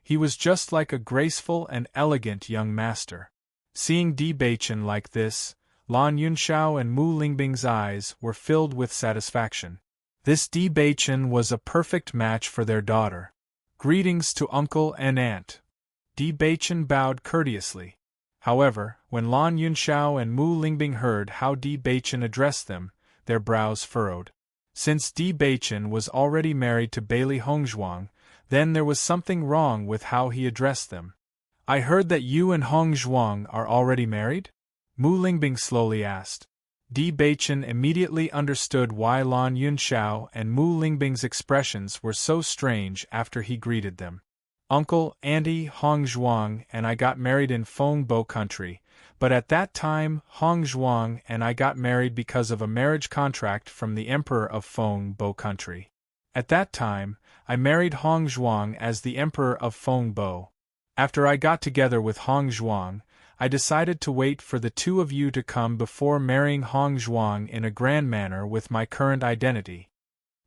He was just like a graceful and elegant young master. Seeing Di Beichen like this, Lan Yunxiao and Mu Lingbing's eyes were filled with satisfaction. This Di Beichen was a perfect match for their daughter. Greetings to uncle and aunt. Di Beichen bowed courteously. However, when Lan Yunxiao and Mu Lingbing heard how Di Beichen addressed them, their brows furrowed. Since Di Beichen was already married to Bailey Hongzhuang, then there was something wrong with how he addressed them. I heard that you and Hongzhuang are already married? Mu Lingbing slowly asked. Di Beichen immediately understood why Lan Yunxiao and Mu Lingbing's expressions were so strange after he greeted them. Uncle, Auntie Hongzhuang and I got married in Fengbo country, but at that time Hongzhuang and I got married because of a marriage contract from the Emperor of Fengbo country. At that time, I married Hongzhuang as the Emperor of Fengbo. After I got together with Hongzhuang, I decided to wait for the two of you to come before marrying Hongzhuang in a grand manner with my current identity.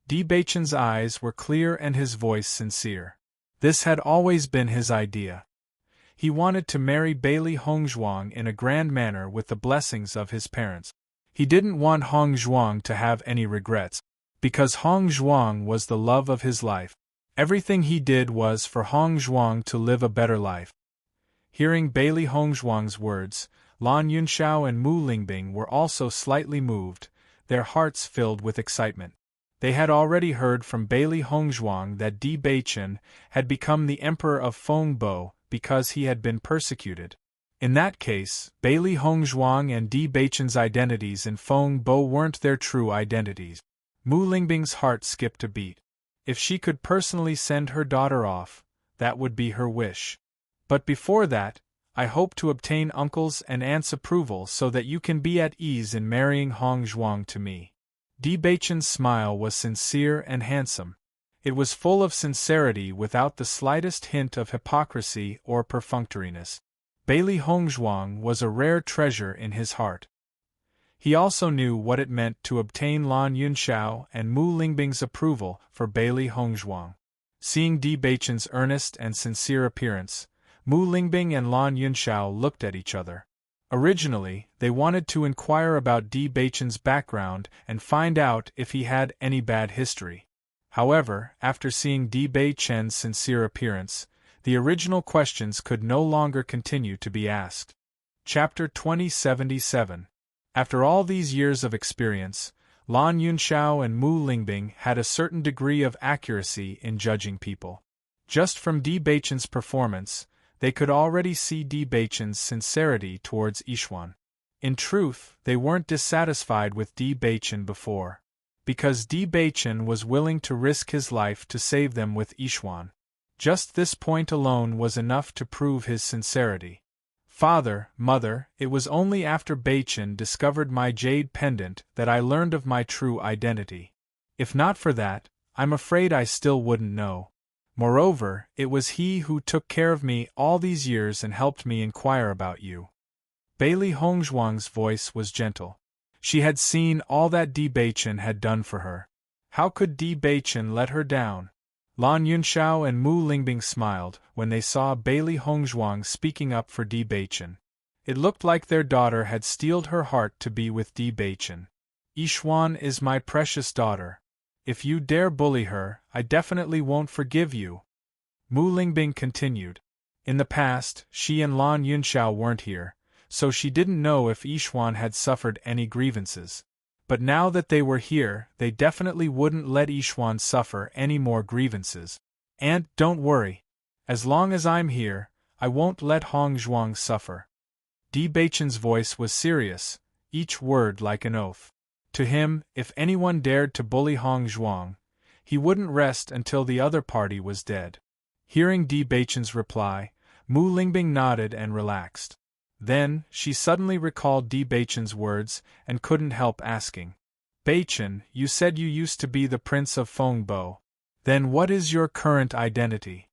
Di Beichen's eyes were clear and his voice sincere. This had always been his idea. He wanted to marry Bailey Hongzhuang in a grand manner with the blessings of his parents. He didn't want Hongzhuang to have any regrets, because Hongzhuang was the love of his life. Everything he did was for Hongzhuang to live a better life. Hearing Bailey Hongzhuang's words, Lan Yunxiao and Mu Lingbing were also slightly moved, their hearts filled with excitement. They had already heard from Bailey Hongzhuang that Di Beichen had become the Emperor of Fengbo because he had been persecuted. In that case, Bailey Hongzhuang and Di Beichen's identities in Fengbo weren't their true identities. Mu Lingbing's heart skipped a beat. If she could personally send her daughter off, that would be her wish. But before that, I hope to obtain uncle's and aunt's approval so that you can be at ease in marrying Hongzhuang to me. Di Beichen's smile was sincere and handsome. It was full of sincerity without the slightest hint of hypocrisy or perfunctoriness. Bailey Hongzhuang was a rare treasure in his heart. He also knew what it meant to obtain Lan Yunxiao and Mu Lingbing's approval for Bailey Hongzhuang. Seeing Di Beichen's earnest and sincere appearance, Mu Lingbing and Lan Yunxiao looked at each other. Originally, they wanted to inquire about Di Beichen's background and find out if he had any bad history. However, after seeing Di Beichen's sincere appearance, the original questions could no longer continue to be asked. Chapter 2077. After all these years of experience, Lan Yunxiao and Mu Lingbing had a certain degree of accuracy in judging people. Just from Di Beichen's performance, they could already see Di Beichen's sincerity towards Yixuan. In truth, they weren't dissatisfied with Di Beichen before, because Di Beichen was willing to risk his life to save them with Yixuan. Just this point alone was enough to prove his sincerity. Father, mother, it was only after Beichen discovered my jade pendant that I learned of my true identity. If not for that, I'm afraid I still wouldn't know. Moreover, it was he who took care of me all these years and helped me inquire about you. Bailey Hongzhuang's voice was gentle. She had seen all that Di Beichen had done for her. How could Di Beichen let her down? Lan Yunxiao and Mu Lingbing smiled when they saw Bailey Hongzhuang speaking up for Di Beichen. It looked like their daughter had steeled her heart to be with Di Beichen. Yixuan is my precious daughter. If you dare bully her, I definitely won't forgive you. Mu Lingbing continued. In the past, she and Lan Yunxiao weren't here, so she didn't know if Yixuan had suffered any grievances. But now that they were here, they definitely wouldn't let Yixuan suffer any more grievances. And, don't worry. As long as I'm here, I won't let Hongzhuang suffer. Di Beichen's voice was serious, each word like an oath. To him, if anyone dared to bully Hongzhuang, he wouldn't rest until the other party was dead. Hearing Di Beichen's reply, Mu Lingbing nodded and relaxed. Then, she suddenly recalled Di Baichen's words and couldn't help asking. Baichen, you said you used to be the Prince of Fengbo. Then what is your current identity?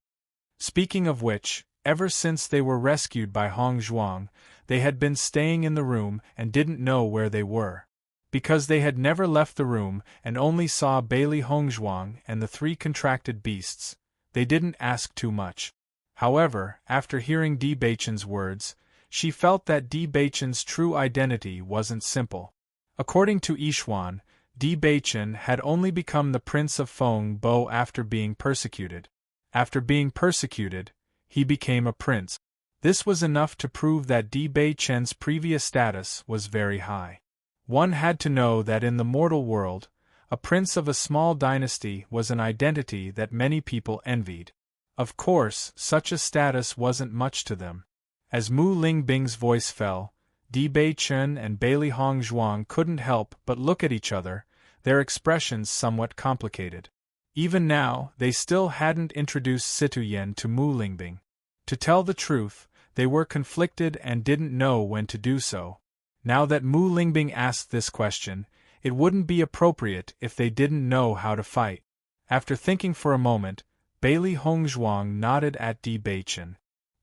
Speaking of which, ever since they were rescued by Hong Zhuang, they had been staying in the room and didn't know where they were. Because they had never left the room and only saw Bailey Hongzhuang and the three contracted beasts, they didn't ask too much. However, after hearing Di Baichen's words, she felt that Di Baichen's true identity wasn't simple. According to Yixuan, Di Baichen had only become the Prince of Fengbo after being persecuted. After being persecuted, he became a prince. This was enough to prove that Di Baichen's previous status was very high. One had to know that in the mortal world, a prince of a small dynasty was an identity that many people envied. Of course, such a status wasn't much to them. As Mu Lingbing's voice fell, Di Baichen and Bailey Hongzhuang couldn't help but look at each other, their expressions somewhat complicated. Even now, they still hadn't introduced Situyen to Mu Lingbing. To tell the truth, they were conflicted and didn't know when to do so. Now that Mu Lingbing asked this question, it wouldn't be appropriate if they didn't know how to fight. After thinking for a moment, Bailey Hongzhuang nodded at Di Baichen.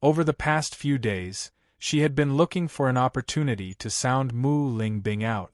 Over the past few days, she had been looking for an opportunity to sound Mu Lingbing out.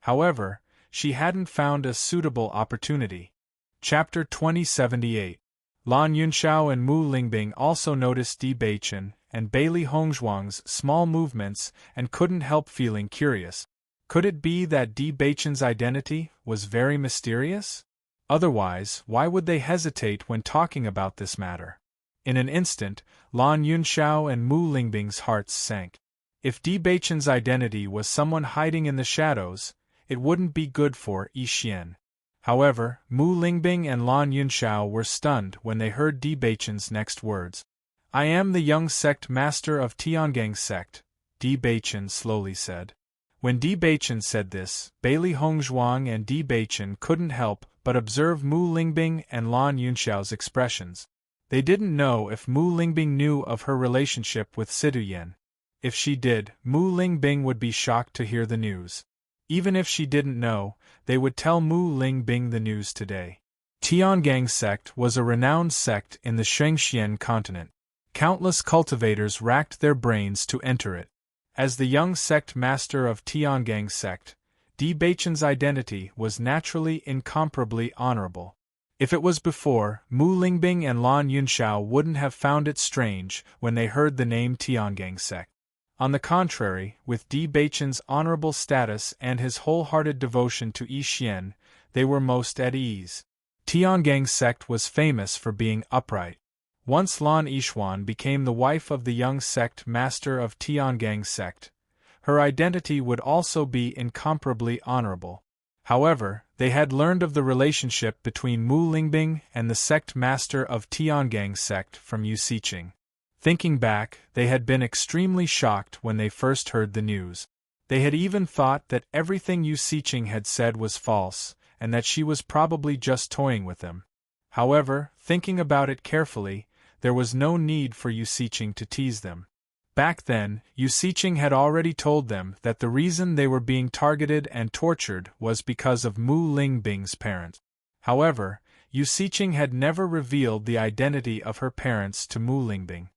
However, she hadn't found a suitable opportunity. Chapter 2078. Lan Yunxiao and Mu Lingbing also noticed Di Baichen and Bailey Hongzhuang's small movements and couldn't help feeling curious. Could it be that Di Baichen's identity was very mysterious? Otherwise, why would they hesitate when talking about this matter? In an instant, Lan Yunxiao and Mu Lingbing's hearts sank. If Di Baichen's identity was someone hiding in the shadows, it wouldn't be good for Yixian. However, Mu Lingbing and Lan Yunxiao were stunned when they heard Di Baichen's next words. I am the young sect master of Tiangang sect, Di Baichen slowly said. When Di Baichen said this, Bailey Hongzhuang and Di Baichen couldn't help but observe Mu Lingbing and Lan Yunxiao's expressions. They didn't know if Mu Lingbing knew of her relationship with Situyen. If she did, Mu Lingbing would be shocked to hear the news. Even if she didn't know, they would tell Mu Lingbing the news today. Tiangang sect was a renowned sect in the Shengxian continent. Countless cultivators racked their brains to enter it. As the young sect master of Tiangang sect, Di Baichen's identity was naturally incomparably honorable. If it was before, Mu Lingbing and Lan Yunxiao wouldn't have found it strange when they heard the name Tiangang sect. On the contrary, with Di Baichen's honorable status and his wholehearted devotion to Yixian, they were most at ease. Tiangang sect was famous for being upright. Once Lan Yixuan became the wife of the young sect master of Tiangang sect, her identity would also be incomparably honorable. However, they had learned of the relationship between Mu Lingbing and the sect master of Tiangang sect from Yu Siqing. Thinking back, they had been extremely shocked when they first heard the news. They had even thought that everything Yu Siqing had said was false, and that she was probably just toying with them. However, thinking about it carefully, there was no need for Yu Siqing to tease them. Back then, Yu Siqing had already told them that the reason they were being targeted and tortured was because of Mu Lingbing's parents. However, Yu Siqing had never revealed the identity of her parents to Mu Lingbing.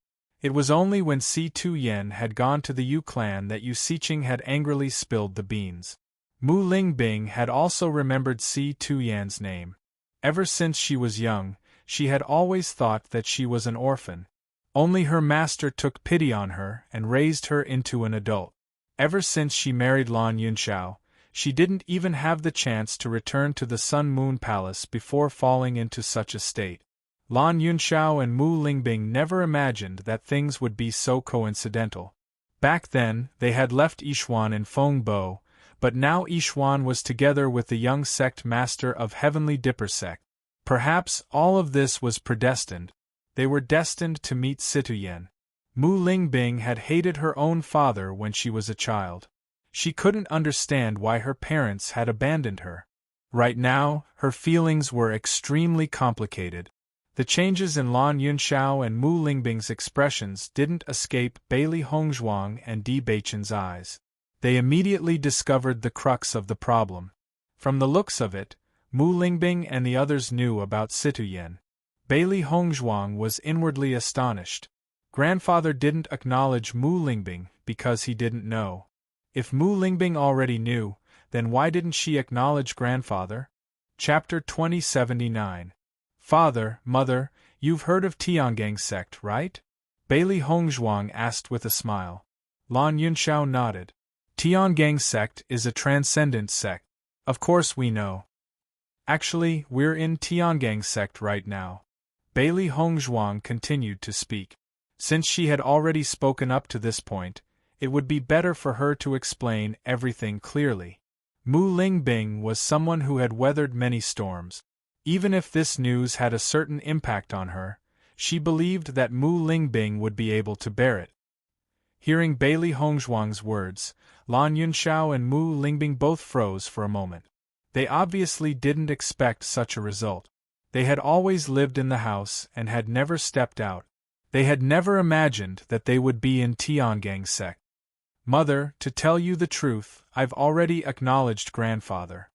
It was only when Si Tuyen had gone to the Yu clan that Yu Siqing had angrily spilled the beans. Mu Lingbing had also remembered Si Tuyen's name. Ever since she was young, she had always thought that she was an orphan. Only her master took pity on her and raised her into an adult. Ever since she married Lan Yunxiao, she didn't even have the chance to return to the Sun Moon Palace before falling into such a state. Lan Yunxiao and Mu Lingbing never imagined that things would be so coincidental. Back then, they had left Yixuan in Fengbo, but now Yixuan was together with the young sect master of Heavenly Dipper sect. Perhaps all of this was predestined. They were destined to meet Situyen. Mu Lingbing had hated her own father when she was a child. She couldn't understand why her parents had abandoned her. Right now, her feelings were extremely complicated. The changes in Lan Yunxiao and Mu Lingbing's expressions didn't escape Bailey Hongzhuang and Di Beichen's eyes. They immediately discovered the crux of the problem. From the looks of it, Mu Lingbing and the others knew about Situyen. Bailey Hongzhuang was inwardly astonished. Grandfather didn't acknowledge Mu Lingbing because he didn't know. If Mu Lingbing already knew, then why didn't she acknowledge grandfather? Chapter 2079. Father, Mother, you've heard of Tiangang sect, right? Bailey Hongzhuang asked with a smile. Lan Yunxiao nodded. Tiangang sect is a transcendent sect. Of course we know. Actually, we're in Tiangang sect right now. Bailey Hongzhuang continued to speak. Since she had already spoken up to this point, it would be better for her to explain everything clearly. Mu Lingbing was someone who had weathered many storms. Even if this news had a certain impact on her, she believed that Mu Lingbing would be able to bear it. Hearing Bailey Hongzhuang's words, Lan Yunxiao and Mu Lingbing both froze for a moment. They obviously didn't expect such a result. They had always lived in the house and had never stepped out. They had never imagined that they would be in Tiangang sect. Mother, to tell you the truth, I've already acknowledged grandfather.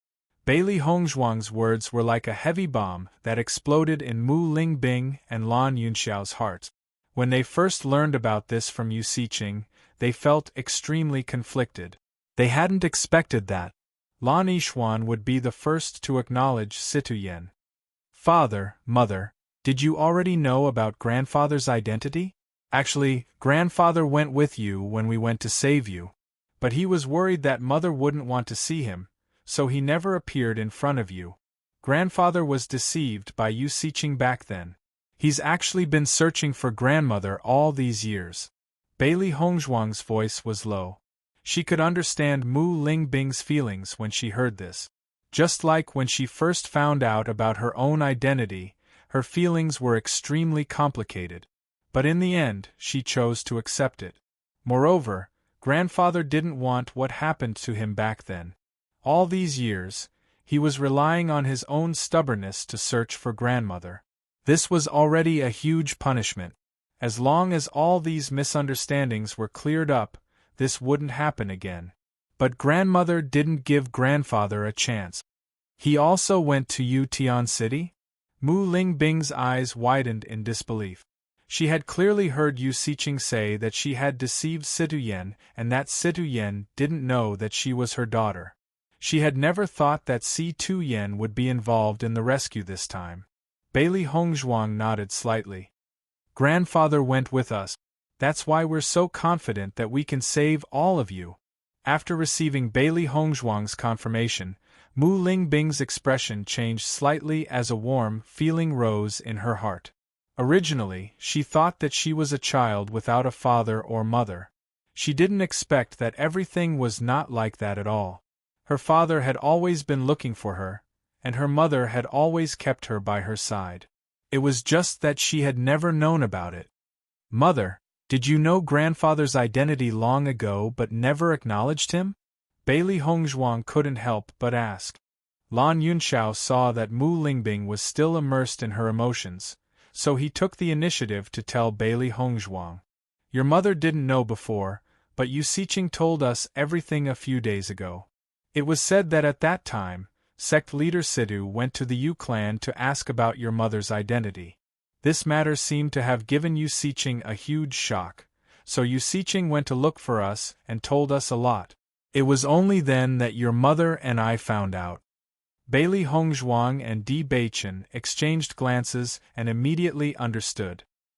Bailey Hongzhuang's words were like a heavy bomb that exploded in Mu Lingbing and Lan Yunxiao's hearts. When they first learned about this from Yu Siqing, they felt extremely conflicted. They hadn't expected that Lan Yishuan would be the first to acknowledge Situyen. Father, Mother, did you already know about grandfather's identity? Actually, grandfather went with you when we went to save you. But he was worried that mother wouldn't want to see him, so he never appeared in front of you. Grandfather was deceived by Yu Siqing back then. He's actually been searching for grandmother all these years. Bailey Hongzhuang's voice was low. She could understand Mu Lingbing's feelings when she heard this. Just like when she first found out about her own identity, her feelings were extremely complicated. But in the end, she chose to accept it. Moreover, grandfather didn't want what happened to him back then. All these years, he was relying on his own stubbornness to search for grandmother. This was already a huge punishment. As long as all these misunderstandings were cleared up, this wouldn't happen again. But grandmother didn't give grandfather a chance. He also went to Yutian City? Mu Lingbing's eyes widened in disbelief. She had clearly heard Yu Siqing say that she had deceived Situyen and that Situyen didn't know that she was her daughter. She had never thought that Situyen would be involved in the rescue this time. Bailey Hongzhuang nodded slightly. Grandfather went with us. That's why we're so confident that we can save all of you. After receiving Bailey Hongzhuang's confirmation, Mu Lingbing's expression changed slightly as a warm feeling rose in her heart. Originally, she thought that she was a child without a father or mother. She didn't expect that everything was not like that at all. Her father had always been looking for her, and her mother had always kept her by her side. It was just that she had never known about it. Mother, did you know grandfather's identity long ago but never acknowledged him? Bailey Hongzhuang couldn't help but ask. Lan Yunxiao saw that Mu Lingbing was still immersed in her emotions, so he took the initiative to tell Bailey Hongzhuang. Your mother didn't know before, but Yu Siqing told us everything a few days ago. It was said that at that time, sect leader Sidu went to the Yu clan to ask about your mother's identity. This matter seemed to have given Yu Siqing a huge shock, so Yu Siqing went to look for us and told us a lot. It was only then that your mother and I found out. Bailey Hongzhuang and Di Beichen exchanged glances and immediately understood.